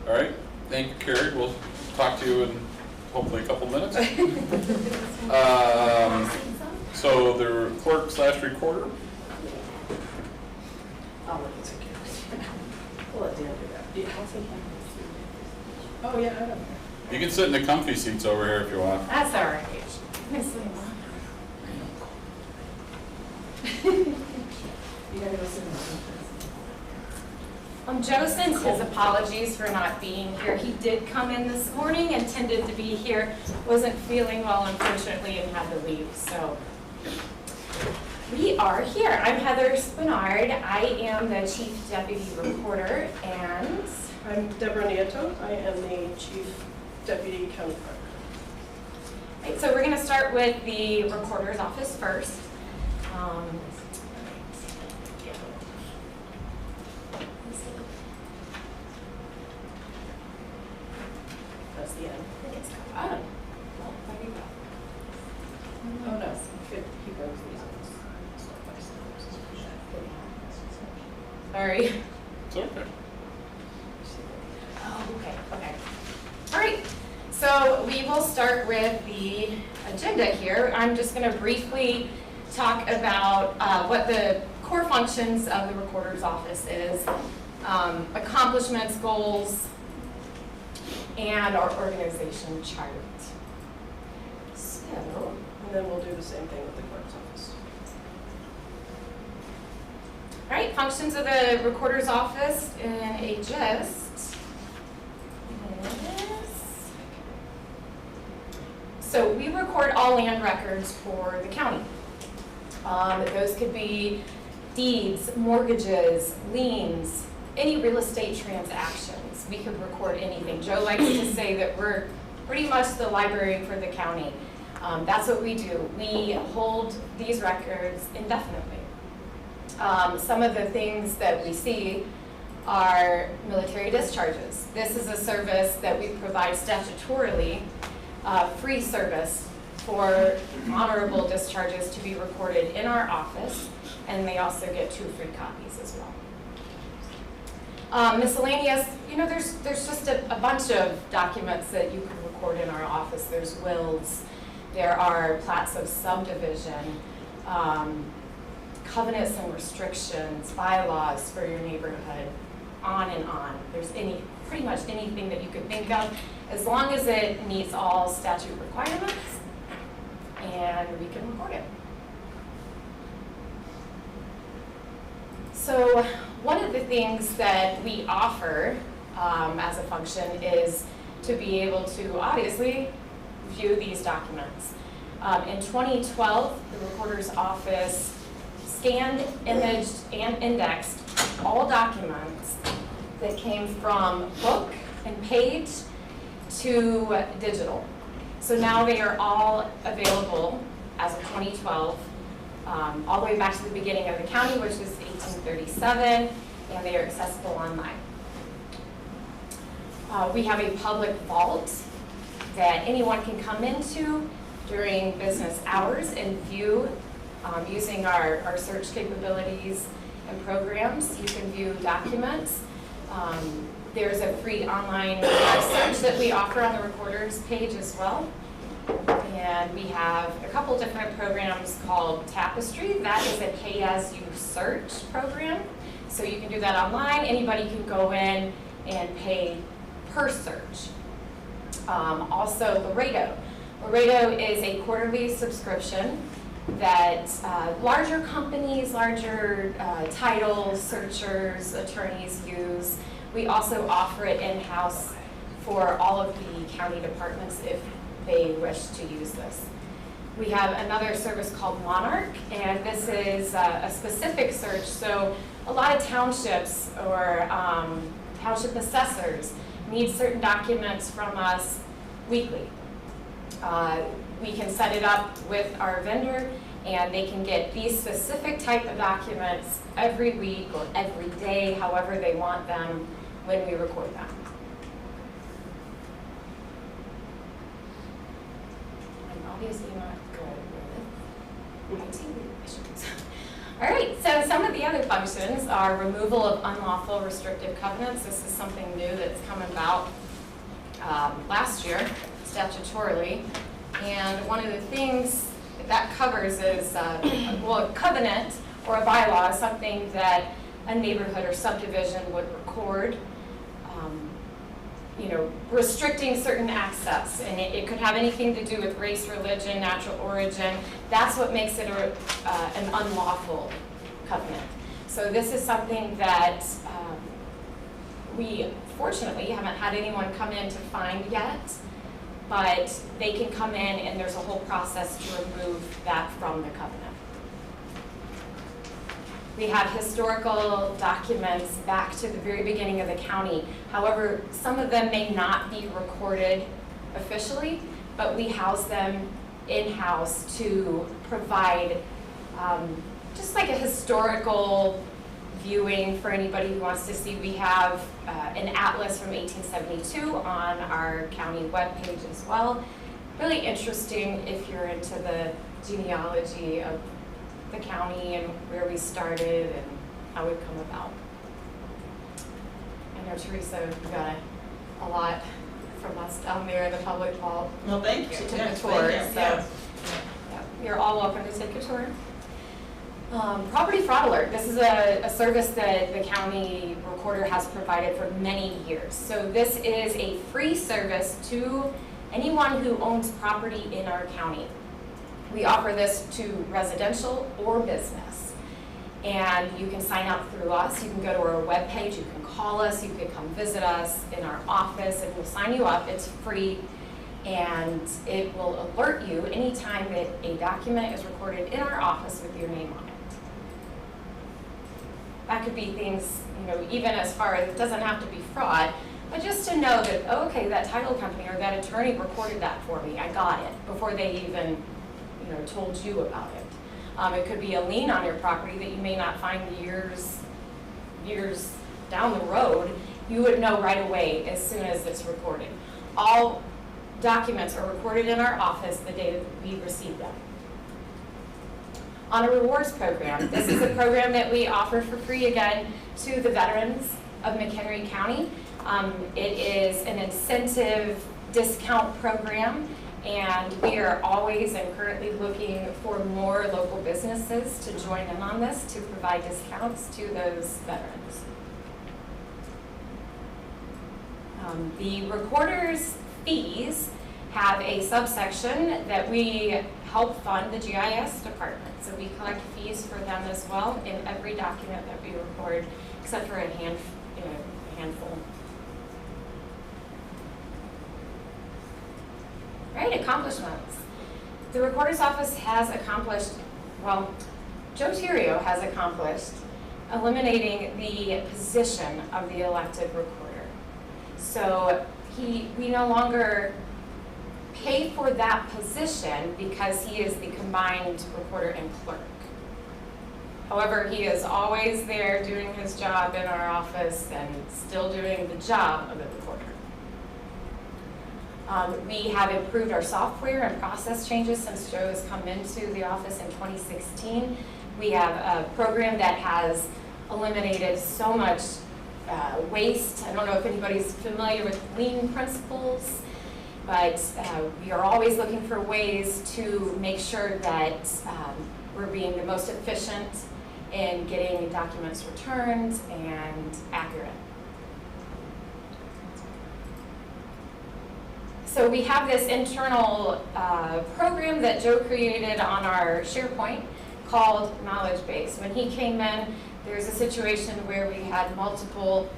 All right, thank you, Carrie. We'll talk to you in hopefully a couple minutes. So the clerk/recorder. I'll let you take care of it. We'll let Dan do that. Yeah, I'll take that. Oh, yeah, I don't know. You can sit in the comfy seats over here if you want. That's all right. You gotta go sit in the Oh, Joe sends his apologies for not being here. He did come in this morning, intended to be here, wasn't feeling well unfortunately and had to leave, so. We are here. I'm Heather Spinard. I am the Chief Deputy Recorder, and I'm Deborah Nieto. I am the Chief Deputy County Clerk. right, so we're going to start with the Recorder's Office first. That's the end. Oh, well, there you go. Oh, no. He brings these ones. Sorry. It's okay. Oh, okay, okay. All right, so we will start with the agenda here. I'm just going to briefly talk about what the core functions of the Recorder's Office is, accomplishments, goals, and our organization chart. So, And then we'll do the same thing with the clerk's office. all right, functions of the Recorder's Office in a gist is, so we record all land records for the county. Those could be deeds, mortgages, liens, any real estate transactions. We could record anything. Joe likes to say that we're pretty much the library for the county. That's what we do. We hold these records indefinitely. Some of the things that we see are military discharges. This is a service that we provide statutorily, free service for honorable discharges to be recorded in our office, and they also get 2 free copies as well. Miscellaneous, you know, there's just a bunch of documents that you can record in our office. There's wills, there are plats of subdivision, covenants and restrictions, bylaws for your neighborhood, on and on. There's pretty much anything that you could think of, as long as it meets all statute requirements, and we can record it. So one of the things that we offer as a function is to be able to obviously view these documents. In 2012, the Recorder's Office scanned, imaged, and indexed all documents that came from book and page to digital. So now they are all available as of 2012, all the way back to the beginning of the county, which is 1837, and they are accessible online. We have a public vault that anyone can come into during business hours and view using our search capabilities and programs. You can view documents. There's a free online search that we offer on the Recorder's page as well. And we have a couple different programs called Tapestry. That is a pay-as-you search program. So you can do that online. Anybody can go in and pay per search. Also, Laredo. Laredo is a quarterly subscription that larger companies, larger title searchers, attorneys use. We also offer it in-house for all of the county departments if they wish to use this. We have another service called Monarch, and this is a specific search. So a lot of townships or township assessors need certain documents from us weekly. We can set it up with our vendor, and they can get these specific type of documents every week or every day, however they want them, when we record them. I'm obviously not good with IT issues. All right, so some of the other functions are removal of unlawful restrictive covenants. This is something new that's come about last year, statutorily. And one of the things that covers is, well, a covenant or a bylaw is something that a neighborhood or subdivision would record, you know, restricting certain access. And it could have anything to do with race, religion, natural origin. That's what makes it an unlawful covenant. So this is something that we fortunately haven't had anyone come in to find yet, but they can come in and there's a whole process to remove that from the covenant. We have historical documents back to the very beginning of the county. However, some of them may not be recorded officially, but we house them in-house to provide just like a historical viewing for anybody who wants to see. We have an atlas from 1872 on our county webpage as well. Really interesting if you're into the genealogy of the county and where we started and how we've come about. I know Teresa got a lot from us down there in the public vault. Well, thank you. She took Yes, a tour, thank you. so Yes. yeah, you're all welcome to take a tour. Property fraud alert. This is a service that the county recorder has provided for many years. So this is a free service to anyone who owns property in our county. We offer this to residential or business. And you can sign up through us. You can go to our webpage. You can call us. You can come visit us in our office and we'll sign you up. It's free. And it will alert you anytime that a document is recorded in our office with your name on it. That could be things, even as far as, it doesn't have to be fraud, but just to know that, oh, okay, that title company or that attorney recorded that for me. I got it before they even, told you about it. It could be a lien on your property that you may not find years down the road. You would know right away as soon as it's recorded. All documents are recorded in our office the day that we receive them. On a rewards program, this is a program that we offer for free again to the veterans of McHenry County. It is an incentive discount program, and we are always and currently looking for more local businesses to join in on this to provide discounts to those veterans. The recorder's fees have a subsection that we help fund the GIS department. So we collect fees for them as well in every document that we record, except for a handful. Right, accomplishments. The recorder's office has accomplished, Joe Theriot has accomplished eliminating the position of the elected recorder. So we no longer pay for that position because he is the combined recorder and clerk. However, he is always there doing his job in our office and still doing the job of the recorder. We have improved our software and process changes since Joe has come into the office in 2016. We have a program that has eliminated so much waste. I don't know if anybody's familiar with lean principles, but we are always looking for ways to make sure that we're being the most efficient in getting documents returned and accurate. So we have this internal program that Joe created on our SharePoint called Knowledge Base. When he came in, there's a situation where we had multiple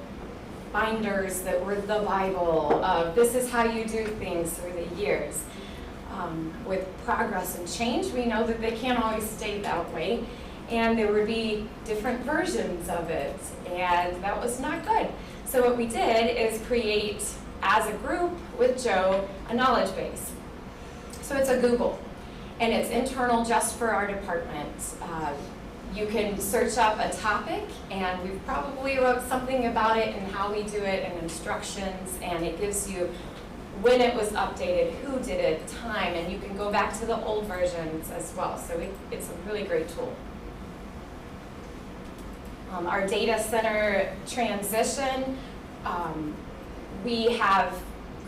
binders that were the Bible of this is how you do things through the years. With progress and change, we know that they can't always stay that way, and there would be different versions of it, and that was not good. So what we did is create, as a group with Joe, a knowledge base. So it's a Google, and it's internal just for our department. You can search up a topic, and we probably wrote something about it and how we do it and instructions, and it gives you when it was updated, who did it, time, and you can go back to the old versions as well. So it's a really great tool. Our data center transition, we have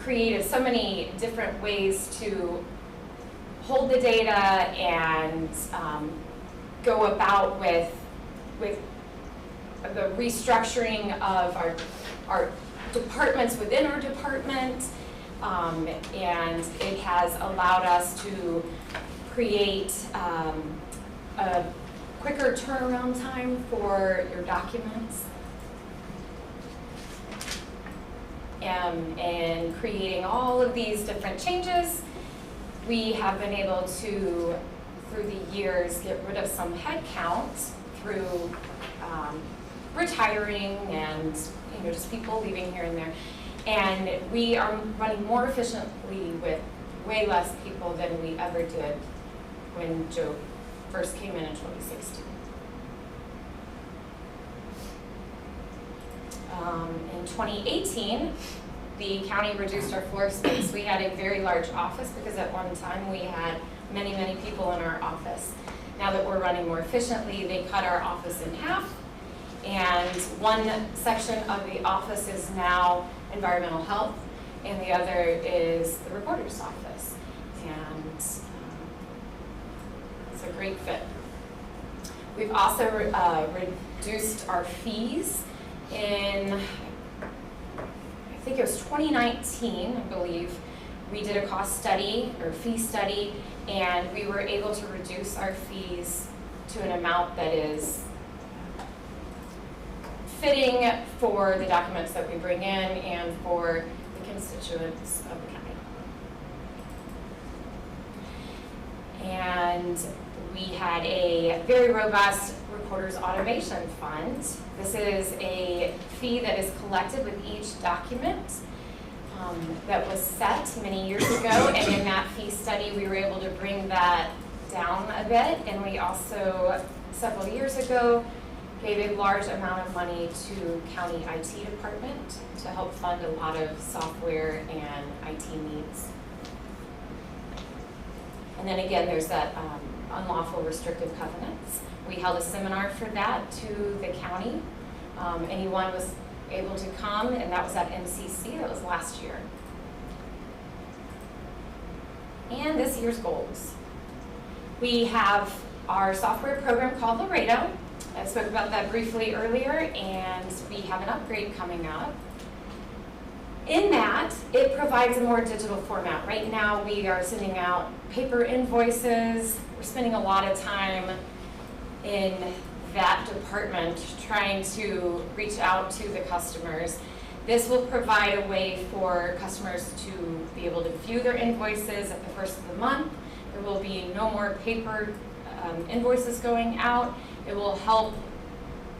created so many different ways to hold the data and go about with the restructuring of our departments within our department, and it has allowed us to create a quicker turnaround time for your documents. in creating all of these different changes, we have been able to, through the years, get rid of some headcount through retiring and just people leaving here and there. And we are running more efficiently with way less people than we ever did when Joe first came in 2016. In 2018, the county reduced our floor space. We had a very large office because at one time we had many, many people in our office. Now that we're running more efficiently, they cut our office in half, and one section of the office is now environmental health, and the other is the recorder's office. And it's a great fit. We've also reduced our fees in, I think it was 2019, I believe. We did a cost study or fee study, and we were able to reduce our fees to an amount that is fitting for the documents that we bring in and for the constituents of the county. And we had a very robust recorder's automation fund. This is a fee that is collected with each document that was set many years ago, and in that fee study we were able to bring that down a bit, and we also, several years ago, gave a large amount of money to county IT department to help fund a lot of software and IT needs. And then again, there's that unlawful restrictive covenants. We held a seminar for that to the county. Anyone was able to come, and that was at MCC, that was last year. And this year's goals. We have our software program called Laredo. I spoke about that briefly earlier, and we have an upgrade coming up. In that, it provides a more digital format. Right now, we are sending out paper invoices. We're spending a lot of time in that department trying to reach out to the customers. This will provide a way for customers to be able to view their invoices at the first of the month. There will be no more paper invoices going out. It will help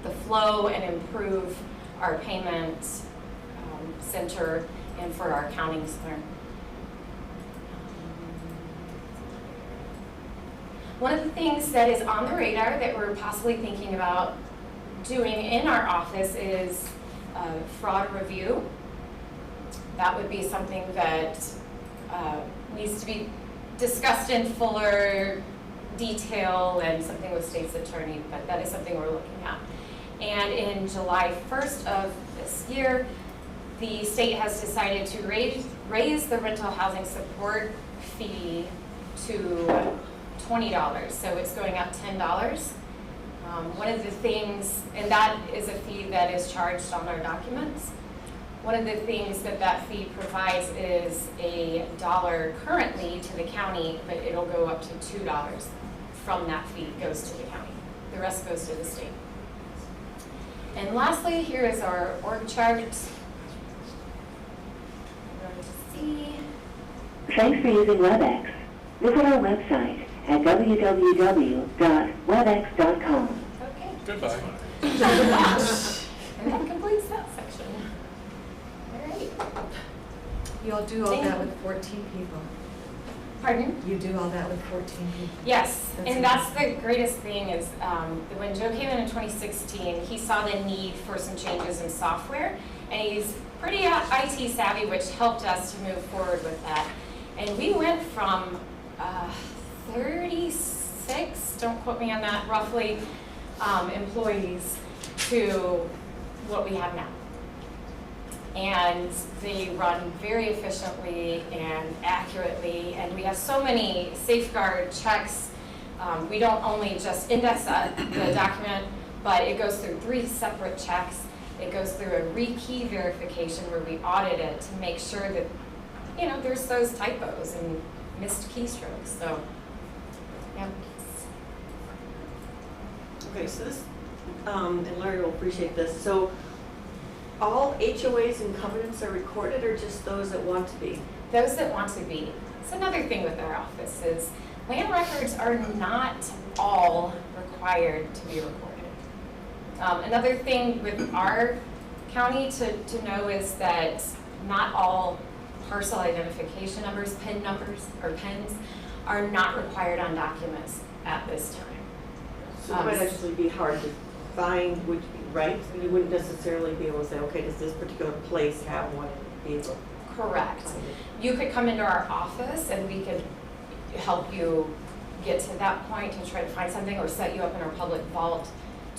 the flow and improve our payment center and for our accounting center. One of the things that is on the radar that we're possibly thinking about doing in our office is fraud review. That would be something that needs to be discussed in fuller detail and something with state's attorney, but that is something we're looking at. And in July 1st of this year, the state has decided to raise the rental housing support fee to $20, so it's going up $10. One of the things, and that is a fee that is charged on our documents. One of the things that that fee provides is $1 currently to the county, but it'll go up to $2 from that fee goes to the county. The rest goes to the state. And lastly, here is our org chart. Thanks for using WebEx. Visit our website at www.webex.com. Okay. Goodbye. And that completes that section. All right. You all do all that with 14 people. Pardon? You do all that with 14 people. Yes, That's and that's the greatest thing is when Joe came in 2016, he saw the need for some changes in software, and he's pretty IT savvy, which helped us to move forward with that. And we went from 36, don't quote me on that, roughly, employees to what we have now. And they run very efficiently and accurately, and we have so many safeguard checks. We don't only just index the document, but it goes through 3 separate checks. It goes through a rekey verification where we audit it to make sure that, there's those typos and missed keystrokes, so, yeah. Okay, so this, and Larry will appreciate this, so all HOAs and covenants are recorded, or just those that want to be? Those that want to be. It's another thing with our office is land records are not all required to be recorded. Another thing with our county to know is that not all parcel identification numbers, PIN numbers, or PINs, are not required on documents at this time. So it might actually be hard to find, would you be right? You wouldn't necessarily be able to say, okay, does this particular place have one, and be able to Correct. find it? You could come into our office and we could help you get to that point to try to find something, or set you up in our public vault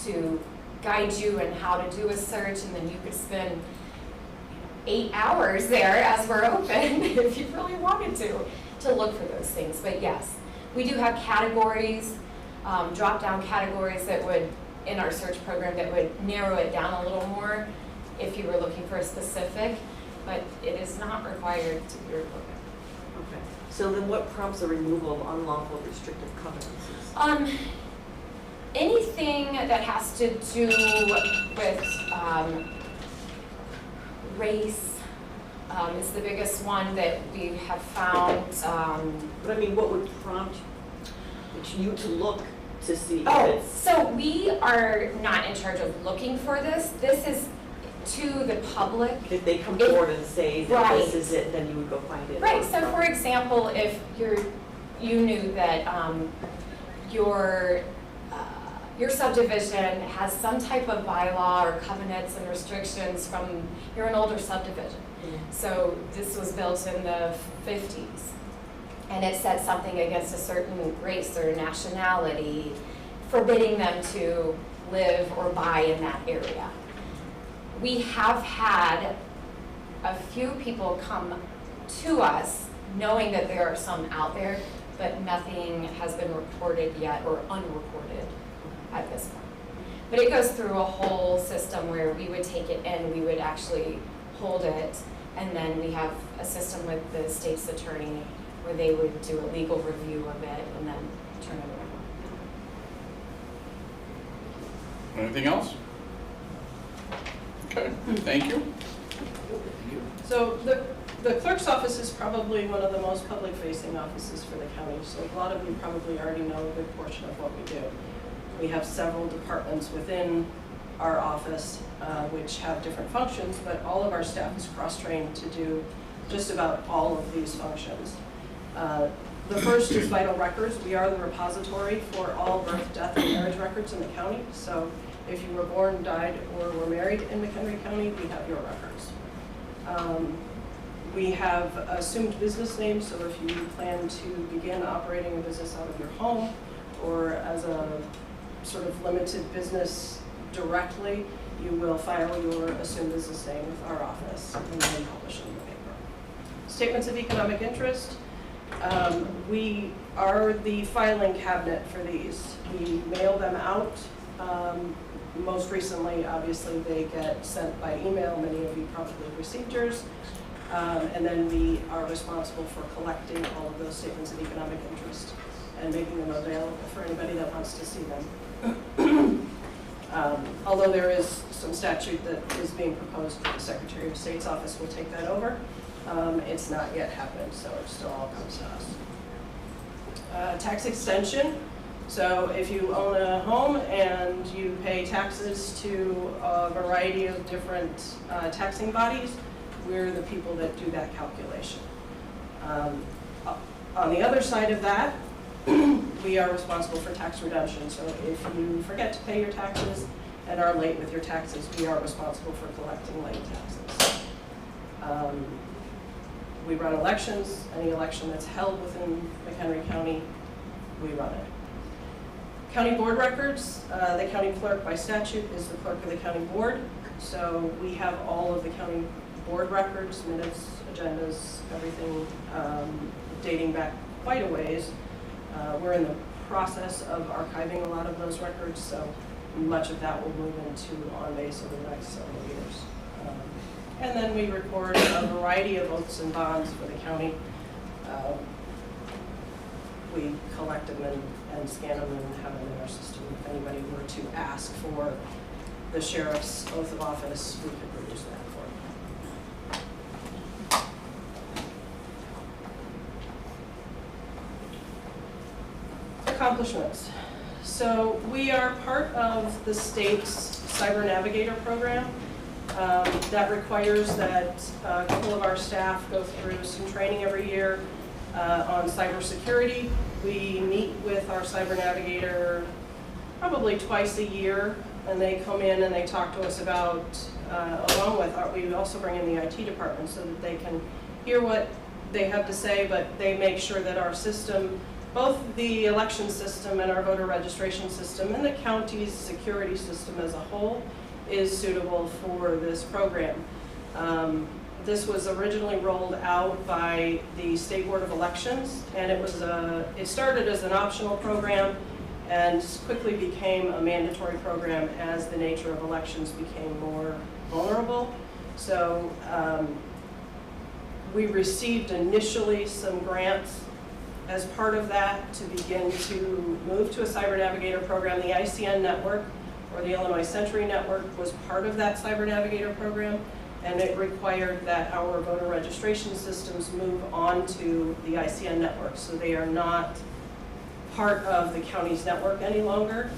to guide you in how to do a search, and then you could spend 8 hours there as we're open if you really wanted to look for those things. But yes, we do have categories, drop-down categories that would, in our search program, that would narrow it down a little more if you were looking for a specific, but it is not required to be recorded. Okay. So then what prompts the removal of unlawful restrictive covenants? Anything that has to do with race is the biggest one that we have found. But I mean, what would prompt you to look to see if Oh, it's... so we are not in charge of looking for this. This is to the public. If they come If- forward and say that this Right. is it, then you would go find it. Right, so for example, if you knew that your subdivision has some type of bylaw or covenants and restrictions from, you're an older subdivision. So this was built in the 50s, and it said something against a certain race or nationality, forbidding them to live or buy in that area. We have had a few people come to us knowing that there are some out there, but nothing has been reported yet or unreported at this point. But it goes through a whole system where we would take it in, we would actually hold it, and then we have a system with the state's attorney where they would do a legal review of it and then turn it around. Anything else? Okay, thank you. So the clerk's office is probably one of the most public-facing offices for the county, so a lot of you probably already know a good portion of what we do. We have several departments within our office which have different functions, but all of our staff is cross-trained to do just about all of these functions. The first is vital records. We are the repository for all birth, death, and marriage records in the county. So if you were born, died, or were married in McHenry County, we have your records. We have assumed business names, so if you plan to begin operating a business out of your home or as a sort of limited business directly, you will file your assumed business name with our office and then publish it in the paper. Statements of economic interest. We are the filing cabinet for these. We mail them out. Most recently, obviously, they get sent by email. Many of you probably received yours. And then we are responsible for collecting all of those statements of economic interest and making them available for anybody that wants to see them. Although there is some statute that is being proposed, the Secretary of State's office will take that over. It's not yet happened, so it still all comes to us. Tax extension. So if you own a home and you pay taxes to a variety of different taxing bodies, we're the people that do that calculation. On the other side of that, we are responsible for tax redemption. So if you forget to pay your taxes and are late with your taxes, we are responsible for collecting late taxes. We run elections. Any election that's held within McHenry County, we run it. County board records. The county clerk by statute is the clerk of the county board. So we have all of the county board records, minutes, agendas, everything dating back quite a ways. We're in the process of archiving a lot of those records, so much of that will move into on-base over the next several years. And then we record a variety of oaths and bonds for the county. We collect them and scan them and have them in our system. If anybody were to ask for the sheriff's oath of office, we could produce that for them. Accomplishments. So we are part of the state's Cyber Navigator program. That requires that a couple of our staff go through some training every year on cybersecurity. We meet with our Cyber Navigator probably twice a year, and they come in and they talk to us about, along with, we also bring in the IT department so that they can hear what they have to say, but they make sure that our system, both the election system and our voter registration system and the county's security system as a whole, is suitable for this program. This was originally rolled out by the State Board of Elections, and it started as an optional program and quickly became a mandatory program as the nature of elections became more vulnerable. So we received initially some grants as part of that to begin to move to a Cyber Navigator program. The ICN network, or the Illinois Century Network, was part of that Cyber Navigator program, and it required that our voter registration systems move onto the ICN network, so they are not part of the county's network any longer.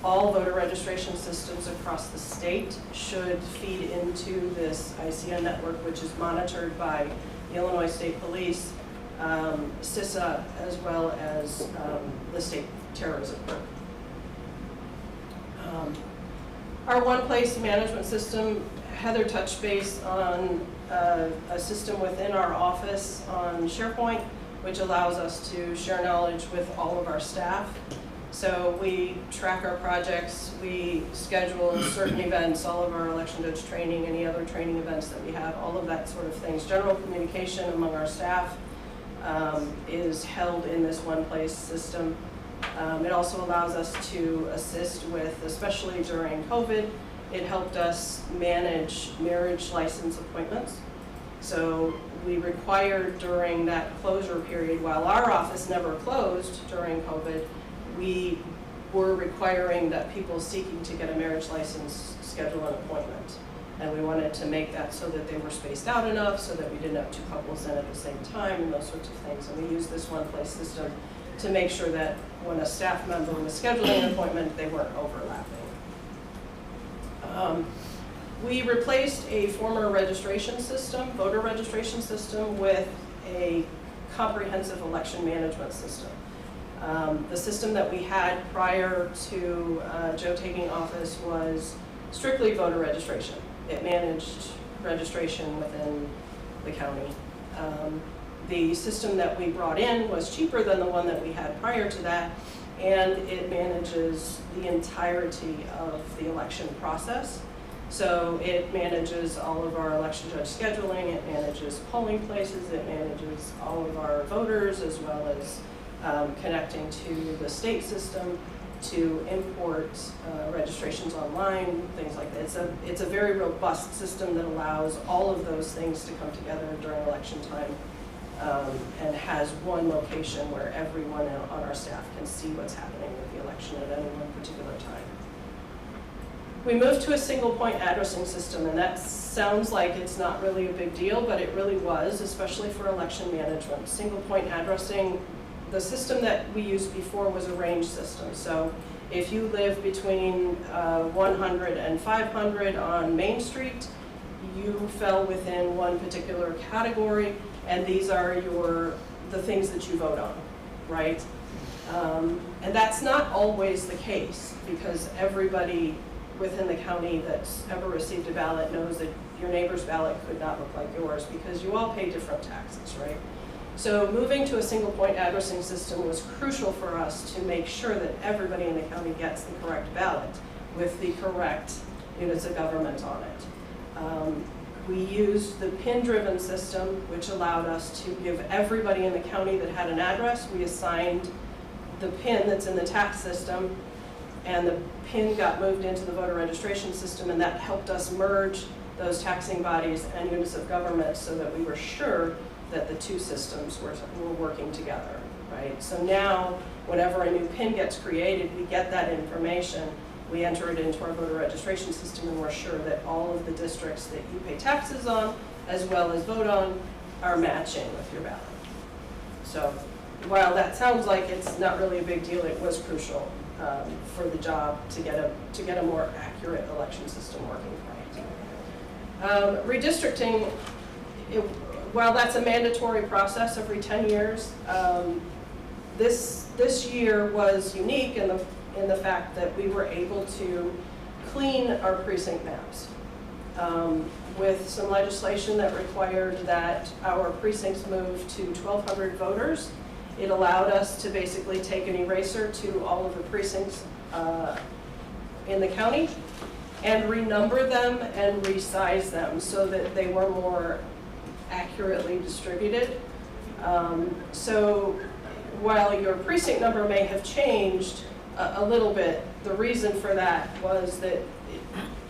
All voter registration systems across the state should feed into this ICN network, which is monitored by the Illinois State Police, CISA, as well as the state terrorism group. Our One Place management system, Heather touched base on a system within our office on SharePoint, which allows us to share knowledge with all of our staff. So we track our projects, we schedule certain events, all of our election judge training, any other training events that we have, all of that sort of things. General communication among our staff is held in this One Place system. It also allows us to assist with, especially during COVID, it helped us manage marriage license appointments. So we required during that closure period, while our office never closed during COVID, we were requiring that people seeking to get a marriage license schedule an appointment. And we wanted to make that so that they were spaced out enough so that we didn't have two couples in at the same time and those sorts of things. And we used this One Place system to make sure that when a staff member was scheduling an appointment, they weren't overlapping. We replaced a former registration system, voter registration system, with a comprehensive election management system. The system that we had prior to Joe taking office was strictly voter registration. It managed registration within the county. The system that we brought in was cheaper than the one that we had prior to that, and it manages the entirety of the election process. So it manages all of our election judge scheduling, it manages polling places, it manages all of our voters, as well as connecting to the state system to import registrations online, things like that. It's a very robust system that allows all of those things to come together during election time, and has one location where everyone on our staff can see what's happening with the election at any one particular time. We moved to a single point addressing system, and that sounds like it's not really a big deal, but it really was, especially for election management. Single point addressing, the system that we used before was a range system. So if you live between 100 and 500 on Main Street, you fell within one particular category, and these are the things that you vote on, right? And that's not always the case, because everybody within the county that's ever received a ballot knows that your neighbor's ballot could not look like yours, because you all pay different taxes, right? So moving to a single point addressing system was crucial for us to make sure that everybody in the county gets the correct ballot with the correct units of government on it. We used the PIN-driven system, which allowed us to give everybody in the county that had an address, we assigned the PIN that's in the tax system, and the PIN got moved into the voter registration system, and that helped us merge those taxing bodies and units of government so that we were sure that the two systems were working together, right? So now, whenever a new PIN gets created, we get that information, We enter it into our voter registration system, and we're sure that all of the districts that you pay taxes on, as well as vote on, are matching with your ballot. So while that sounds like it's not really a big deal, it was crucial for the job to get a more accurate election system working right. Redistricting, while that's a mandatory process every 10 years, this year was unique in the fact that we were able to clean our precinct maps. With some legislation that required that our precincts move to 1,200 voters, it allowed us to basically take an eraser to all of the precincts in the county and renumber them and resize them so that they were more accurately distributed. So while your precinct number may have changed a little bit, the reason for that was that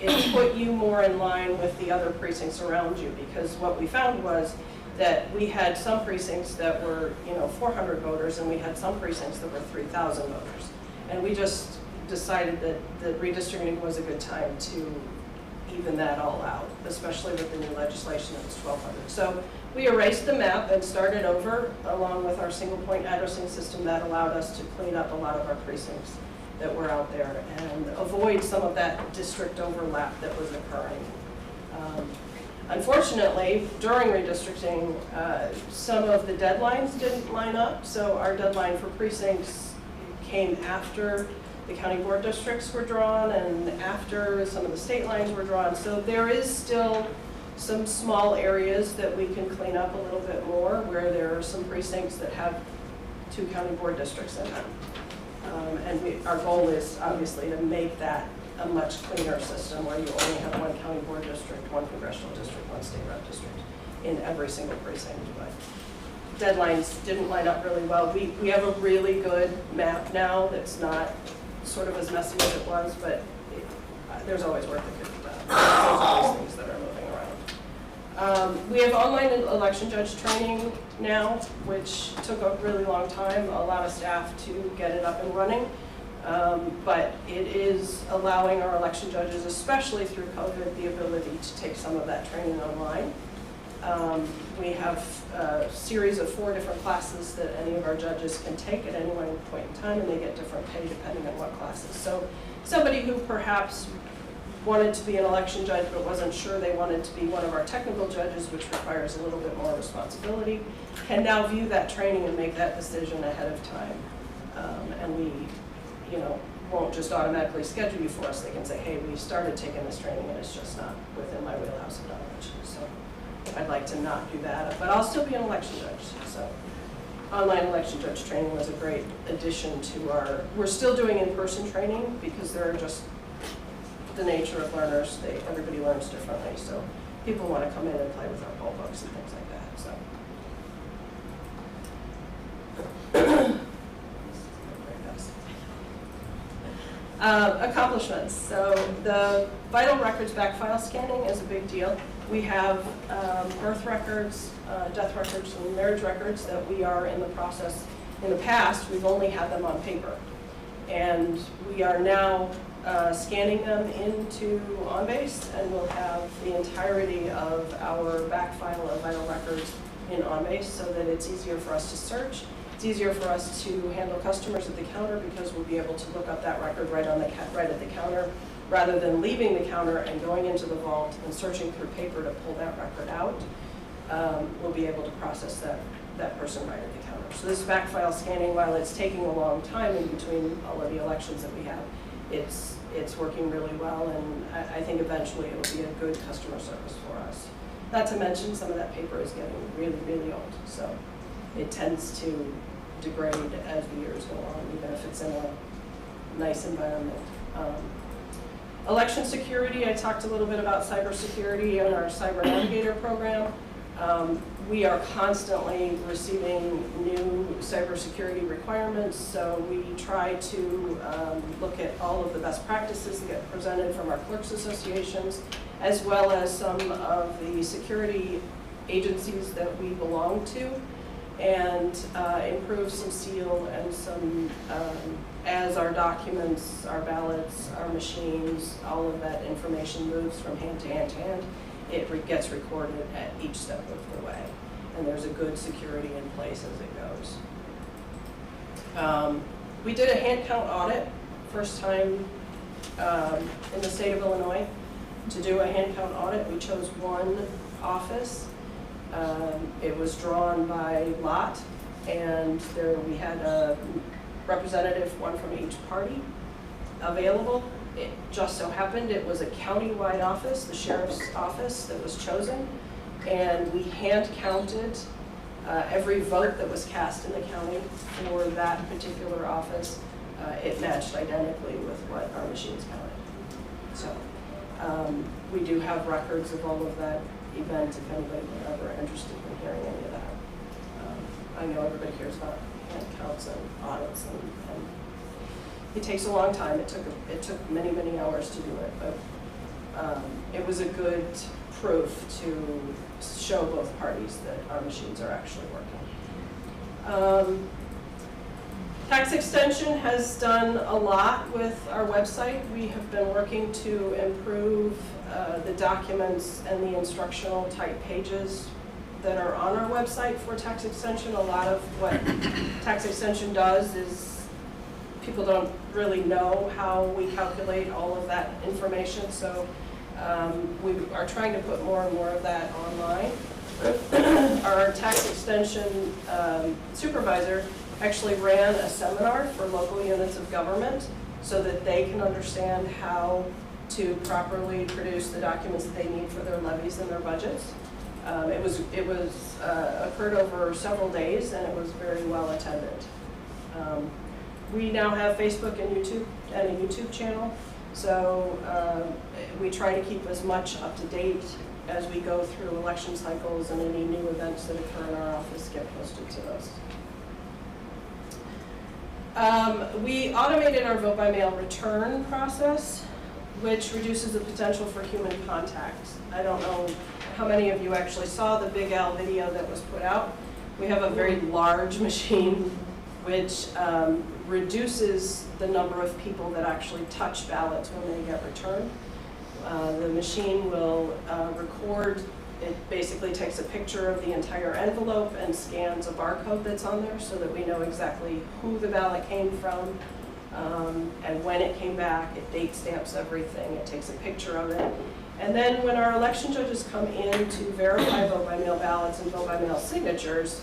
it put you more in line with the other precincts around you, because what we found was that we had some precincts that were 400 voters, and we had some precincts that were 3,000 voters. And we just decided that redistricting was a good time to even that all out, especially with the new legislation that was 1,200. So we erased the map and started over along with our single point addressing system that allowed us to clean up a lot of our precincts that were out there and avoid some of that district overlap that was occurring. Unfortunately, during redistricting, some of the deadlines didn't line up, so our deadline for precincts came after the county board districts were drawn and after some of the state lines were drawn. So there is still some small areas that we can clean up a little bit more where there are some precincts that have 2 county board districts in them. And our goal is obviously to make that a much cleaner system where you only have 1 county board district, 1 congressional district, 1 state rep district in every single precinct. But deadlines didn't line up really well. We have a really good map now that's not sort of as messy as it was, but there's always work that could be done. There's always things that are moving around. We have online election judge training now, which took a really long time, a lot of staff to get it up and running. But it is allowing our election judges, especially through COVID, the ability to take some of that training online. We have a series of 4 different classes that any of our judges can take at any one point in time, and they get different pay depending on what classes. So somebody who perhaps wanted to be an election judge but wasn't sure they wanted to be one of our technical judges, which requires a little bit more responsibility, can now view that training and make that decision ahead of time. And we won't just automatically schedule you for us. They can say, hey, we started taking this training and it's just not within my wheelhouse of knowledge. So I'd like to not do that, but I'll still be an election judge. So online election judge training was a great addition to we're still doing in-person training because there are just the nature of learners. Everybody learns differently. So people want to come in and play with our poll books and things like that. So. Accomplishments. So the vital records back file scanning is a big deal. We have birth records, death records, and marriage records that we are in the process. In the past, we've only had them on paper. And we are now scanning them into OnBase, and we'll have the entirety of our back file of vital records in OnBase so that it's easier for us to search. It's easier for us to handle customers at the counter because we'll be able to look up that record right at the counter, rather than leaving the counter and going into the vault and searching through paper to pull that record out. We'll be able to process that person right at the counter. So this back file scanning, while it's taking a long time in between all of the elections that we have, it's working really well, and I think eventually it'll be a good customer service for us. Not to mention some of that paper is getting really, really old, so it tends to degrade as the years go on, even if it's in a nice environment. Election security, I talked a little bit about cybersecurity and our Cyber Navigator program. We are constantly receiving new cybersecurity requirements, so we try to look at all of the best practices that get presented from our clerks associations, as well as some of the security agencies that we belong to, and improve some seal and some as our documents, our ballots, our machines, all of that information moves from hand to hand to hand, it gets recorded at each step of the way. And there's a good security in place as it goes. We did a hand count audit, first time in the state of Illinois to do a hand count audit. We chose one office. It was drawn by lot, and we had a representative, one from each party, available. It just so happened it was a county-wide office, the sheriff's office, that was chosen, and we hand counted every vote that was cast in the county for that particular office. It matched identically with what our machines counted. So we do have records of all of that event if anybody were ever interested in hearing any of that. I know everybody hears about hand counts and audits, and it takes a long time. It took many, many hours to do it, but it was a good proof to show both parties that our machines are actually working. Tax Extension has done a lot with our website. We have been working to improve the documents and the instructional type pages that are on our website for Tax Extension. A lot of what Tax Extension does is people don't really know how we calculate all of that information, so we are trying to put more and more of that online. Our Tax Extension supervisor actually ran a seminar for local units of government so that they can understand how to properly produce the documents that they need for their levies and their budgets. It was occurred over several days, and it was very well attended. We now have Facebook and YouTube and a YouTube channel, so we try to keep as much up to date as we go through election cycles, and any new events that occur in our office get posted to those. We automated our vote by mail return process, which reduces the potential for human contact. I don't know how many of you actually saw the Big Al video that was put out. We have a very large machine which reduces the number of people that actually touch ballots when they get returned. The machine will record. It basically takes a picture of the entire envelope and scans a barcode that's on there so that we know exactly who the ballot came from and when it came back. It date stamps everything. It takes a picture of it. And then when our election judges come in to verify vote by mail ballots and vote by mail signatures,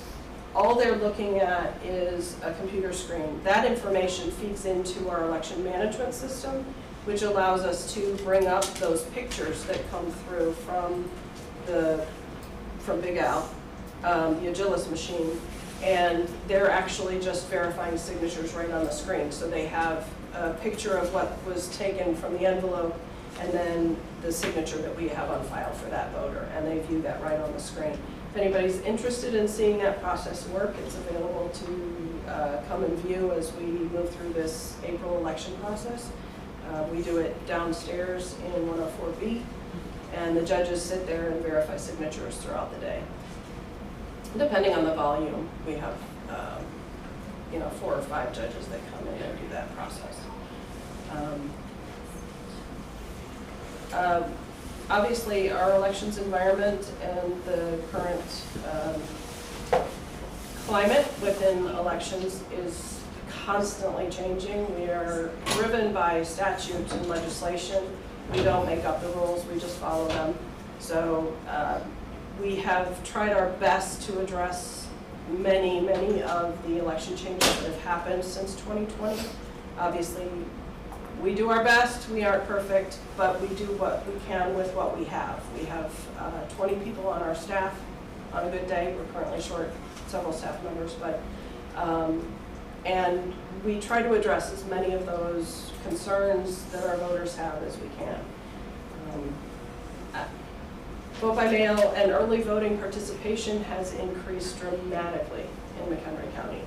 all they're looking at is a computer screen. That information feeds into our election management system, which allows us to bring up those pictures that come through from Big Al, the Agilis machine, and they're actually just verifying signatures right on the screen. So they have a picture of what was taken from the envelope and then the signature that we have on file for that voter, and they view that right on the screen. If anybody's interested in seeing that process work, it's available to come and view as we move through this April election process. We do it downstairs in 104B, and the judges sit there and verify signatures throughout the day. Depending on the volume, we have 4 or 5 judges that come in and do that process. Obviously, our elections environment and the current climate within elections is constantly changing. We are driven by statutes and legislation. We don't make up the rules, we just follow them. So we have tried our best to address many, many of the election changes that have happened since 2020. Obviously, we do our best, we aren't perfect, but we do what we can with what we have. We have 20 people on our staff on a good day. We're currently short several staff members, but and we try to address as many of those concerns that our voters have as we can. Vote by mail and early voting participation has increased dramatically in McHenry County.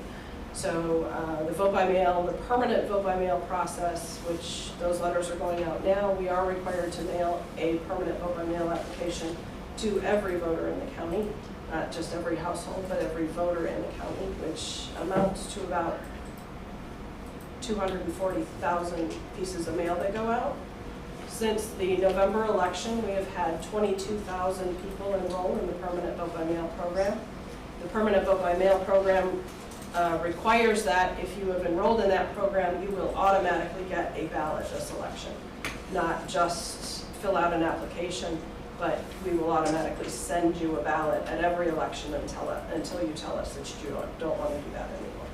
So the vote by mail, the permanent vote by mail process, which those letters are going out now, we are required to mail a permanent vote by mail application to every voter in the county, not just every household, but every voter in the county, which amounts to about 240,000 pieces of mail that go out. Since the November election, we have had 22,000 people enroll in the permanent vote by mail program. The permanent vote by mail program requires that if you have enrolled in that program, you will automatically get a ballot this election. Not just fill out an application, but we will automatically send you a ballot at every election until you tell us that you don't want to do that anymore.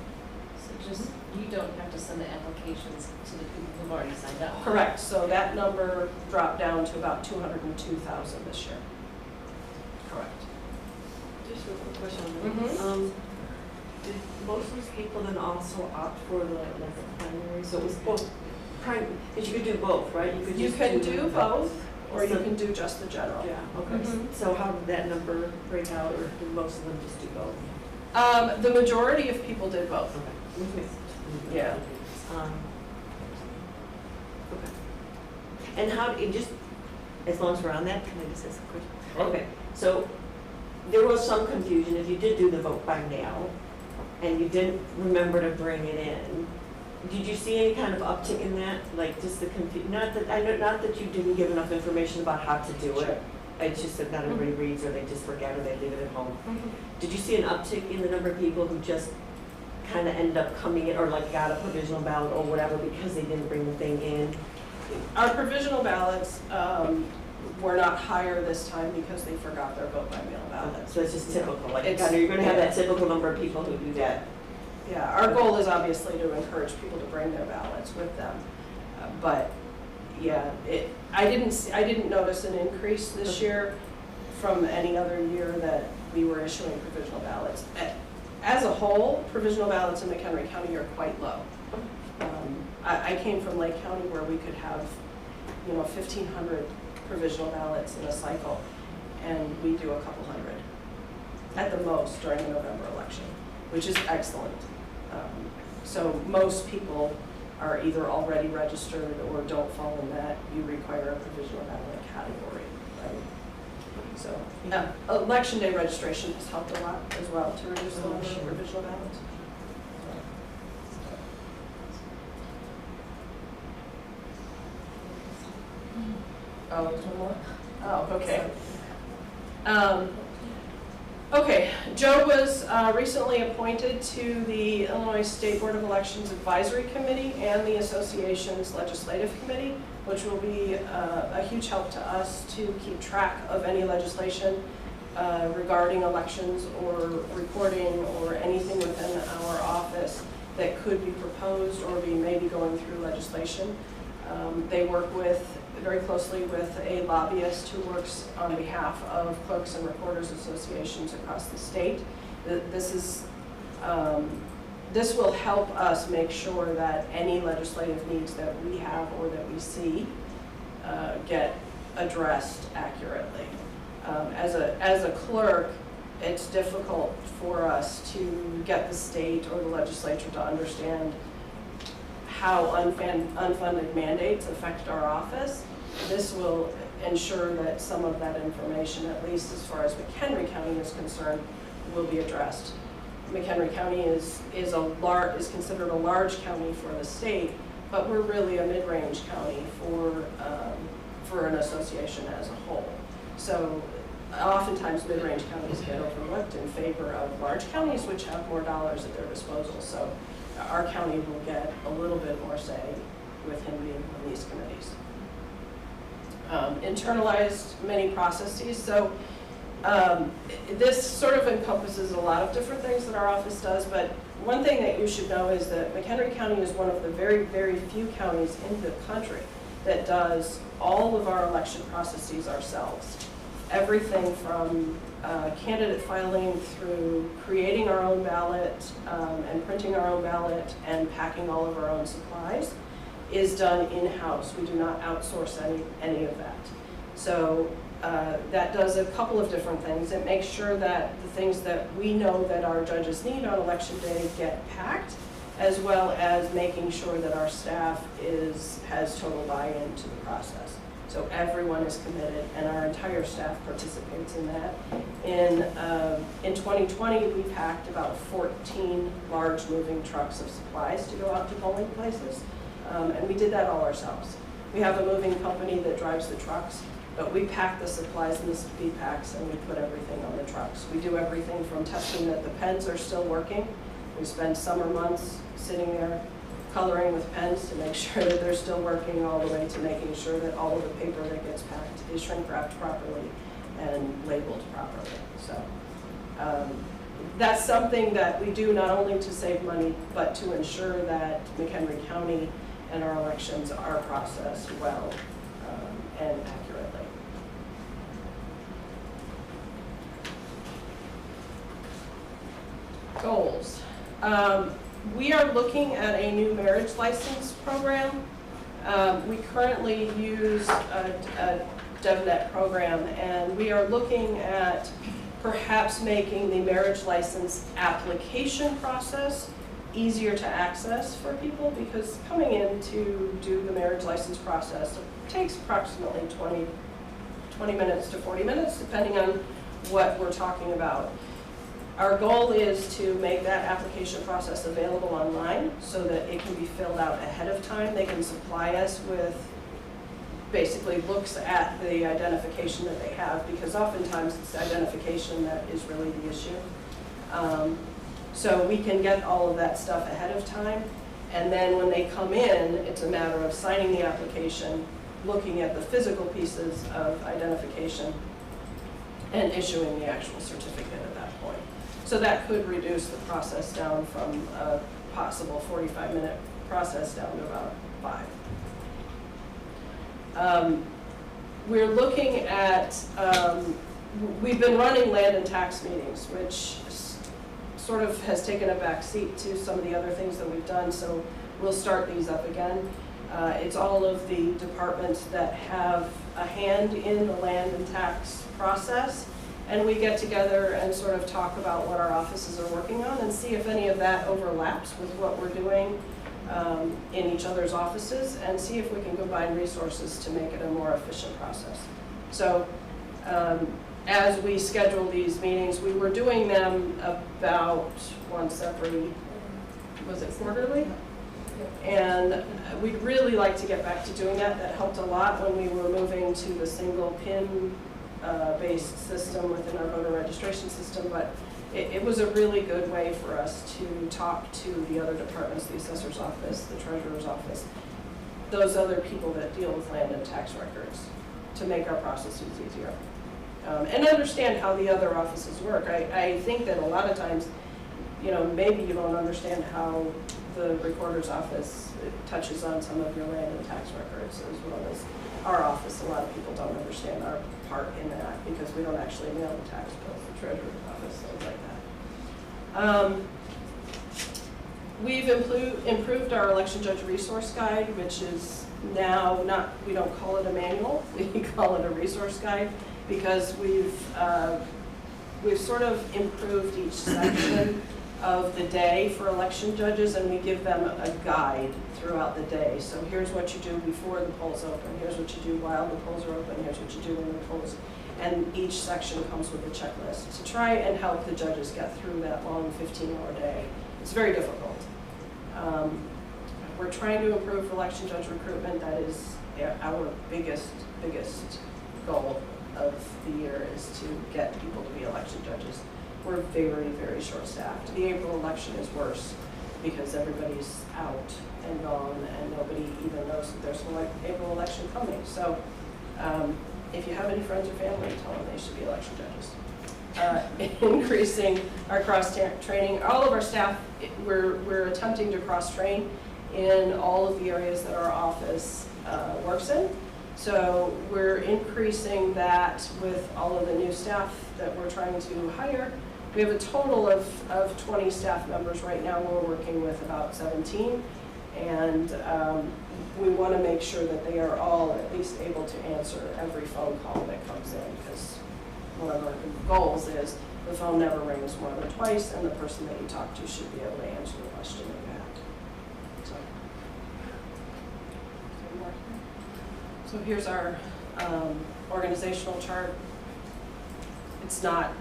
So just, you don't have to send the applications to the people who've already signed up. Correct, so that number dropped down to about 202,000 this year. Correct. Just a quick question on that. Did most of these people then also opt for the primary? So it was both, because you could do both, right? You can do both, or you can do just the general. Yeah, okay. So how did that number break out, or did most of them just do both? The majority of people did both. Okay. Yeah. Okay. And how, it just, as long as we're on that, can I just ask a question? Okay, so there was some confusion if you did do the vote by mail and you didn't remember to bring it in. Did you see any kind of uptick in that? Like just the confusion, not that you didn't give enough information about how to do it. It's just that not everybody reads, or they just forget, or they leave it at home. Did you see an uptick in the number of people who just kind of ended up coming in, or like got a provisional ballot or whatever because they didn't bring the thing in? Our provisional ballots were not higher this time because they forgot their vote by mail ballot. So it's just typical, like It's- you're going to have that typical number of people who do that. Yeah, our goal is obviously to encourage people to bring their ballots with them. But yeah, I didn't notice an increase this year from any other year that we were issuing provisional ballots. As a whole, provisional ballots in McHenry County are quite low. I came from Lake County where we could have, 1,500 provisional ballots in a cycle, and we do a couple hundred at the most during the November election, which is excellent. So most people are either already registered or don't fall in that you require a provisional ballot category, right? So election day registration has helped a lot as well to reduce the number of provisional ballots. Oh, there's one more? Oh, okay. Okay, Joe was recently appointed to the Illinois State Board of Elections Advisory Committee and the Association's Legislative Committee, which will be a huge help to us to keep track of any legislation regarding elections or reporting or anything within our office that could be proposed or be maybe going through legislation. They work very closely with a lobbyist who works on behalf of clerks and recorders associations across the state. This will help us make sure that any legislative needs that we have or that we see get addressed accurately. As a clerk, it's difficult for us to get the state or the legislature to understand how unfunded mandates affect our office. This will ensure that some of that information, at least as far as McHenry County is concerned, will be addressed. McHenry County is considered a large county for the state, but we're really a mid-range county for an association as a whole. So oftentimes mid-range counties get overlooked in favor of large counties which have more dollars at their disposal. So our county will get a little bit more say with him being on these committees. Internalized many processes. So this sort of encompasses a lot of different things that our office does, but one thing that you should know is that McHenry County is one of the very, very few counties in the country that does all of our election processes ourselves. Everything from candidate filing through creating our own ballot and printing our own ballot and packing all of our own supplies is done in-house. We do not outsource any of that. So that does a couple of different things. It makes sure that the things that we know that our judges need on election day get packed, as well as making sure that our staff has total buy-in to the process. So everyone is committed, and our entire staff participates in that. In 2020, we packed about 14 large moving trucks of supplies to go out to polling places, and we did that all ourselves. We have a moving company that drives the trucks, but we pack the supplies in the speed packs and we put everything on the trucks. We do everything from testing that the pens are still working. We spend summer months sitting there coloring with pens to make sure that they're still working, all the way to making sure that all of the paper that gets packed is shrink wrapped properly and labeled properly. So that's something that we do not only to save money, but to ensure that McHenry County and our elections are processed well and accurately. Goals. We are looking at a new marriage license program. We currently use a DevNet program, and we are looking at perhaps making the marriage license application process easier to access for people, because coming in to do the marriage license process takes approximately 20 minutes to 40 minutes, depending on what we're talking about. Our goal is to make that application process available online so that it can be filled out ahead of time. They can supply us with, basically looks at the identification that they have, because oftentimes it's identification that is really the issue. So we can get all of that stuff ahead of time, and then when they come in, it's a matter of signing the application, looking at the physical pieces of identification, and issuing the actual certificate at that point. So that could reduce the process down from a possible 45-minute process down to about 5. We're looking at, we've been running land and tax meetings, which sort of has taken a back seat to some of the other things that we've done, so we'll start these up again. It's all of the departments that have a hand in the land and tax process, and we get together and sort of talk about what our offices are working on and see if any of that overlaps with what we're doing in each other's offices, and see if we can combine resources to make it a more efficient process. So as we schedule these meetings, we were doing them about once every, was it quarterly? And we'd really like to get back to doing that. That helped a lot when we were moving to the single PIN based system within our voter registration system, but it was a really good way for us to talk to the other departments, the assessor's office, the treasurer's office, those other people that deal with land and tax records, to make our processes easier. And understand how the other offices work. I think that a lot of times, you know, maybe you don't understand how the recorder's office touches on some of your land and tax records, as well as our office. A lot of people don't understand our part in that because we don't actually mail the tax bills, the treasurer's office, things like that. We've improved our election judge resource guide, which is now not, we don't call it a manual, we call it a resource guide, because we've sort of improved each section of the day for election judges, and we give them a guide throughout the day. So here's what you do before the polls open, here's what you do while the polls are open, here's what you do when the polls, and each section comes with a checklist to try and help the judges get through that long 15-hour day. It's very difficult. We're trying to improve election judge recruitment. That is our biggest goal of the year, is to get people to be election judges. We're very, very short-staffed. The April election is worse because everybody's out and gone, and nobody even knows that there's an April election coming. So if you have any friends or family, tell them they should be election judges. Increasing our cross-training. All of our staff, we're attempting to cross-train in all of the areas that our office works in. So we're increasing that with all of the new staff that we're trying to hire. We have a total of 20 staff members right now. We're working with about 17, and we want to make sure that they are all at least able to answer every phone call that comes in, because one of our goals is the phone never rings more than twice, and the person that you talk to should be able to answer the question that you have. So So here's our organizational chart. It's not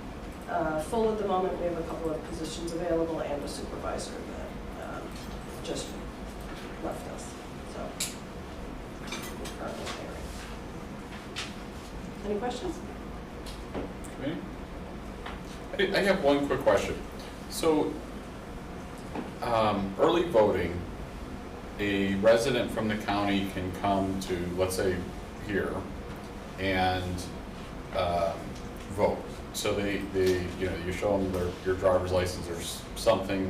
full at the moment. We have a couple of positions available and a supervisor that just left us. So we're currently hiring. Any questions? Okay. I have one quick question. So, early voting, a resident from the county can come to, let's say, here, and vote. So they you show them your driver's license or something.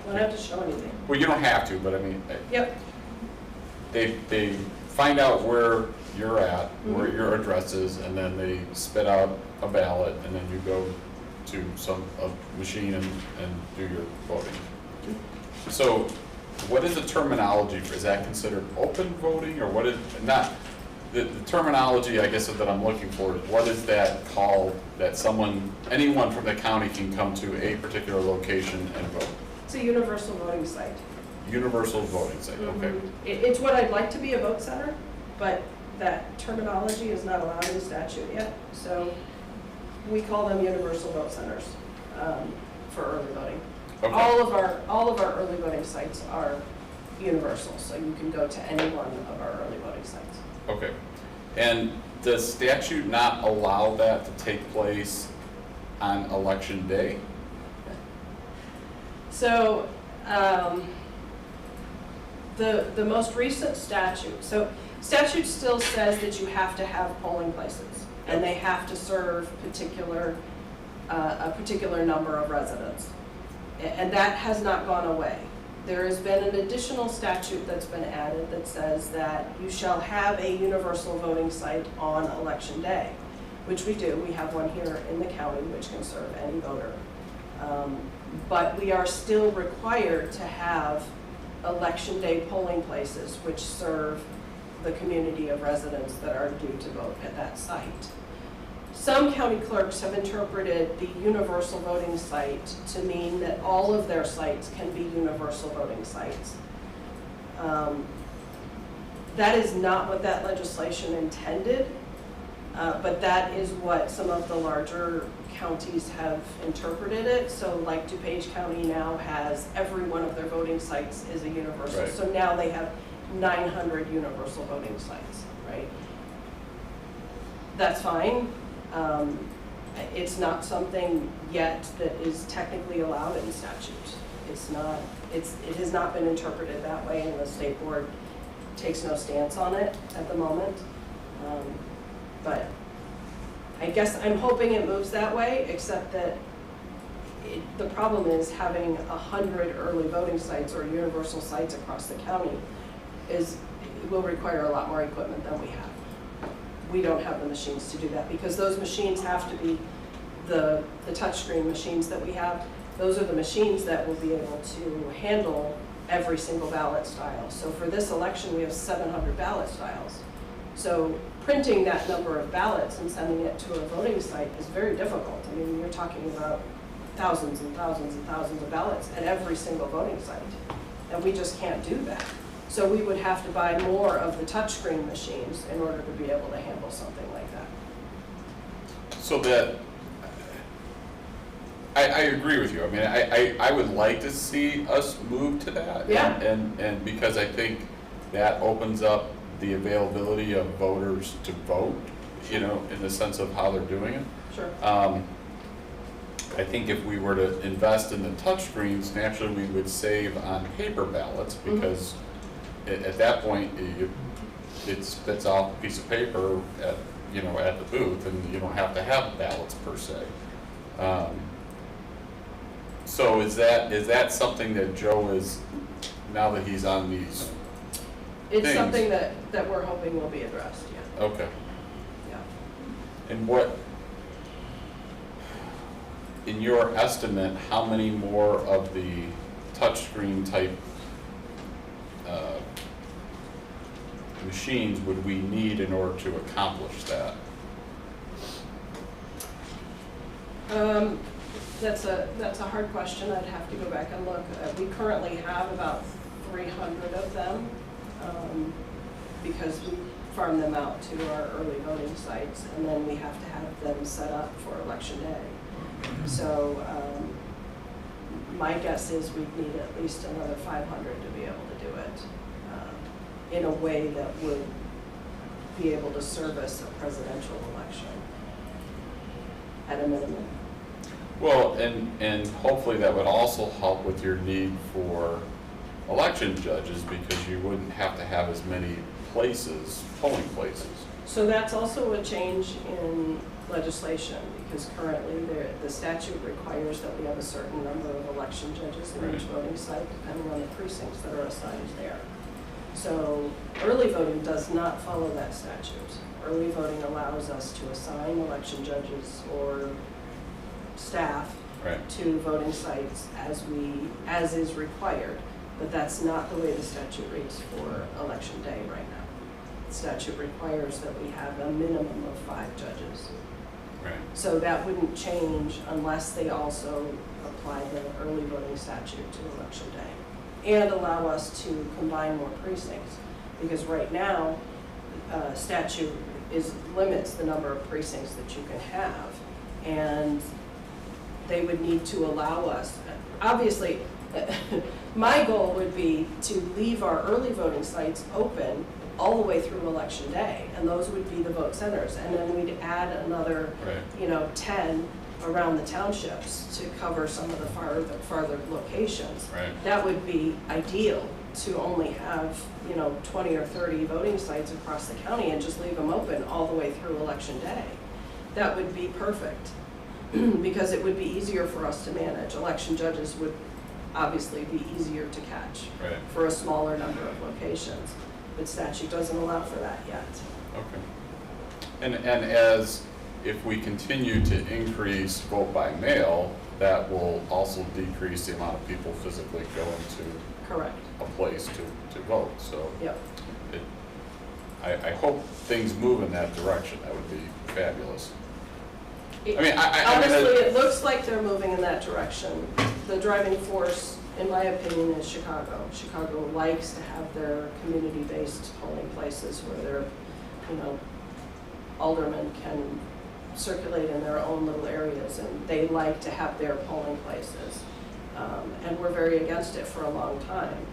You don't have to show anything. Well, you don't have to, but I mean, Yep. they find out where you're at, where your address is, and then they spit out a ballot, and then you go to a machine and do your voting. So, what is the terminology for? Is that considered open voting, or what is not? The terminology, I guess, that I'm looking for is what is that called? That anyone from the county can come to a particular location and vote. It's a universal voting site. Universal voting site. Okay. It's what I'd like to be, a vote center, but that terminology is not allowed in statute yet. So we call them universal vote centers for early voting. Okay. All of our early voting sites are universal, so you can go to any one of our early voting sites. Okay. And does statute not allow that to take place on election day? So the most recent statute, so statute still says that you have to have polling places, and they have to serve a particular number of residents. And that has not gone away. There has been an additional statute that's been added that says that you shall have a universal voting site on election day, which we do. We have one here in the county which can serve any voter. But we are still required to have election day polling places which serve the community of residents that are due to vote at that site. Some county clerks have interpreted the universal voting site to mean that all of their sites can be universal voting sites. That is not what that legislation intended, but that is what some of the larger counties have interpreted it. So like DuPage County now has every one of their voting sites is a universal. Right. So now they have 900 universal voting sites, right? That's fine. It's not something yet that is technically allowed in statute. It has not been interpreted that way, and the state board takes no stance on it at the moment. But I guess I'm hoping it moves that way, except that the problem is having 100 early voting sites or universal sites across the county will require a lot more equipment than we have. We don't have the machines to do that, because those machines have to be the touchscreen machines that we have. Those are the machines that will be able to handle every single ballot style. So for this election, we have 700 ballot styles. So printing that number of ballots and sending it to a voting site is very difficult. I mean, you're talking about thousands and thousands and thousands of ballots at every single voting site. And we just can't do that. So we would have to buy more of the touchscreen machines in order to be able to handle something like that. So that, I agree with you. I mean, I would like to see us move to that. Yeah. And because I think that opens up the availability of voters to vote, in the sense of how they're doing it. Sure. I think if we were to invest in the touchscreens, naturally we would save on paper ballots, because at that point, it spits out a piece of paper at the booth, and you don't have to have ballots per se. So is that something that Joe is, now that he's on these It's things? something that we're hoping will be addressed, yeah. Okay. Yeah. And what, in your estimate, how many more of the touchscreen type machines would we need in order to accomplish that? That's a hard question. I'd have to go back and look. We currently have about 300 of them, because farm them out to our early voting sites, and then we have to have them set up for election day. So my guess is we'd need at least another 500 to be able to do it in a way that would be able to service a presidential election at a minimum. Well, and hopefully that would also help with your need for election judges, because you wouldn't have to have as many places, polling places. So that's also a change in legislation, because currently the statute requires that we have a certain number of election judges in each voting site, depending on the precincts that are assigned there. So early voting does not follow that statute. Early voting allows us to assign election judges or staff to voting sites as is required, but that's not the way the statute reads for election day right now. The statute requires that we have a minimum of 5 judges. Right. So that wouldn't change unless they also apply the early voting statute to election day and allow us to combine more precincts, because right now statute limits the number of precincts that you can have, and they would need to allow us, obviously, my goal would be to leave our early voting sites open all the way through election day, and those would be the vote centers, and then we'd add another, 10 around the townships to cover some of the farther locations. Right. That would be ideal, to only have 20 or 30 voting sites across the county and just leave them open all the way through election day. That would be perfect, because it would be easier for us to manage. Election judges would obviously be easier to catch for a smaller number of locations, but statute doesn't allow for that yet. Okay. And as if we continue to increase vote by mail, that will also decrease the amount of people physically going to a place to vote. So I hope things move in that direction. That would be fabulous. Honestly, it looks like they're moving in that direction. The driving force, in my opinion, is Chicago. Chicago likes to have their community-based polling places where their, aldermen can circulate in their own little areas, and they like to have their polling places. And we're very against it for a long time.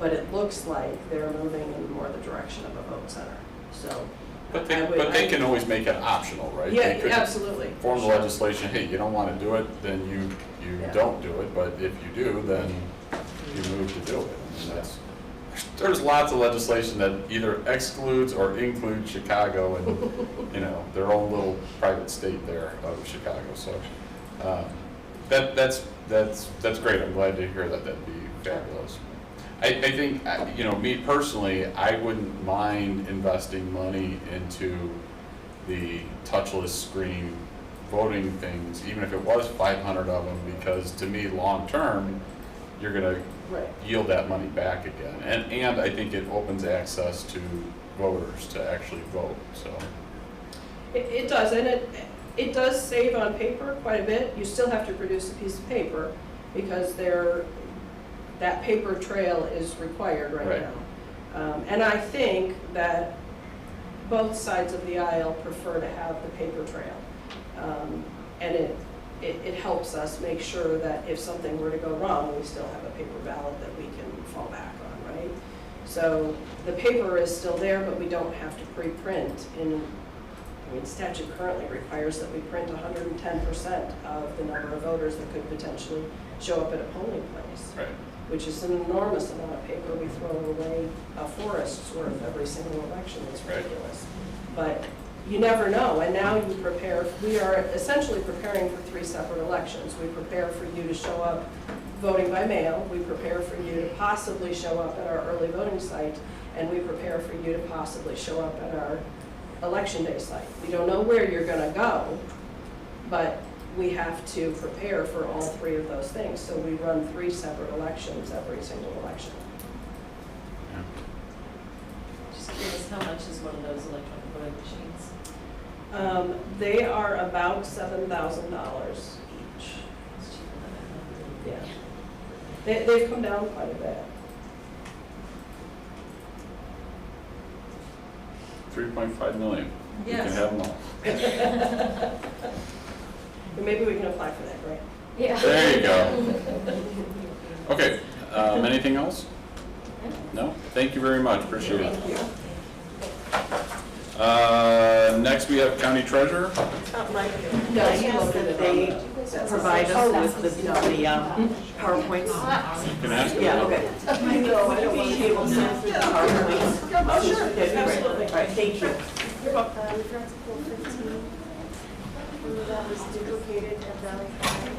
But it looks like they're moving in more the direction of a vote center. So. But they can always make it optional, right? Yeah, absolutely. Form the legislation, hey, you don't want to do it, then you don't do it, but if you do, then you move to do it. I mean, there's lots of legislation that either excludes or includes Chicago and, their own little private state there of Chicago. So that's great. I'm glad to hear that. That'd be fabulous. I think, me personally, I wouldn't mind investing money into the touchless screen voting things, even if it was 500 of them, because to me, long term, you're going to yield that money back again. And I think it opens access to voters to actually vote. So it does, and it does save on paper quite a bit. You still have to produce a piece of paper, because that paper trail is required right now. And I think that both sides of the aisle prefer to have the paper trail. And it helps us make sure that if something were to go wrong, we still have a paper ballot that we can fall back on, right? So the paper is still there, but we don't have to pre-print. Statute currently requires that we print 110% of the number of voters that could potentially show up at a polling place. Which is an enormous amount of paper. We throw away a forest's worth every single election. It's ridiculous. But you never know, and now you prepare. We are essentially preparing for 3 separate elections. We prepare for you to show up voting by mail. We prepare for you to possibly show up at our early voting site, and we prepare for you to possibly show up at our election day site. We don't know where you're going to go, but we have to prepare for all 3 of those things. So we run 3 separate elections every single election. Just curious, how much is one of those electronic voting machines? They are about $7,000 each. It's cheaper than I thought. Yeah. They've come down quite a bit. 3.5 million. You can Yes. have them all. Maybe we can apply for that grant. Yeah. There you go. Okay, anything else? No? Thank you very much, appreciate it. Thank you. Next we have county treasurer. Mike, I asked that they provide us with the PowerPoints. You can ask them. Yeah, okay. I know, I don't want to be able to send through the PowerPoints. Oh, sure, That'd be great. absolutely. All right, thank you. You're welcome. We forgot to pull 15. Remember that was duplicated at Valley High.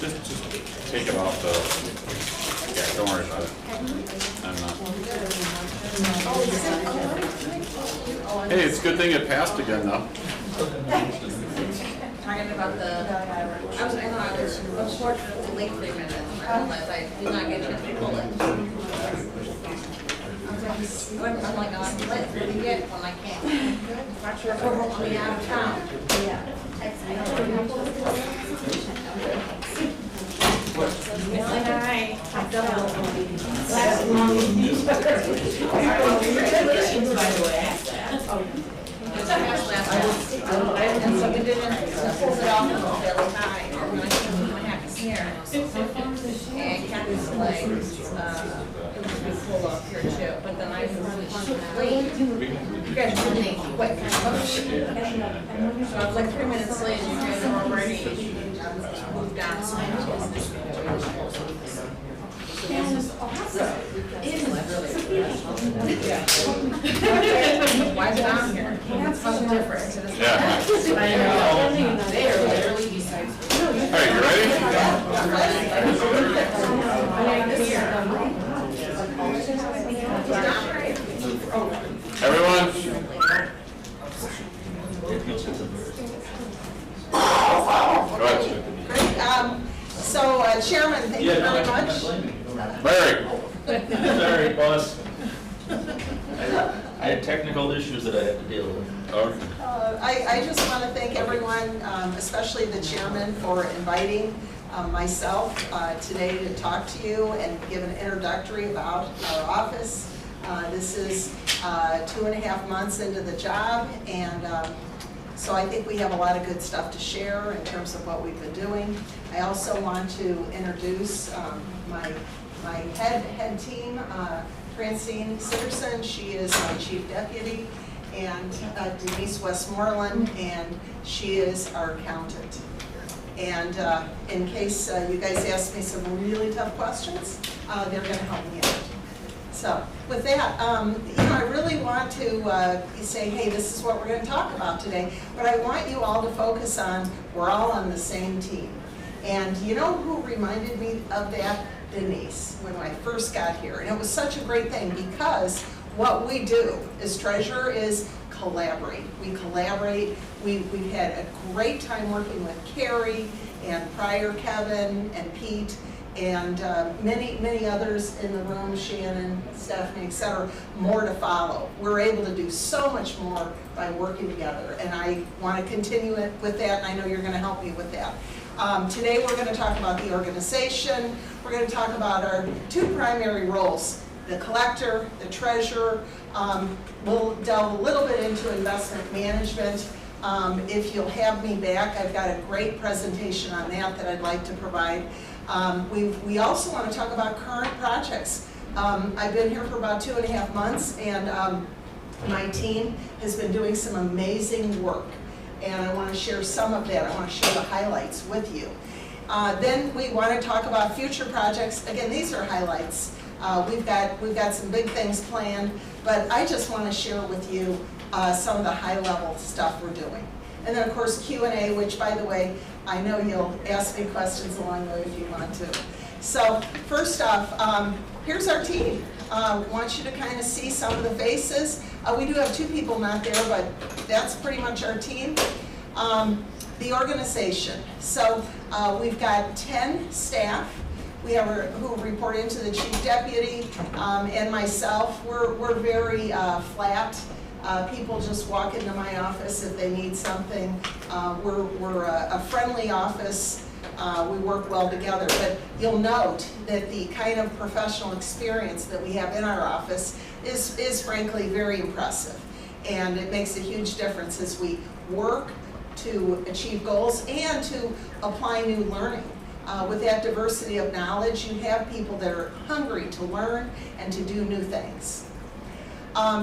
Just take it off the, yeah, don't worry about it. I'm not. Hey, it's a good thing it passed again though. Talking about the, I was unfortunately late 3 minutes. I realized I did not get a chance to pull it. I'm like, I'm late, what do you get when I can't? Not sure if we're hopefully out of town. Congratulations, by the way. And so we didn't pull it off fairly high, and I think what happened here. And Kathy's like, it was pulled off here too, but then I was really late. You guys were really quick. So I was like 3 minutes late, and you guys were already moved on. This is awesome. It is really why is it on here? That's something different. Yeah. I know. They are literally besides. All right, you ready? Everyone? Go ahead. So, Chairman, thank you very much. Larry? Sorry, boss. I had technical issues that I had to deal with. Okay. I just want to thank everyone, especially the chairman, for inviting myself today to talk to you and give an introductory about our office. This is 2.5 months into the job, and so I think we have a lot of good stuff to share in terms of what we've been doing. I also want to introduce my head team, Francine Sitterson. She is my chief deputy, and Denise Westmoreland, and she is our accountant. And in case you guys ask me some really tough questions, they're going to help me out. So with that, I really want to say, hey, this is what we're going to talk about today, but I want you all to focus on, we're all on the same team. And you know who reminded me of that? Denise, when I first got here. And it was such a great thing, because what we do as treasurer is collaborate. We collaborate. We've had a great time working with Carrie and prior Kevin and Pete and many others in the room, Shannon, Stephanie, et cetera, more to follow. We're able to do so much more by working together, and I want to continue it with that, and I know you're going to help me with that. Today we're going to talk about the organization. We're going to talk about our two primary roles, the collector, the treasurer. We'll delve a little bit into investment management. If you'll have me back, I've got a great presentation on that I'd like to provide. We also want to talk about current projects. I've been here for about 2.5 months, and my team has been doing some amazing work. And I want to share some of that. I want to share the highlights with you. Then we want to talk about future projects. Again, these are highlights. We've got some big things planned, but I just want to share with you some of the high-level stuff we're doing. And then, of course, Q&A, which, by the way, I know you'll ask me questions along the way if you want to. So first off, here's our team. Want you to kind of see some of the faces. We do have 2 people not there, but that's pretty much our team. The organization. So we've got 10 staff. We have who report into the chief deputy and myself. We're very flat. People just walk into my office if they need something. We're a friendly office. we work well together. But you'll note that the kind of professional experience that we have in our office is frankly very impressive. And it makes a huge difference as we work to achieve goals and to apply new learning. With that diversity of knowledge, you have people that are hungry to learn and to do new things.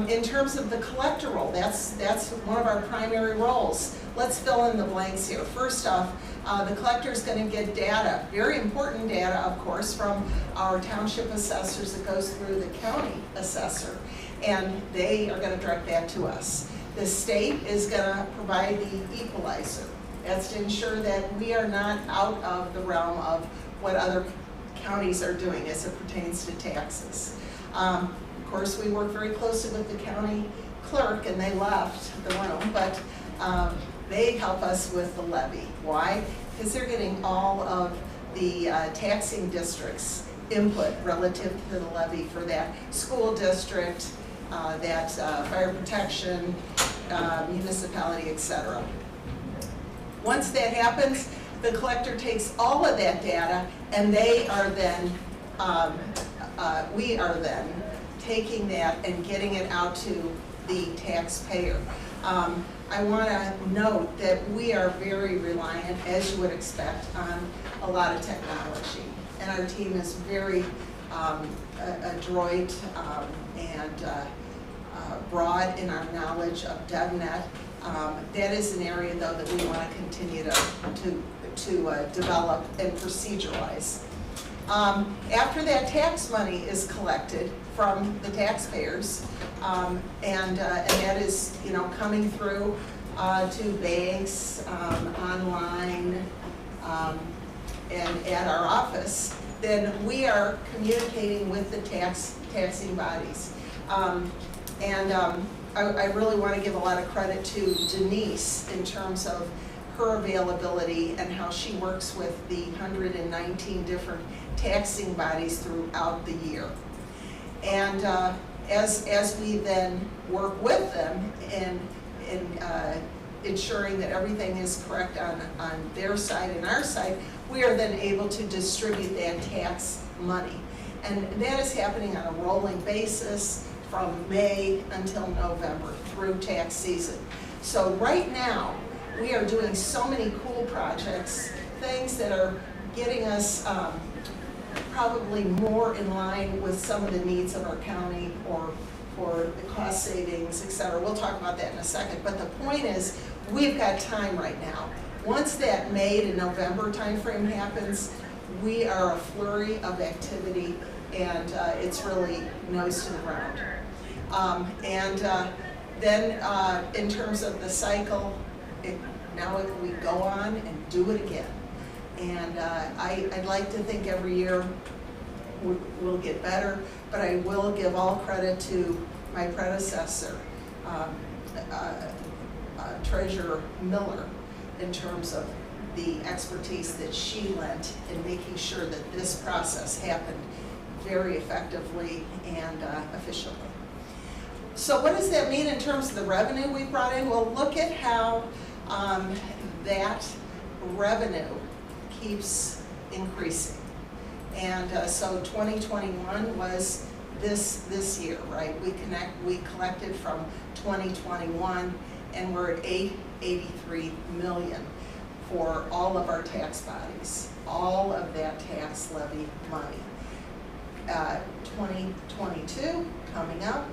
In terms of the collector role, that's one of our primary roles. Let's fill in the blanks here. First off, the collector is going to get data, very important data, of course, from our township assessors that goes through the county assessor, and they are going to direct that to us. The state is going to provide the equalizer. That's to ensure that we are not out of the realm of what other counties are doing as it pertains to taxes. Of course, we work very closely with the county clerk, and they left the room, but they help us with the levy. Why? Because they're getting all of the taxing districts' input relative to the levy for that school district, that fire protection, municipality, etc. Once that happens, the collector takes all of that data, and they are then, we are then taking that and getting it out to the taxpayer. I want to note that we are very reliant, as you would expect, on a lot of technology. And our team is very adroit and broad in our knowledge of DevNet. That is an area, though, that we want to continue to develop and proceduralize. After that tax money is collected from the taxpayers, and that is, coming through to banks, online, and at our office, then we are communicating with the taxing bodies. I really want to give a lot of credit to Denise in terms of her availability and how she works with the 119 different taxing bodies throughout the year. And as we then work with them in ensuring that everything is correct on their side and our side, we are then able to distribute that tax money. And that is happening on a rolling basis from May until November through tax season. So right now, we are doing so many cool projects, things that are getting us probably more in line with some of the needs of our county or the cost savings, et cetera. We'll talk about that in a second. But the point is, we've got time right now. Once that May to November timeframe happens, we are a flurry of activity, and it's really nose to the ground. Then in terms of the cycle, now we go on and do it again. And I'd like to think every year we'll get better, but I will give all credit to my predecessor, Treasurer Miller, in terms of the expertise that she lent in making sure that this process happened very effectively and efficiently. So what does that mean in terms of the revenue we brought in? Well, look at how that revenue keeps increasing. And so 2021 was this year, right? We collected from 2021, and we're at $883 million for all of our tax bodies, all of that tax levy money. 2022 coming up,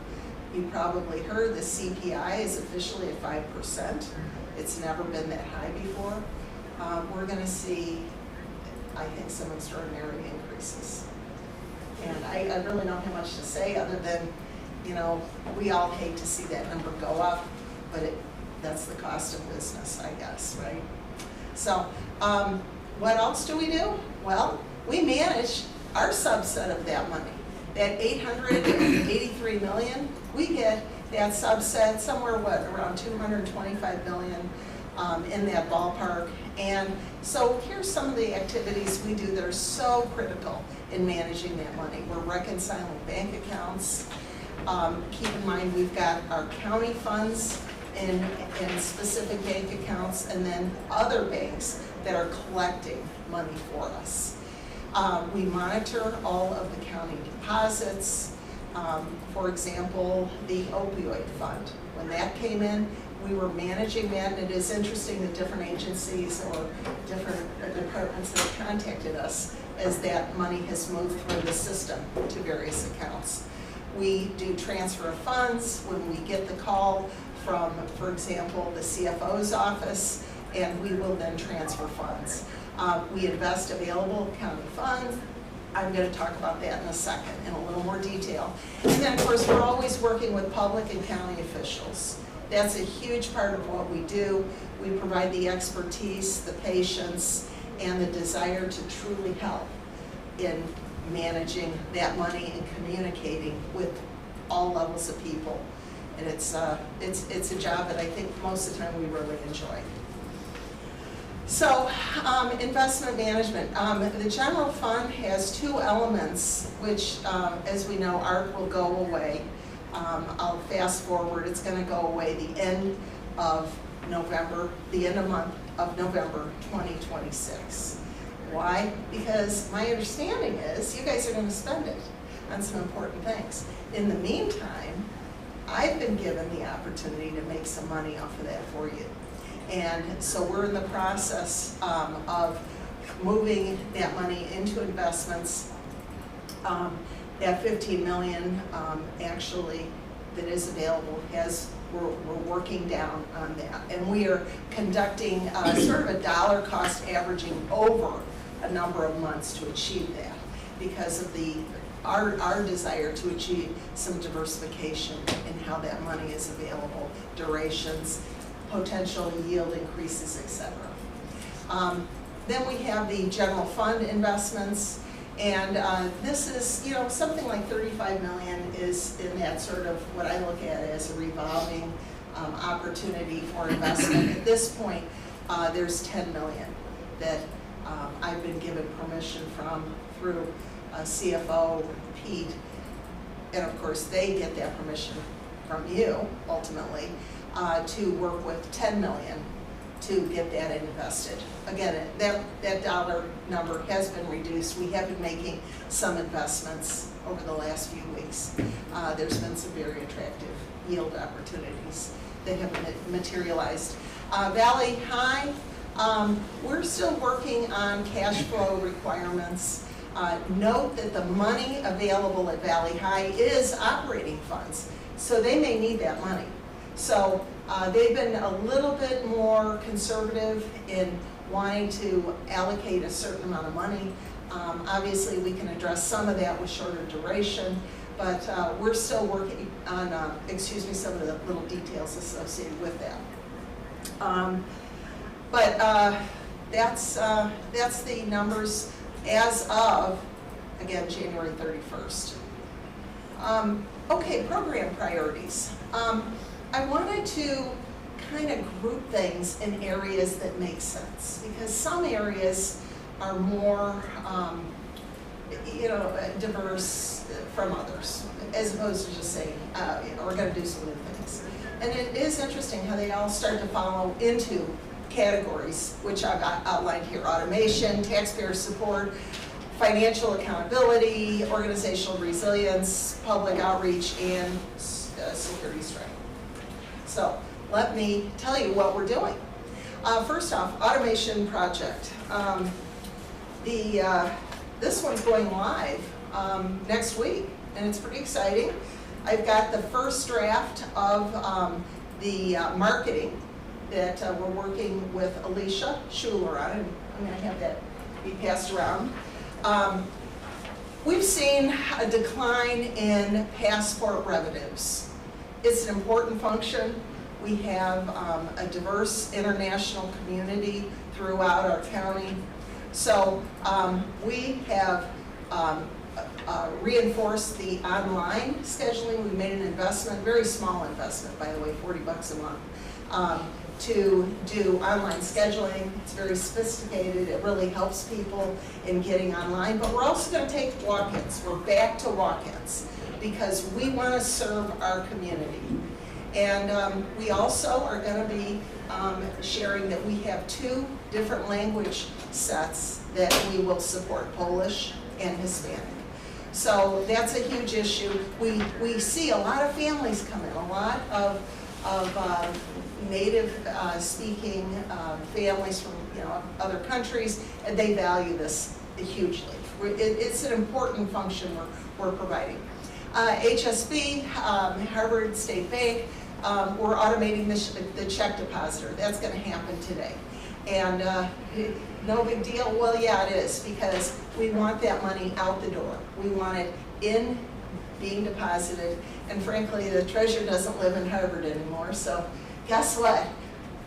you probably heard the CPI is officially at 5%. It's never been that high before. We're going to see, I think, some extraordinary increases. And I really don't have much to say other than, we all hate to see that number go up, but that's the cost of business, I guess, right? So what else do we do? Well, we manage our subset of that money. That $883 million, we get that subset somewhere, around $225 billion in that ballpark. And so here's some of the activities we do that are so critical in managing that money. We're reconciling bank accounts. Keep in mind, we've got our county funds in specific bank accounts, and then other banks that are collecting money for us. We monitor all of the county deposits. For example, the opioid fund. When that came in, we were managing that, and it is interesting that different agencies or different departments have contacted us as that money has moved through the system to various accounts. We do transfer of funds when we get the call from, for example, the CFO's office, and we will then transfer funds. We invest available county funds. I'm going to talk about that in a second in a little more detail. And then, of course, we're always working with public and county officials. That's a huge part of what we do. We provide the expertise, the patience, and the desire to truly help in managing that money and communicating with all levels of people. And it's a job that I think most of the time we really enjoy. So, investment management. The general fund has two elements, which, as we know, ARC will go away. I'll fast forward. It's going to go away the end of November, month of November 2026. Why? Because my understanding is you guys are going to spend it on some important things. In the meantime, I've been given the opportunity to make some money off of that for you. And so we're in the process of moving that money into investments. That $15 million actually that is available we're working down on that. And we are conducting sort of a dollar cost averaging over a number of months to achieve that because of our desire to achieve some diversification in how that money is available, durations, potential yield increases, etc. Then we have the general fund investments, and this is, something like $35 million is in that sort of what I look at as a revolving opportunity for investment. At this point, there's $10 million that I've been given permission through CFO Pete, and of course they get that permission from you ultimately to work with $10 million to get that invested. Again, that dollar number has been reduced. We have been making some investments over the last few weeks. There's been some very attractive yield opportunities that have materialized. Valley High, we're still working on cash flow requirements. Note that the money available at Valley High is operating funds, so they may need that money. So they've been a little bit more conservative in wanting to allocate a certain amount of money. Obviously, we can address some of that with shorter duration, but we're still working on, some of the little details associated with that. That's the numbers as of, again, January 31st. Okay, program priorities. I wanted to kind of group things in areas that make sense, because some areas are more, diverse from others, as opposed to just saying, we're going to do some new things. And it is interesting how they all start to follow into categories, which I've outlined here: automation, taxpayer support, financial accountability, organizational resilience, public outreach, and security strength. So let me tell you what we're doing. First off, automation project. This one's going live next week, and it's pretty exciting. I've got the first draft of the marketing that we're working with Alicia Schuler on, and I'm going to have that be passed around. We've seen a decline in passport revenues. It's an important function. We have a diverse international community throughout our county. So we have reinforced the online scheduling. We made an investment, very small investment, by the way, $40 a month, to do online scheduling. It's very sophisticated. It really helps people in getting online. But we're also going to take walk-ins. We're back to walk-ins because we want to serve our community. And we also are going to be sharing that we have 2 different language sets that we will support, Polish and Hispanic. So that's a huge issue. We see a lot of families come in, a lot of native speaking families from other countries, and they value this hugely. It's an important function we're providing. HSB, Harvard State Bank, we're automating the check depositor. That's going to happen today. And no big deal. Well, yeah, it is, because we want that money out the door. We want it in, being deposited. And frankly, the treasurer doesn't live in Harvard anymore, so guess what?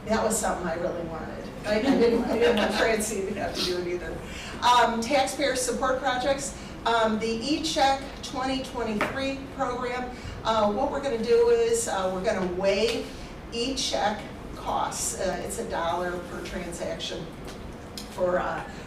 That was something I really wanted. I didn't want Francie to have to do it either. Taxpayer support projects. The eCheck 2023 program, what we're going to do is we're going to waive eCheck costs. It's $1 per transaction for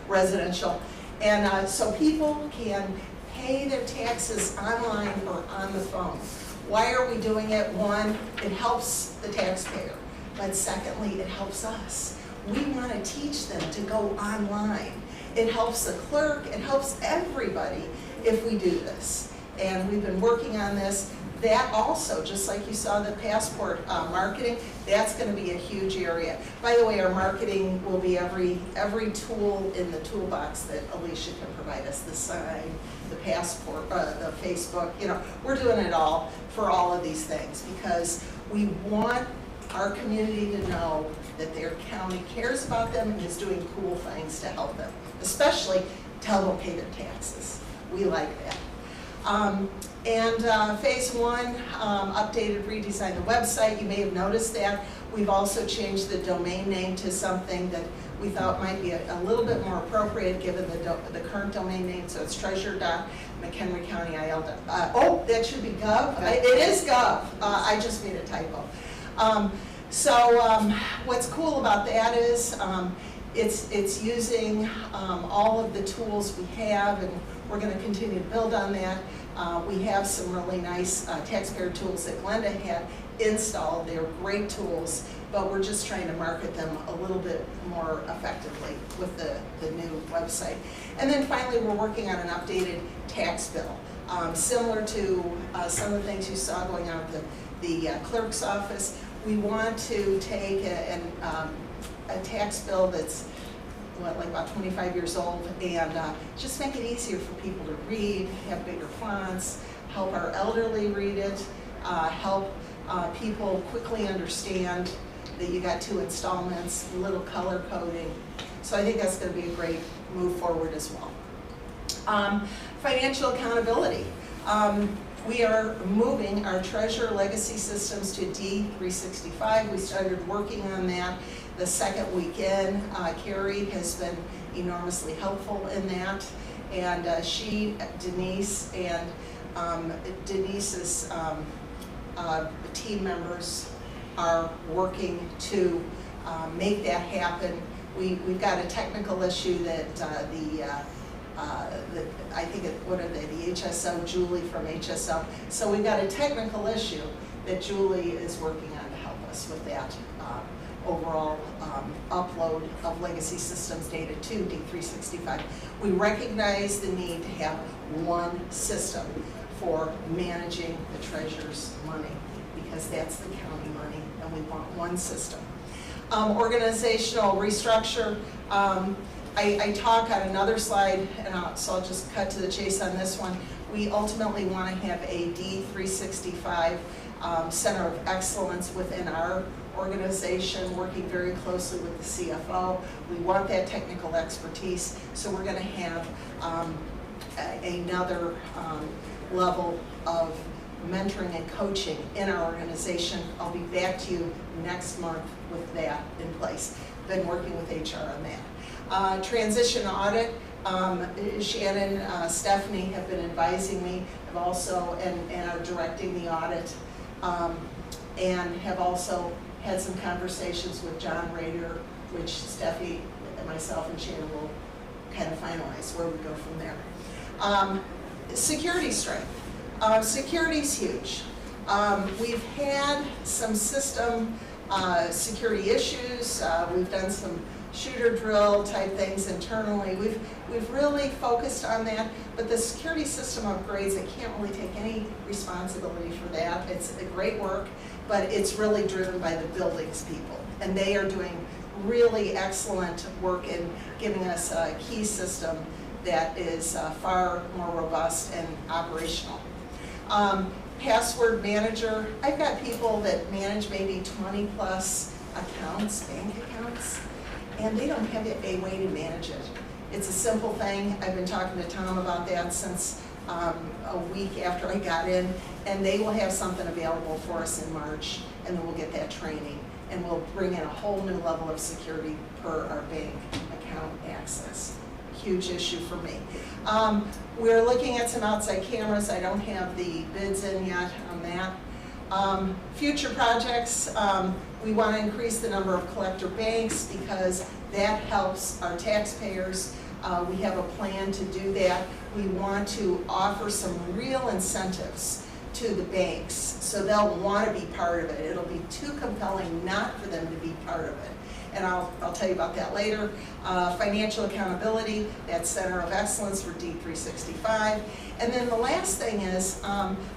residential. And so people can pay their taxes online or on the phone. Why are we doing it? One, it helps the taxpayer. But secondly, it helps us. We want to teach them to go online. It helps the clerk, it helps everybody if we do this. And we've been working on this. That also, just like you saw the passport marketing, that's going to be a huge area. By the way, our marketing will be every tool in the toolbox that Alicia can provide us, the sign, the passport, the Facebook, we're doing it all for all of these things because we want our community to know that their county cares about them and is doing cool things to help them, especially tell them to pay their taxes. We like that. Phase 1, updated, redesigned the website. You may have noticed that. We've also changed the domain name to something that we thought might be a little bit more appropriate given the current domain name. So it's treasurer.mchenry-county.il. Oh, that should be gov. It is gov. I just made a typo. What's cool about that is it's using all of the tools we have, and we're going to continue to build on that. We have some really nice taxpayer tools that Glenda had installed. They're great tools, but we're just trying to market them a little bit more effectively with the new website. And then finally, we're working on an updated tax bill, similar to some of the things you saw going on at the clerk's office. We want to take a tax bill that's like about 25 years old and just make it easier for people to read, have bigger fonts, help our elderly read it, help people quickly understand that you got 2 installments, little color coding. So I think that's going to be a great move forward as well. Financial accountability. We are moving our treasurer legacy systems to D365. We started working on that the second weekend. Carrie has been enormously helpful in that. And Denise and Denise's team members are working to make that happen. We've got a technical issue that I think the HSO, Julie from HSO. So we've got a technical issue that Julie is working on to help us with that overall upload of legacy systems data to D365. We recognize the need to have one system for managing the treasurer's money because that's the county money and we want one system. Organizational restructure. I talk on another slide, and so I'll just cut to the chase on this one. We ultimately want to have a D365 Center of Excellence within our organization, working very closely with the CFO. We want that technical expertise, so we're going to have another level of mentoring and coaching in our organization. I'll be back to you next month with that in place. Been working with HR on that. Transition audit, Shannon, Stephanie have been advising me. I've also, and are directing the audit, and have also had some conversations with John Rader, which Steffi and myself and Shannon will kind of finalize where we go from there. Security strength. Security's huge. We've had some system security issues. We've done some shooter drill type things internally. We've really focused on that, but the security system upgrades, I can't really take any responsibility for that. It's a great work, but it's really driven by the buildings people, and they are doing really excellent work in giving us a key system that is far more robust and operational. Password manager, I've got people that manage maybe 20 plus accounts, bank accounts, and they don't have a way to manage it. It's a simple thing. I've been talking to Tom about that since a week after I got in, and they will have something available for us in March, and then we'll get that training, and we'll bring in a whole new level of security per our bank account access. Huge issue for me. We're looking at some outside cameras. I don't have the bids in yet on that. Future projects, we want to increase the number of collector banks because that helps our taxpayers. We have a plan to do that. We want to offer some real incentives to the banks so they'll want to be part of it. It'll be too compelling not for them to be part of it. And I'll tell you about that later. Financial accountability, that's Center of Excellence for D365. And then the last thing is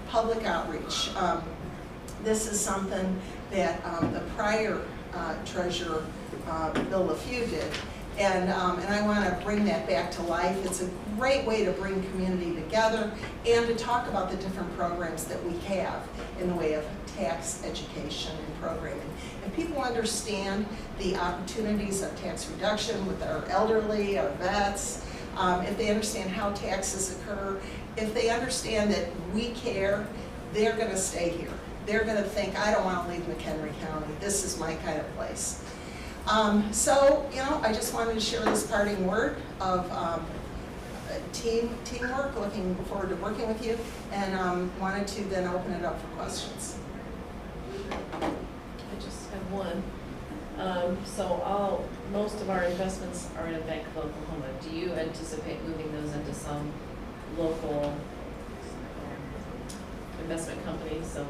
public outreach. This is something that the prior treasurer, Bill LaFew, did. And I want to bring that back to life. It's a great way to bring community together and to talk about the different programs that we have in the way of tax education and programming. If people understand the opportunities of tax reduction with our elderly, our vets, if they understand how taxes occur, if they understand that we care, they're going to stay here. They're going to think, I don't want to leave McHenry County. This is my kind of place. So, you know, I just wanted to share this parting word of teamwork, looking forward to working with you, and wanted to then open it up for questions. I just have one. So most of our investments are in Bank of Oklahoma. Do you anticipate moving those into some local investment company, so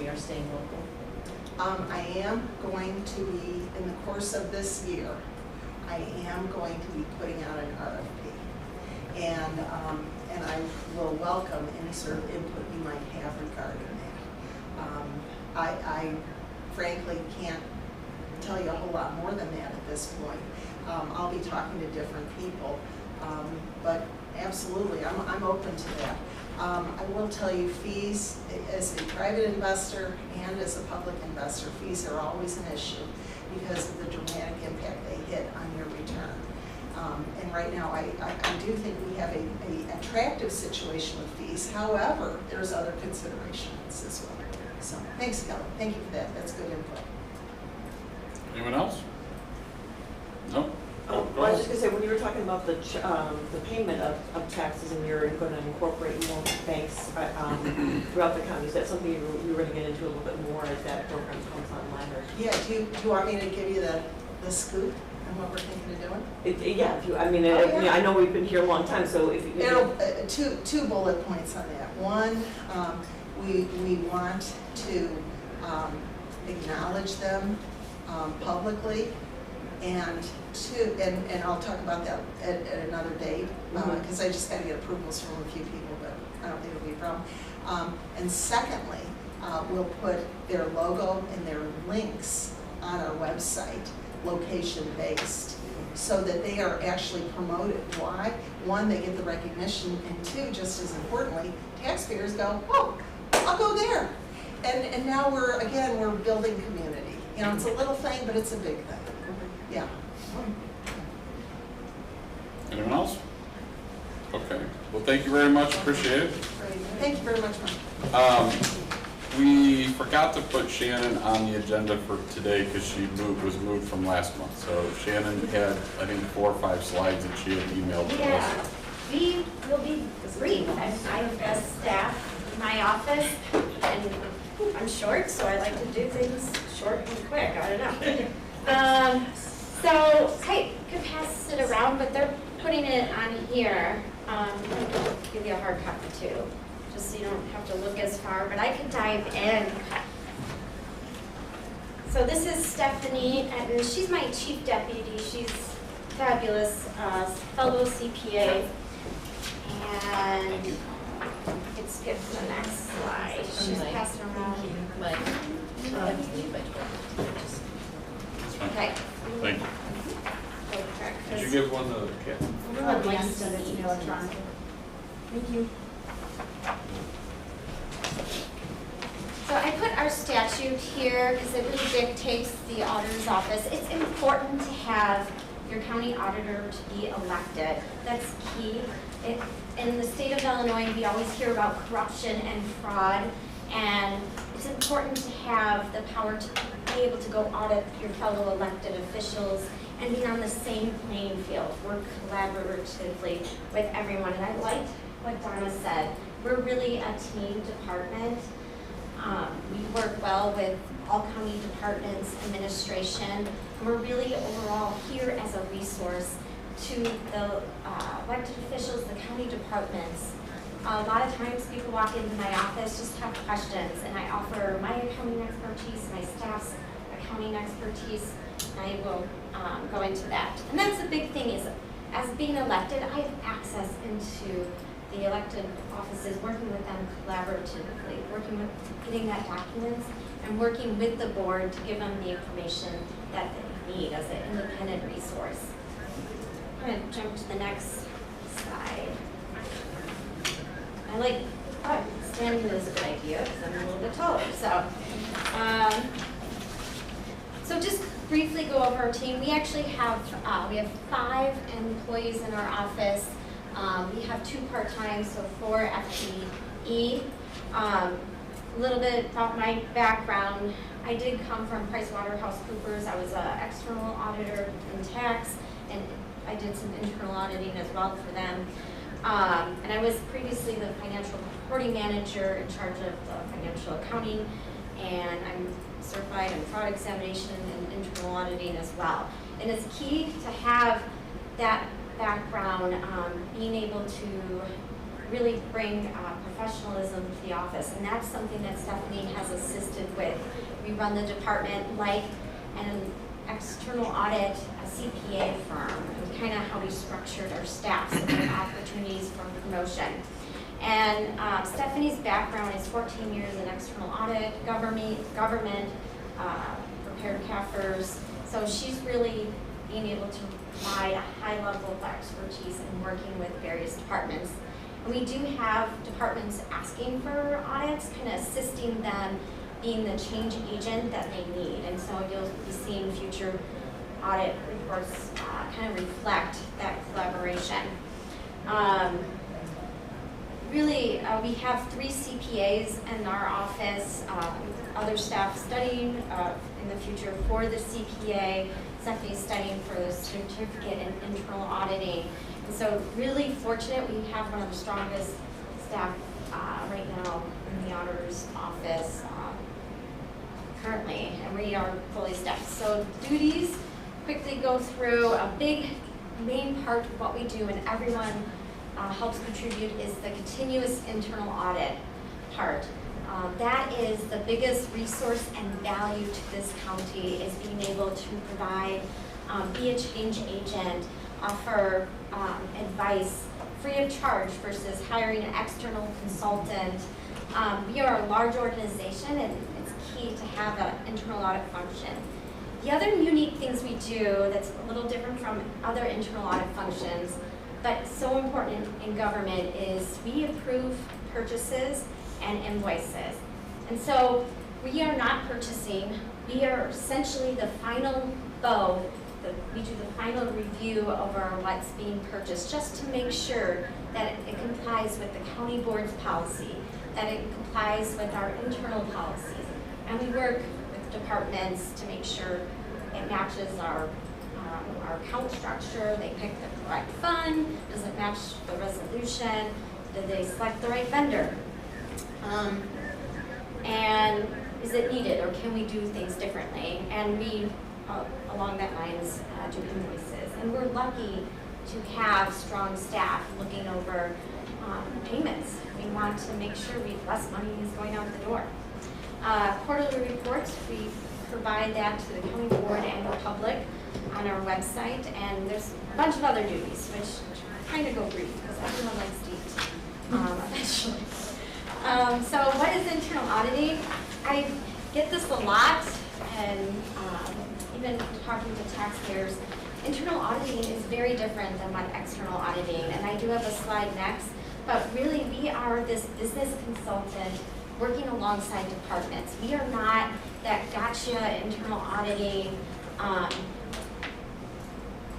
we are staying local? I am going to be, in the course of this year, I am going to be putting out an RFP. And I will welcome any sort of input you might have regarding that. I frankly can't tell you a whole lot more than that at this point. I'll be talking to different people, but absolutely, I'm open to that. I will tell you, fees, as a private investor and as a public investor, fees are always an issue because of the dramatic impact they hit on your return. And right now, I do think we have an attractive situation with fees. However, there's other considerations as well. So thanks, Kelly. Thank you for that. That's good input. Anyone else? No? Well, I was just going to say, when you were talking about the payment of taxes and you're going to incorporate more banks throughout the county, is that something you're going to get into a little bit more as that program comes online? Or? Yeah, do you want me to give you the scoop on what we're thinking of doing? Yeah, if you, I mean, I know we've been here a long time, so if you... Two bullet points on that. One, we want to acknowledge them publicly, and two, and I'll talk about that at another date, because I just got to get approvals from a few people, but I don't think it'll be a problem. And secondly, we'll put their logo and their links on our website, location-based, so that they are actually promoted. Why? One, they get the recognition, and two, just as importantly, taxpayers go, oh, I'll go there. And now we're building community. You know, it's a little thing, but it's a big thing. Yeah. Anyone else? Okay. Well, thank you very much. Appreciate it. Thank you very much, Mike. We forgot to put Shannon on the agenda for today because she was moved from last month. So Shannon had, I think, 4 or 5 slides that she had emailed to us. Yeah, we will be brief. I'm as staff in my office, and I'm short, so I like to do things short and quick. I don't know. So I could pass it around, but they're putting it on here. I'll give you a hard copy too. just so you don't have to look as far, but I could dive in. So this is Stephanie, and she's my chief deputy. She's fabulous, fellow CPA. And you can skip to the next slide. She's passed around. Okay. Thank you. Did you give one to Kat? Electronic. Thank you. So I put our statute here because it really dictates the auditor's office. It's important to have your county auditor to be elected. That's key. In the state of Illinois, we always hear about corruption and fraud, and it's important to have the power to be able to go audit your fellow elected officials and be on the same playing field, work collaboratively with everyone. And I liked what Donna said. We're really a team department. We work well with all county departments, administration, and we're really overall here as a resource to the elected officials, the county departments. A lot of times people walk into my office, just have questions, and I offer my accounting expertise, my staff's accounting expertise, and I will go into that. And that's the big thing is, as being elected, I have access into the elected offices, working with them collaboratively, working with getting that documents, and working with the board to give them the information that they need as an independent resource. I'm going to jump to the next slide. I like standing is a good idea because I'm a little bit taller. So just briefly go over our team. We actually have 5 employees in our office. We have 2 part-time, so 4 FTE. A little bit about my background. I did come from PricewaterhouseCoopers. I was an external auditor in tax, and I did some internal auditing as well for them. And I was previously the financial reporting manager in charge of the financial accounting, and I'm certified in fraud examination and internal auditing as well. And it's key to have that background, being able to really bring professionalism to the office, and that's something that Stephanie has assisted with. We run the department like an external audit, a CPA firm, and kind of how we structured our staff, so there are opportunities for promotion. And Stephanie's background is 14 years in external audit, government, prepared CAFRs, so she's really being able to provide a high level of expertise in working with various departments. And we do have departments asking for audits, kind of assisting them being the change agent that they need. And so you'll be seeing future audit reports kind of reflect that collaboration. Really, we have 3 CPAs in our office, other staff studying in the future for the CPA. Stephanie's studying for the certificate in internal auditing. And so really fortunate, we have one of the strongest staff right now in the auditor's office currently, and we are fully staffed. So duties, quickly go through a big main part of what we do, and everyone helps contribute, is the continuous internal audit part. That is the biggest resource and value to this county, is being able to provide, be a change agent, offer advice free of charge versus hiring an external consultant. We are a large organization, and it's key to have an internal audit function. The other unique things we do that's a little different from other internal audit functions, but so important in government, is we approve purchases and invoices. And so we are not purchasing, we are essentially the final bow. We do the final review over what's being purchased, just to make sure that it complies with the county board's policy, that it complies with our internal policies. And we work with departments to make sure it matches our account structure, they pick the correct fund, does it match the resolution, did they select the right vendor? And is it needed, or can we do things differently? And we, along that lines, do invoices. And we're lucky to have strong staff looking over payments. We want to make sure less money is going out the door. Quarterly reports, we provide that to the county board and the public on our website, and there's a bunch of other duties, which kind of go brief because everyone likes to eat eventually. So what is internal auditing? I get this a lot, and even talking to taxpayers, internal auditing is very different than what external auditing, and I do have a slide next, but really we are this business consultant working alongside departments. We are not that gotcha internal auditing.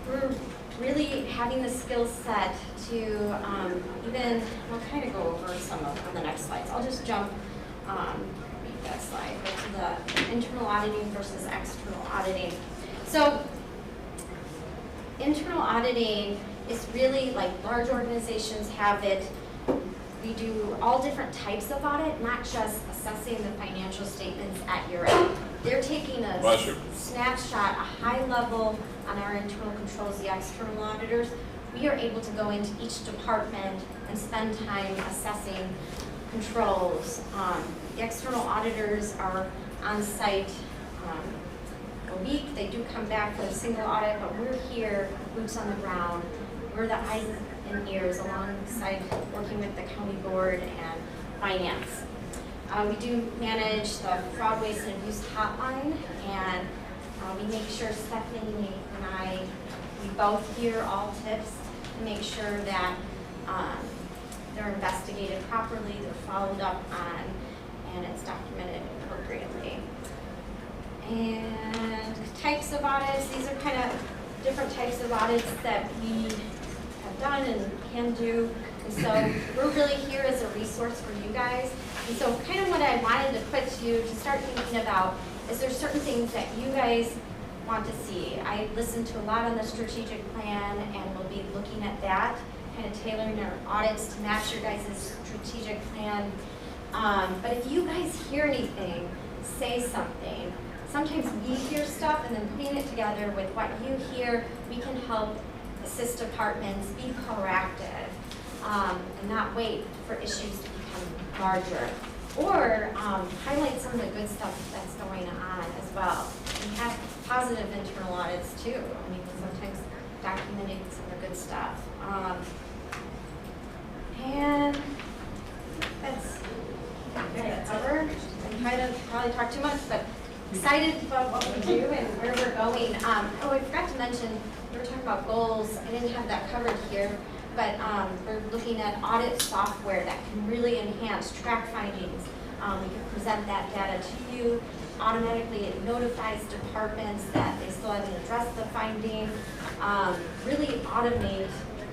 We're really having the skill set to even, we'll kind of go over some of on the next slides. I'll just jump, read that slide, go to the internal auditing versus external auditing. So internal auditing is really like large organizations have it. We do all different types of audit, not just assessing the financial statements at year end. They're taking a snapshot, a high level on our internal controls, the external auditors. We are able to go into each department and spend time assessing controls. The external auditors are on site a week. They do come back for a single audit, but we're here, boots on the ground. We're the eyes and ears alongside working with the county board and finance. We do manage the fraud, waste, and abuse hotline, and we make sure Stephanie, Nate, and I, we both hear all tips to make sure that they're investigated properly, they're followed up on, and it's documented appropriately. And types of audits, these are kind of different types of audits that we have done and can do. And so we're really here as a resource for you guys. And so kind of what I wanted to put you to start thinking about is there certain things that you guys want to see. I listened to a lot on the strategic plan, and we'll be looking at that, kind of tailoring our audits to match your guys' strategic plan. But if you guys hear anything, say something. Sometimes we hear stuff, and then putting it together with what you hear, we can help assist departments be proactive and not wait for issues to become larger. Or highlight some of the good stuff that's going on as well. We have positive internal audits too. I mean, sometimes documenting some of the good stuff. And that's covered. I kind of probably talked too much, but excited about what we do and where we're going. Oh, I forgot to mention, we were talking about goals. I didn't have that covered here, but we're looking at audit software that can really enhance track findings. We can present that data to you. Automatically, it notifies departments that they still haven't addressed the finding. Really automate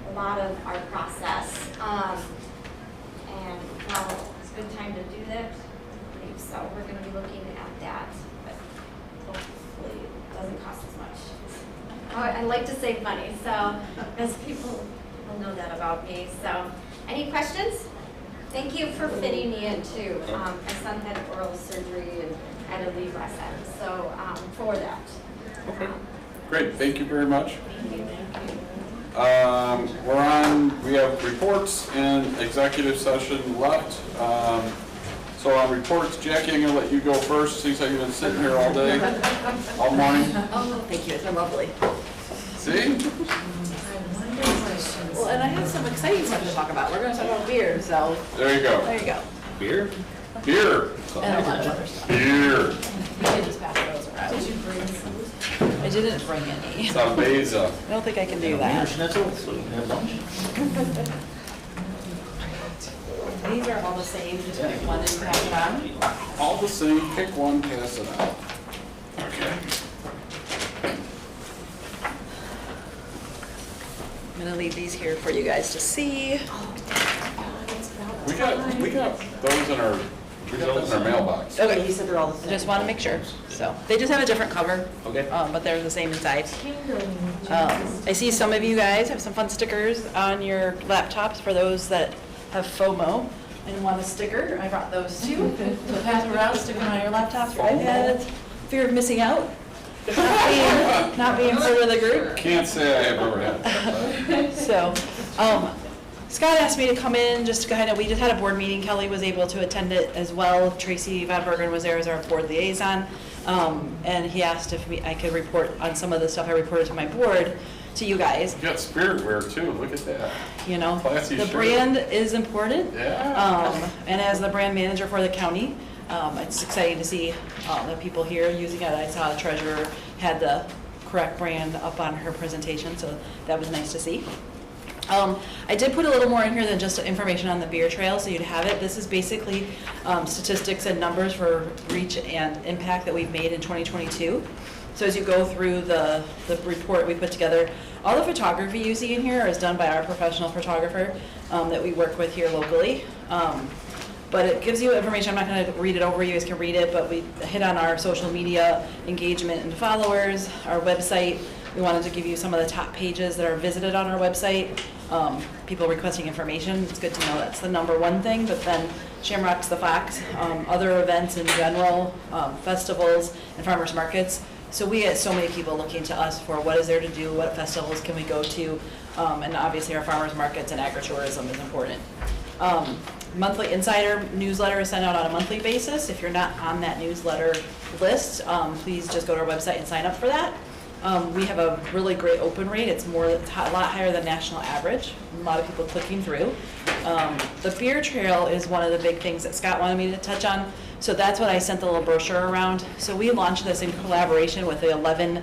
a lot of our process. And well, it's a good time to do that. I believe so. We're going to be looking at that, but hopefully it doesn't cost as much. I like to save money, so as people know that about me. So, any questions? Thank you for fitting me in too. My son had oral surgery and had to leave last time, so for that. Okay, great, thank you very much. Thank you. We have reports and executive session left. So on reports, Jackie, I'm gonna let you go first, since I've been sitting here all day, all morning. Oh, thank you, it's been lovely. See? Well, and I have some exciting stuff to talk about. We're going to talk about beer, so There you go. there you go. Beer? Beer. And a lot of other stuff. Beer. We can just pass those around. Did you bring some? I didn't bring any. It's on Beza. I don't think I can do Wiener that. schnitzel, so we can have lunch. These are all the same, just pick one and pass it on. All the same, pick one, pass it out. Okay. I'm gonna leave these here for you guys to see. We got those in our, mailbox. Okay. You said they're all the same. I just want to make sure. So they just have a different cover, Okay. but they're the same inside. I see some of you guys have some fun stickers on your laptops for those that have FOMO and want a sticker. I brought those too. So pass them around, stick them on your laptops, your iPads. Fear of missing out, not being part of the group. Can't say I have ever had that. So, Scott asked me to come in just to kind of, we just had a board meeting. Kelly was able to attend it as well. Tracy Van Bergen was there as our board liaison. And he asked if I could report on some of the stuff I reported to my board to you guys. You got spirit wear too, look at that. You know, Classy the shirt. brand is important. Yeah. And as the brand manager for the county, it's exciting to see the people here using it. I saw the treasurer had the correct brand up on her presentation, so that was nice to see. I did put a little more in here than just information on the beer trail, so you'd have it. This is basically statistics and numbers for reach and impact that we've made in 2022. So as you go through the report we put together, all the photography you see in here is done by our professional photographer that we work with here locally. But it gives you information. I'm not going to read it over. You guys can read it, but we hit on our social media engagement and followers, our website. We wanted to give you some of the top pages that are visited on our website. People requesting information. It's good to know that's the #1 thing, but then Shamrock's the Fox, other events in general, festivals and farmers markets. So we had so many people looking to us for what is there to do, what festivals can we go to, and obviously our farmers markets and agritourism is important. Monthly insider newsletter is sent out on a monthly basis. If you're not on that newsletter list, please just go to our website and sign up for that. We have a really great open rate. It's a lot higher than national average. A lot of people clicking through. The beer trail is one of the big things that Scott wanted me to touch on. So that's what I sent the little brochure around. So we launched this in collaboration with the 11,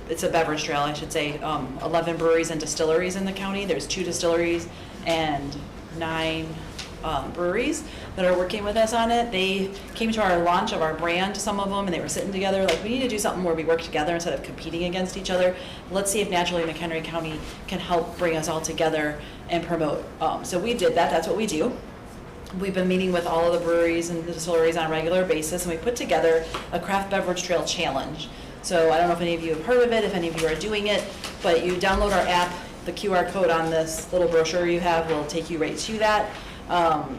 it's a beverage trail, I should say, 11 breweries and distilleries in the county. There's 2 distilleries and 9 breweries that are working with us on it. They came to our launch of our brand, some of them, and they were sitting together like, we need to do something where we work together instead of competing against each other. Let's see if naturally McHenry County can help bring us all together and promote. So we did that. That's what we do. We've been meeting with all of the breweries and the distilleries on a regular basis, and we put together a craft beverage trail challenge. So I don't know if any of you have heard of it, if any of you are doing it, but you download our app. The QR code on this little brochure you have will take you right to that.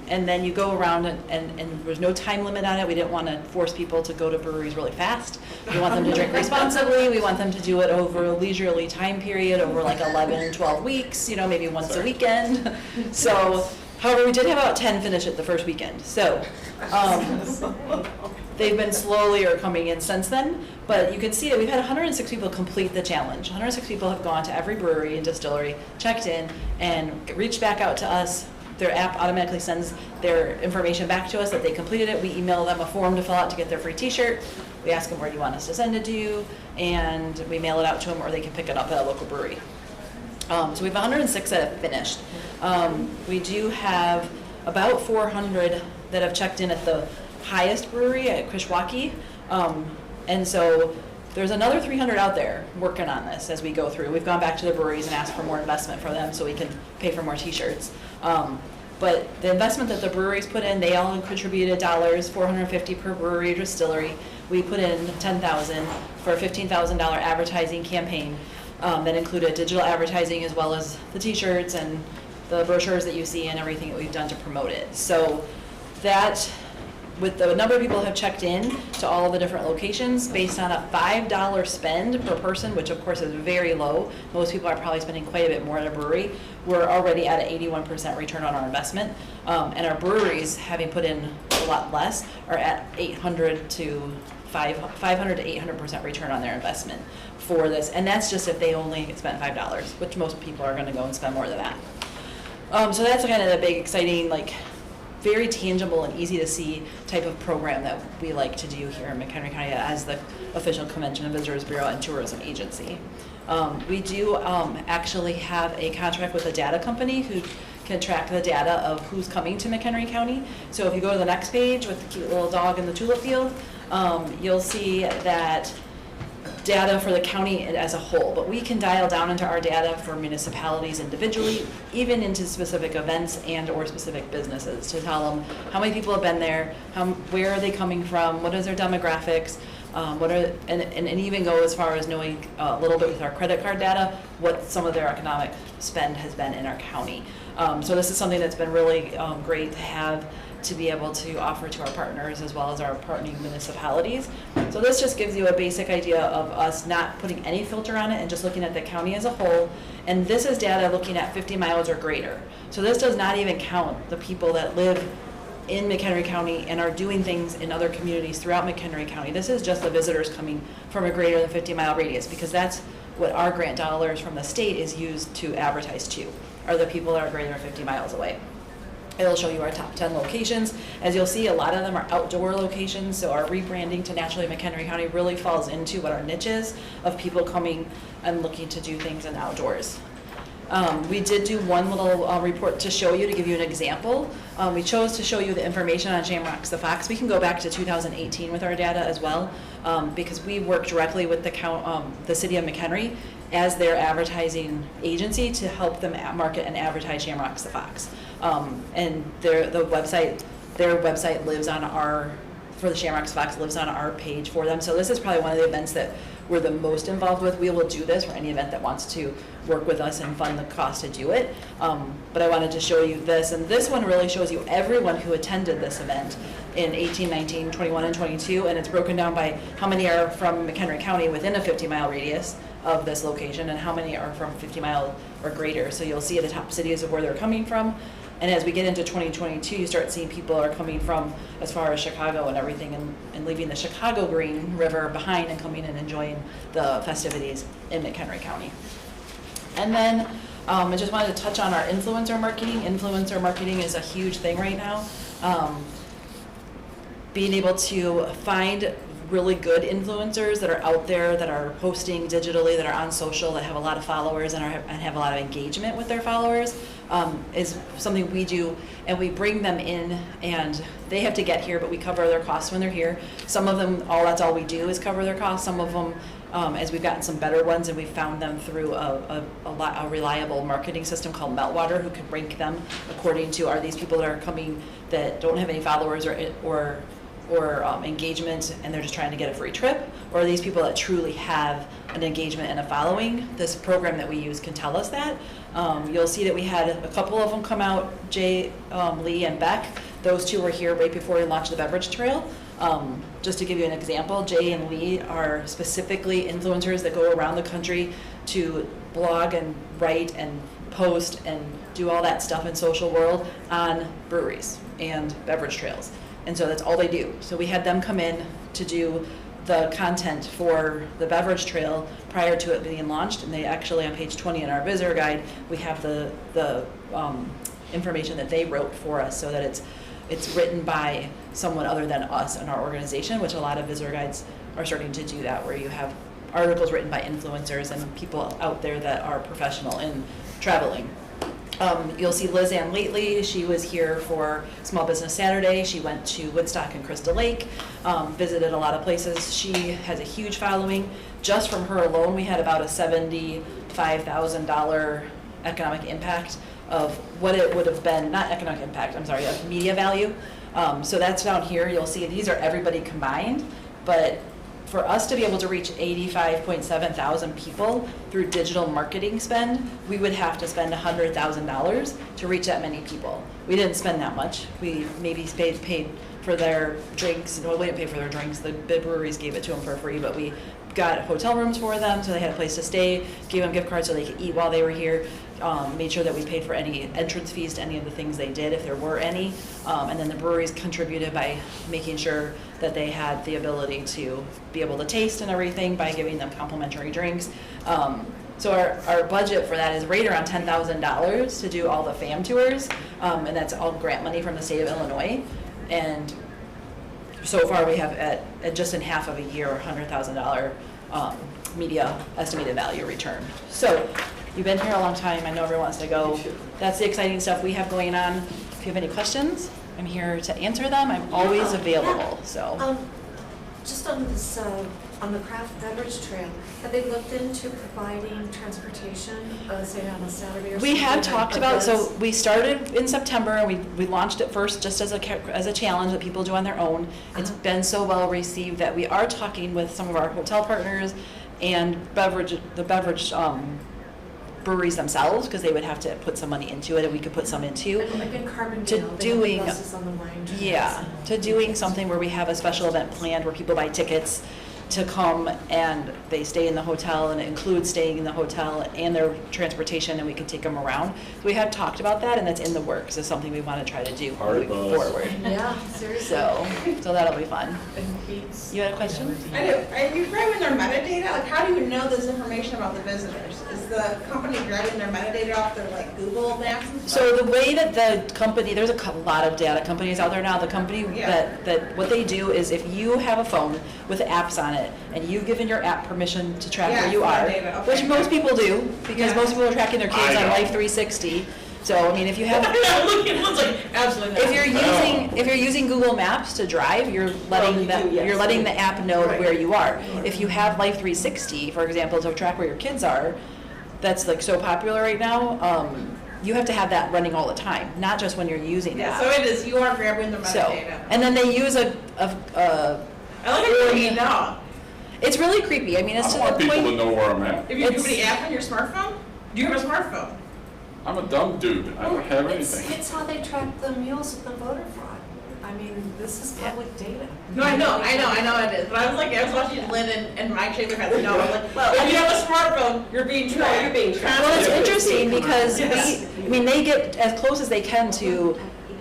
And then you go around and there's no time limit on it. We didn't want to force people to go to breweries really fast. We want them to drink responsibly. We want them to do it over a leisurely time period, over like 11, 12 weeks, you know, maybe once a weekend. So, however, we did have about 10 finish it the first weekend. So, they've been slowly coming in since then. But you can see that we've had 106 people complete the challenge. 106 people have gone to every brewery and distillery, checked in, and reached back out to us. Their app automatically sends their information back to us that they completed it. We email them a form to fill out to get their free t-shirt. We ask them, where do you want us to send it to? And we mail it out to them, or they can pick it up at a local brewery. So we have 106 that have finished. We do have about 400 that have checked in at the highest brewery at Kishwaukee. And so there's another 300 out there working on this as we go through. We've gone back to the breweries and asked for more investment for them so we can pay for more t-shirts. But the investment that the breweries put in, they all contributed dollars, $450 per brewery or distillery. We put in $10,000 for a $15,000 advertising campaign that included digital advertising as well as the t-shirts and the brochures that you see and everything that we've done to promote it. So that, with the number of people who have checked in to all of the different locations, based on a $5 spend per person, which of course is very low. Most people are probably spending quite a bit more at a brewery. We're already at an 81% return on our investment. And our breweries, having put in a lot less, are at 500 to 800% return on their investment for this. And that's just if they only spent $5, which most people are gonna go and spend more than that. So that's kind of the big, exciting, like, very tangible and easy to see type of program that we like to do here in McHenry County as the official Convention and Visitors Bureau and Tourism Agency. We do actually have a contract with a data company who can track the data of who's coming to McHenry County. So if you go to the next page with the cute little dog in the tulip field, you'll see that data for the county as a whole, but we can dial down into our data for municipalities individually, even into specific events and or specific businesses to tell them how many people have been there, where are they coming from, what is their demographics, and even go as far as knowing a little bit with our credit card data, what some of their economic spend has been in our county. So this is something that's been really great to have to be able to offer to our partners as well as our partnering municipalities. So this just gives you a basic idea of us not putting any filter on it and just looking at the county as a whole. And this is data looking at 50 miles or greater. So this does not even count the people that live in McHenry County and are doing things in other communities throughout McHenry County. This is just the visitors coming from a greater than 50 mile radius, because that's what our grant dollars from the state is used to advertise to, are the people that are greater than 50 miles away. It'll show you our top 10 locations. As you'll see, a lot of them are outdoor locations, so our rebranding to Naturally McHenry County really falls into what our niche is of people coming and looking to do things in outdoors. We did do one little report to show you, to give you an example. We chose to show you the information on Shamrocks the Fox. We can go back to 2018 with our data as well, because we work directly with the city of McHenry as their advertising agency to help them market and advertise Shamrocks the Fox. And their website lives on for the Shamrocks Fox lives on our page for them. So this is probably one of the events that we're the most involved with. We will do this for any event that wants to work with us and fund the cost to do it. But I wanted to show you this, and this one really shows you everyone who attended this event in 18, 19, 21, and 22, and it's broken down by how many are from McHenry County within a 50-mile radius of this location and how many are from 50 mile or greater. So you'll see the top cities of where they're coming from. And as we get into 2022, you start seeing people are coming from as far as Chicago and everything, and leaving the Chicago Green River behind and coming and enjoying the festivities in McHenry County. And then I just wanted to touch on our influencer marketing. Influencer marketing is a huge thing right now. Being able to find really good influencers that are out there, that are posting digitally, that are on social, that have a lot of followers and have a lot of engagement with their followers, is something we do, and we bring them in, and they have to get here, but we cover their costs when they're here. Some of them, that's all we do is cover their costs. Some of them, as we've gotten some better ones, and we found them through a reliable marketing system called Meltwater, who can rank them according to, are these people that are coming that don't have any followers or engagement and they're just trying to get a free trip, or are these people that truly have an engagement and a following? This program that we use can tell us that. You'll see that we had a couple of them come out, Jay, Lee, and Beck. Those two were here right before we launched the beverage trail. Just to give you an example, Jay and Lee are specifically influencers that go around the country to blog and write and post and do all that stuff in social world on breweries and beverage trails. And so that's all they do. So we had them come in to do the content for the beverage trail prior to it being launched, and they actually, on page 20 in our visitor guide, we have the information that they wrote for us, so that it's written by someone other than us in our organization, which a lot of visitor guides are starting to do that, where you have articles written by influencers and people out there that are professional in traveling. You'll see Liz Ann lately. She was here for Small Business Saturday. She went to Woodstock and Crystal Lake, visited a lot of places. She has a huge following. Just from her alone, we had about a $75,000 economic impact of what it would have been, not economic impact, I'm sorry, of media value. So that's down here. You'll see these are everybody combined, but for us to be able to reach 85.7 thousand people through digital marketing spend, we would have to spend $100,000 to reach that many people. We didn't spend that much. We maybe paid for their drinks. Well, we didn't pay for their drinks. The breweries gave it to them for free, but we got hotel rooms for them so they had a place to stay, gave them gift cards so they could eat while they were here, made sure that we paid for any entrance fees to any of the things they did, if there were any, and then the breweries contributed by making sure that they had the ability to be able to taste and everything by giving them complimentary drinks. So our budget for that is right around $10,000 to do all the FAM tours, and that's all grant money from the state of Illinois. And so far we have at just in half of a year, $100,000 media estimated value return. So you've been here a long time. I know everyone wants to go. That's the exciting stuff we have going on. If you have any questions, I'm here to answer them. I'm always available. So just on this, on the craft beverage trail, have they looked into providing transportation, say on a Saturday or something? we have talked about, so we started in September, and we launched it first just as a challenge that people do on their own. It's been so well received that we are talking with some of our hotel partners and the beverage breweries themselves, because they would have to put some money into it, and we could put some into. And like in Carbondale, To they have doing- buses on the wine trails. Yeah, to doing something where we have a special event planned where people buy tickets to come and they stay in the hotel, and it includes staying in the hotel and their transportation, and we can take them around. So we have talked about that, and that's in the works, is something we want to try to do Party moving bus. forward. Yeah, seriously. So that'll be fun. And beats. You had a question? I do. Are you grabbing their metadata? Like, how do you know this information about the visitors? Is the company grabbing their metadata off their like Google Maps and stuff? So the way that the company, there's a lot of data companies out there now. The company Yeah. that what they do is, if you have a phone with apps on it and you've given your app permission to track Yeah, where you it's are, my data, okay. which most people do, because Yeah. most people are tracking their kids I on know. Life 360. So I mean, if you have, I'm looking, it's like, absolutely not. if you're using Google Maps to drive, you're letting you're letting the app know Right. where you are. If you have Life 360, for example, to track where your kids are, that's like so popular right now. You have to have that running all the time, not just when you're using Yeah, that. so it is, you are grabbing the So, metadata. and then they use I like it when you know. it's really creepy. I mean, it's I to want the people to point. know where I'm at. If you do It's- the app on your smartphone, do you have a smartphone? I'm a dumb dude. I don't have It's anything. how they track the mules with the voter fraud. I mean, this is public data. No, I know it is, but I was watching Lynn and Mike Schaefer had to know, I'm like, Well, if you have a smartphone, you're being tracked. you're being tracked. Well, it's Constantly. interesting because Yes. I mean, they get as close as they can to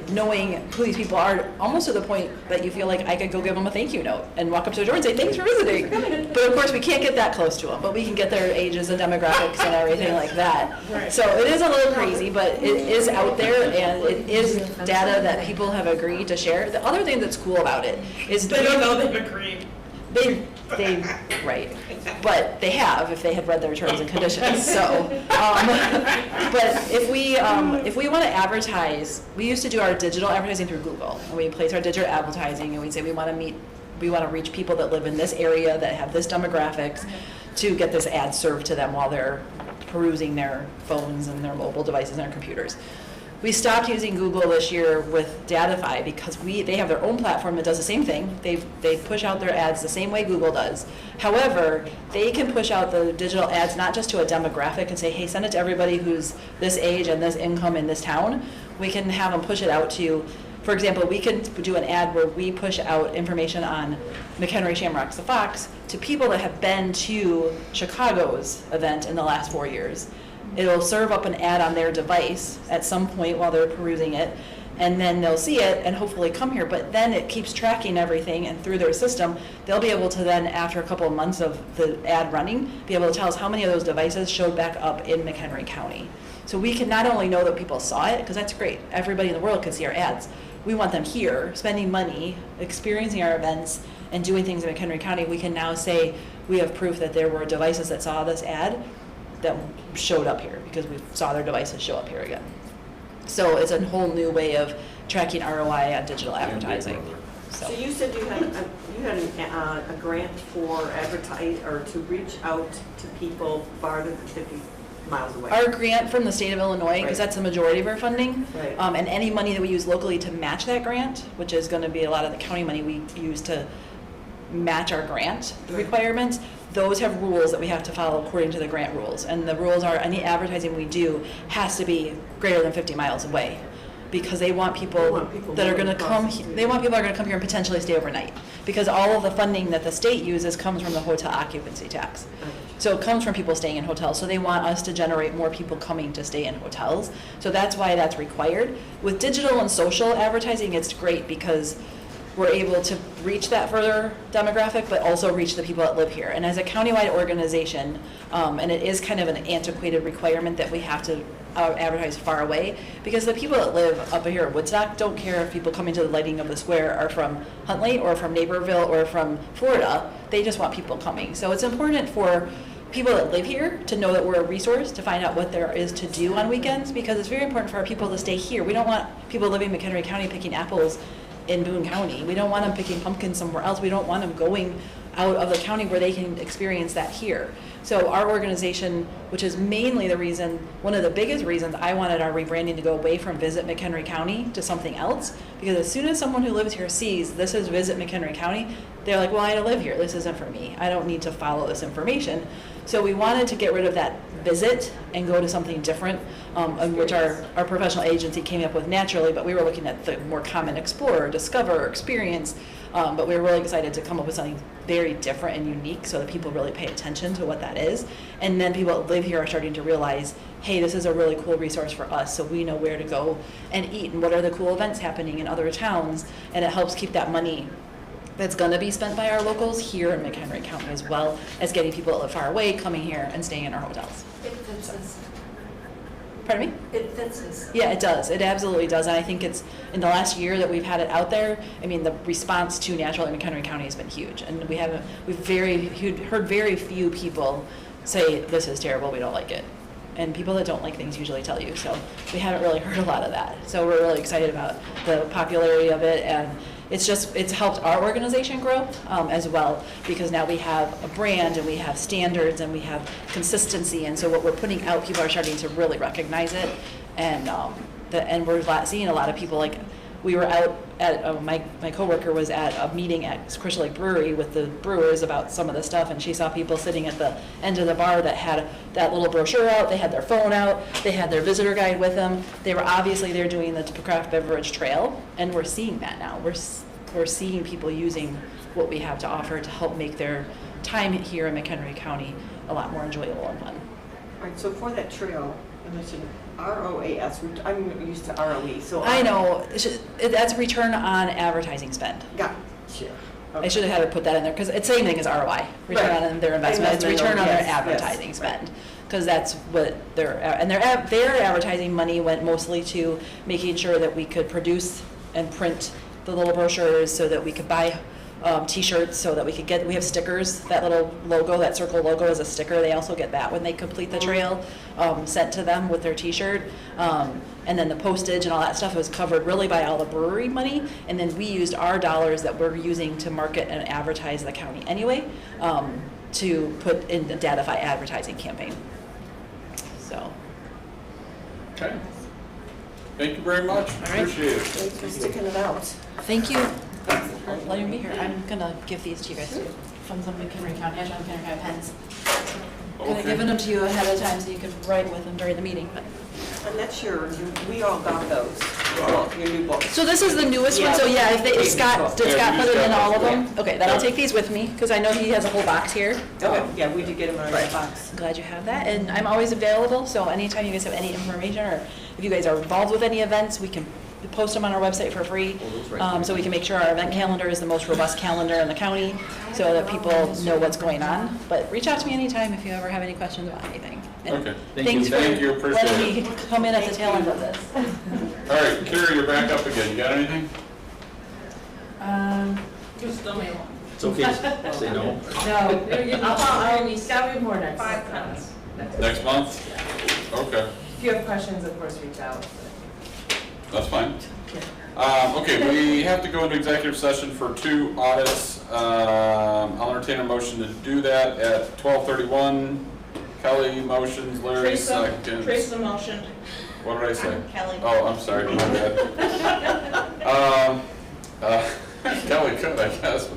knowing who these people are, almost to the point that you feel like I could go give them a thank you note and walk up to the door and say, thanks for visiting. But of course, we can't get that close to them, but we can get their ages and demographics and everything like that. Right. So it is a little crazy, but it is out there, and it is data that people have agreed to share. The other thing that's cool about it is They don't know they've agreed. They, right, but they have if they had read their terms and conditions, so. But if we want to advertise, we used to do our digital advertising through Google, and we place our digital advertising, and we say we want to reach people that live in this area, that have this demographics, to get this ad served to them while they're perusing their phones and their mobile devices and their computers. We stopped using Google this year with Datify because they have their own platform that does the same thing. They push out their ads the same way Google does. However, they can push out the digital ads not just to a demographic and say, hey, send it to everybody who's this age and this income in this town. We can have them push it out to, for example, we can do an ad where we push out information on McHenry Shamrocks the Fox to people that have been to Chicago's event in the last 4 years. It'll serve up an ad on their device at some point while they're perusing it, and then they'll see it and hopefully come here. But then it keeps tracking everything, and through their system, they'll be able to then, after a couple of months of the ad running, be able to tell us how many of those devices showed back up in McHenry County. So we can not only know that people saw it, because that's great, everybody in the world can see our ads. We want them here, spending money, experiencing our events, and doing things in McHenry County. We can now say we have proof that there were devices that saw this ad that showed up here, because we saw their devices show up here again. So it's a whole new way of tracking ROI on digital advertising. So you said you had a grant for advertise, or to reach out to people farther than 50 miles away. Our grant from the state of Illinois, because Right. that's the majority of our funding, Right. and any money that we use locally to match that grant, which is going to be a lot of the county money we use to match our grant requirements, those have rules that we have to follow according to the grant rules. And the rules are any advertising we do has to be greater than 50 miles away, because they want people that are going to come, they want people that are going to come here and potentially stay overnight. Because all of the funding that the state uses comes from the hotel occupancy tax. So it comes from people staying in hotels. So they want us to generate more people coming to stay in hotels. So that's why that's required. With digital and social advertising, it's great because we're able to reach that further demographic, but also reach the people that live here. And as a countywide organization, and it is kind of an antiquated requirement that we have to advertise far away, because the people that live up here in Woodstock don't care if people coming to the lighting of the square are from Huntley or from Naperville or from Florida. They just want people coming. So it's important for people that live here to know that we're a resource, to find out what there is to do on weekends, because it's very important for our people to stay here. We don't want people living in McHenry County picking apples in Boone County. We don't want them picking pumpkins somewhere else. We don't want them going out of the county where they can experience that here. So our organization, which is mainly the reason, one of the biggest reasons I wanted our rebranding to go away from Visit McHenry County to something else, because as soon as someone who lives here sees this is Visit McHenry County, they're like, well, I don't live here. This isn't for me. I don't need to follow this information. So we wanted to get rid of that visit and go to something different, which our professional agency came up with naturally, but we were looking at the more common explore, discover, experience, but we were really excited to come up with something very different and unique so that people really pay attention to what that is. And then people that live here are starting to realize, hey, this is a really cool resource for us, so we know where to go and eat and what are the cool events happening in other towns, and it helps keep that money that's going to be spent by our locals here in McHenry County, as well as getting people that live far away coming here and staying in our hotels. It fits us. Pardon me? It fits us. Yeah, it does. It absolutely does. And I think it's in the last year that we've had it out there. I mean, the response to Natural in McHenry County has been huge, and we've heard very few people say this is terrible, we don't like it. And people that don't like things usually tell you. So we haven't really heard a lot of that. So we're really excited about the popularity of it, and it's helped our organization grow as well, because now we have a brand and we have standards and we have consistency, and so what we're putting out, people are starting to really recognize it, and we're seeing a lot of people, like we were out at my coworker was at a meeting at Crystal Lake Brewery with the brewers about some of the stuff, and she saw people sitting at the end of the bar that had that little brochure out, they had their phone out, they had their visitor guide with them. They were obviously there doing the craft beverage trail, and we're seeing that now. We're seeing people using what we have to offer to help make their time here in McHenry County a lot more enjoyable and fun. All right, so for that trail, I mentioned ROAS, I'm used to ROE, so. I know, that's return on advertising spend. Gotcha. I should have had her put that in there, because it's the same thing as ROI, return Right. on their investment. It's return on their advertising spend, because that's what their advertising money went mostly to making sure that we could produce and print the little brochures, so that we could buy t-shirts, so that we have stickers. That little logo, that circle logo is a sticker. They also get that when they complete the trail, sent to them with their t-shirt. And then the postage and all that stuff was covered really by all the brewery money. And then we used our dollars that we're using to market and advertise the county anyway, to put in the Datify advertising campaign. So. Okay. Thank you very much. All right. Appreciate it. Thanks for sticking it out. Thank you for letting me here. I'm gonna give these to you guys too, from some McHenry County, McHenry County pens. Could have Okay. given them to you ahead of time so you could write with them during the meeting, but. And that's we all got those, your new books. So this is the newest one, so yeah, if Scott, did Scott put it in all of them? Okay, then I'll take these with me, because I know he has a whole box here. Okay, yeah, we did get them in our box. I'm glad you have that, and I'm always available, so anytime you guys have any information, or if you guys are involved with any events, we can post them on our website for free, so we can make sure our event calendar is the most robust calendar in the county, so that people know what's going on. But reach out to me anytime if you ever have any questions about anything. And Okay. thanks for Thank you, appreciate letting me come in at the tail end of this. All right, Carrie, you're back up again. You got anything? Just tell me one. It's okay to say no. No, I'll be more next. 5 minutes. Next month? Okay, If you have questions, of course, reach out. that's fine. Okay, we have to go into executive session for 2 audits. I'll entertain a motion to do that at 12:31. Kelly motions, Larry seconds. Trace the motion. What did I say? Kelly. Oh, I'm sorry, my bad. Kelly could, I guess.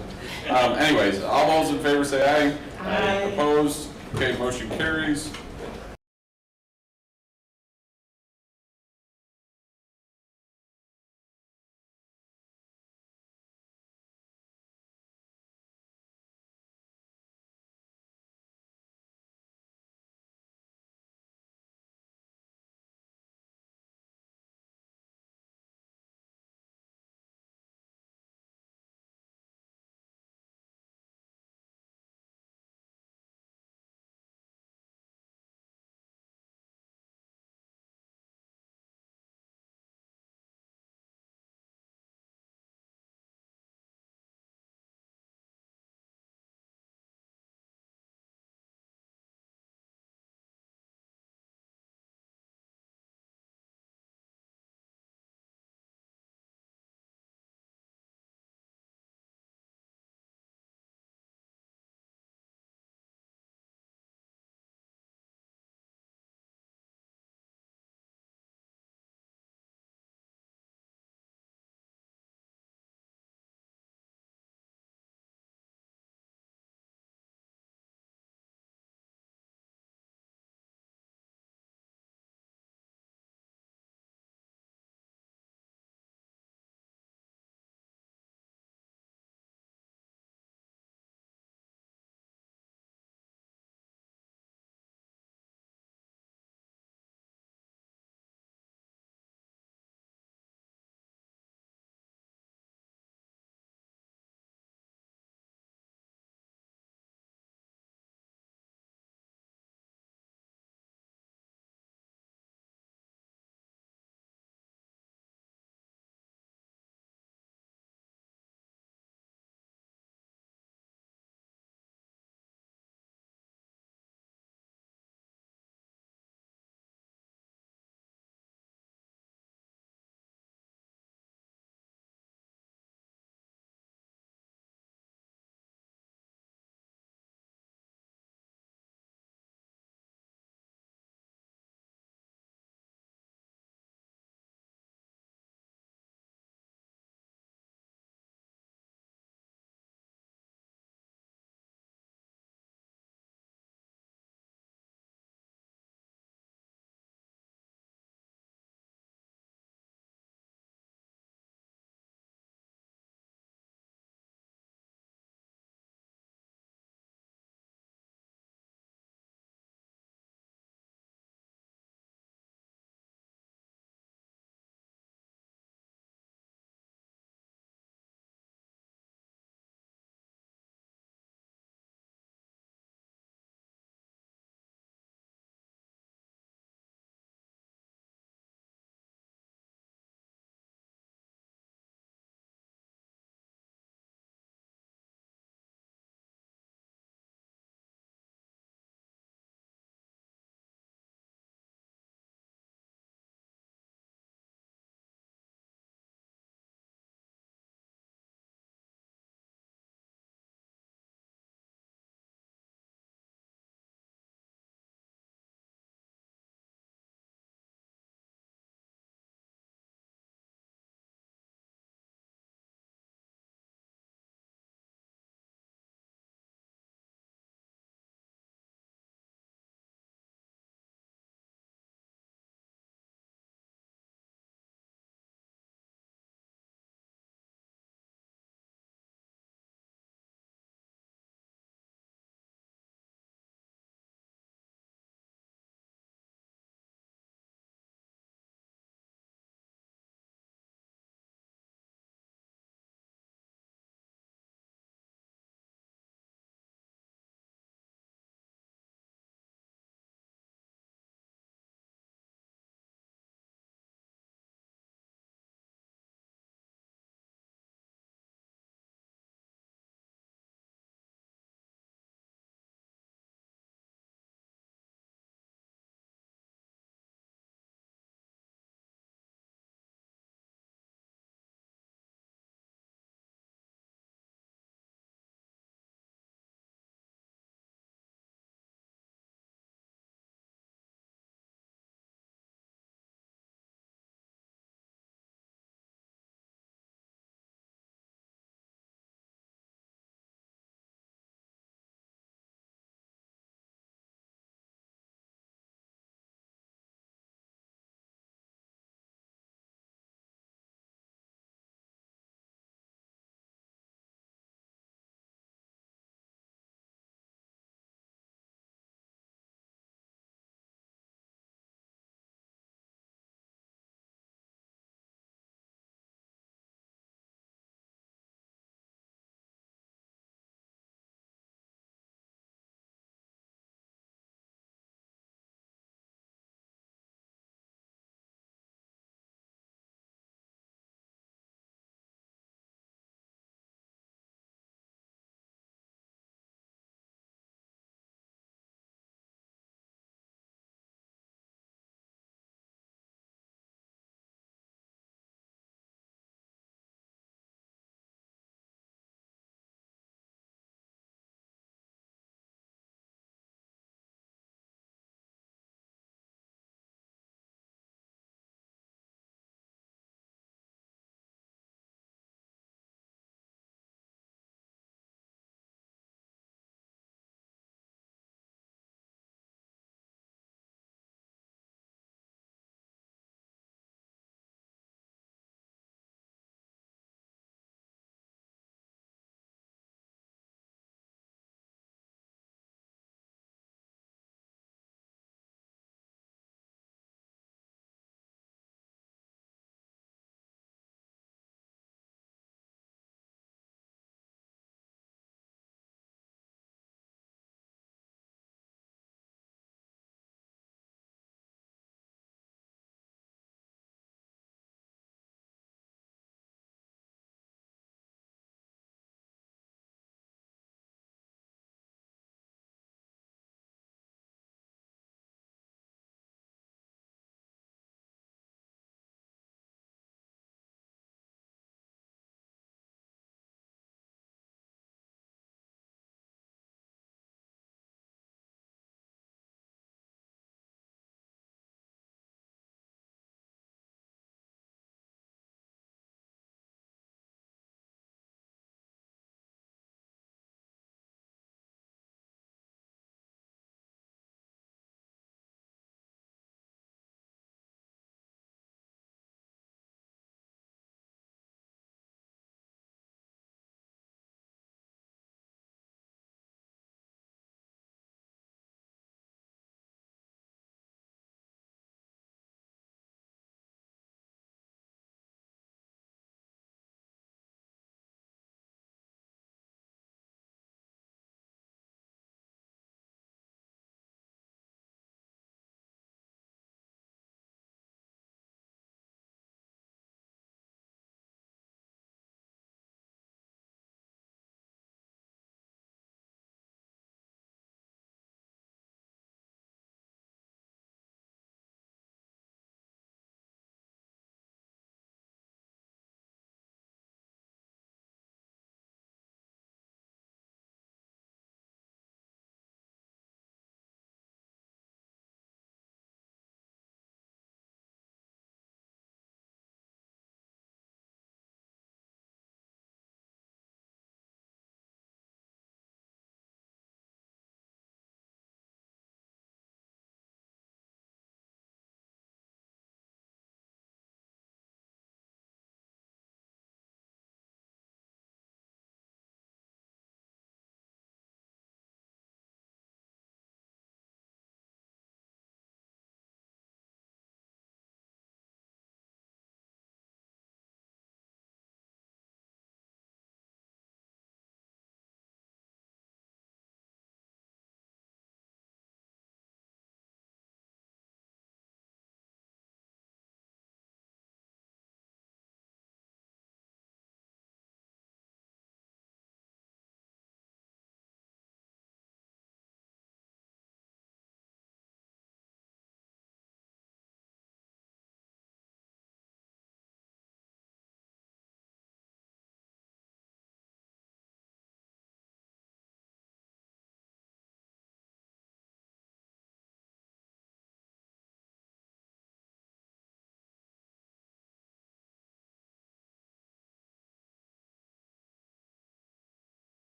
Anyways, all those in favor say aye. Aye. Opposed? Okay, motion carries.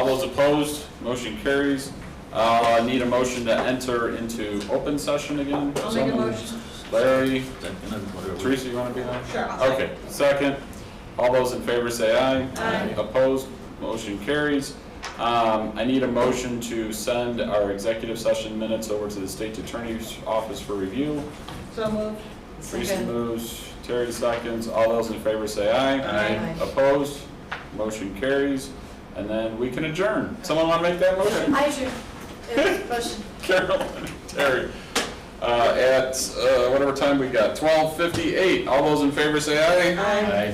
All those opposed, motion carries. Need a motion to enter into open session again? I'll make a motion. Larry, Second, whatever. Teresa, you want to be on? Sure, I'll second. Okay, second. All those in favor say aye. Aye. Opposed, motion carries. I need a motion to send our executive session minutes over to the State Attorney's Office for review. So moved. Teresa moves, Terry seconds. All those in favor say aye. Aye. Opposed, motion carries. And then we can adjourn. Someone want to make that motion? I do. Motion. Carol and Terry. At whatever time we got, 12:58. All those in favor say aye. Aye.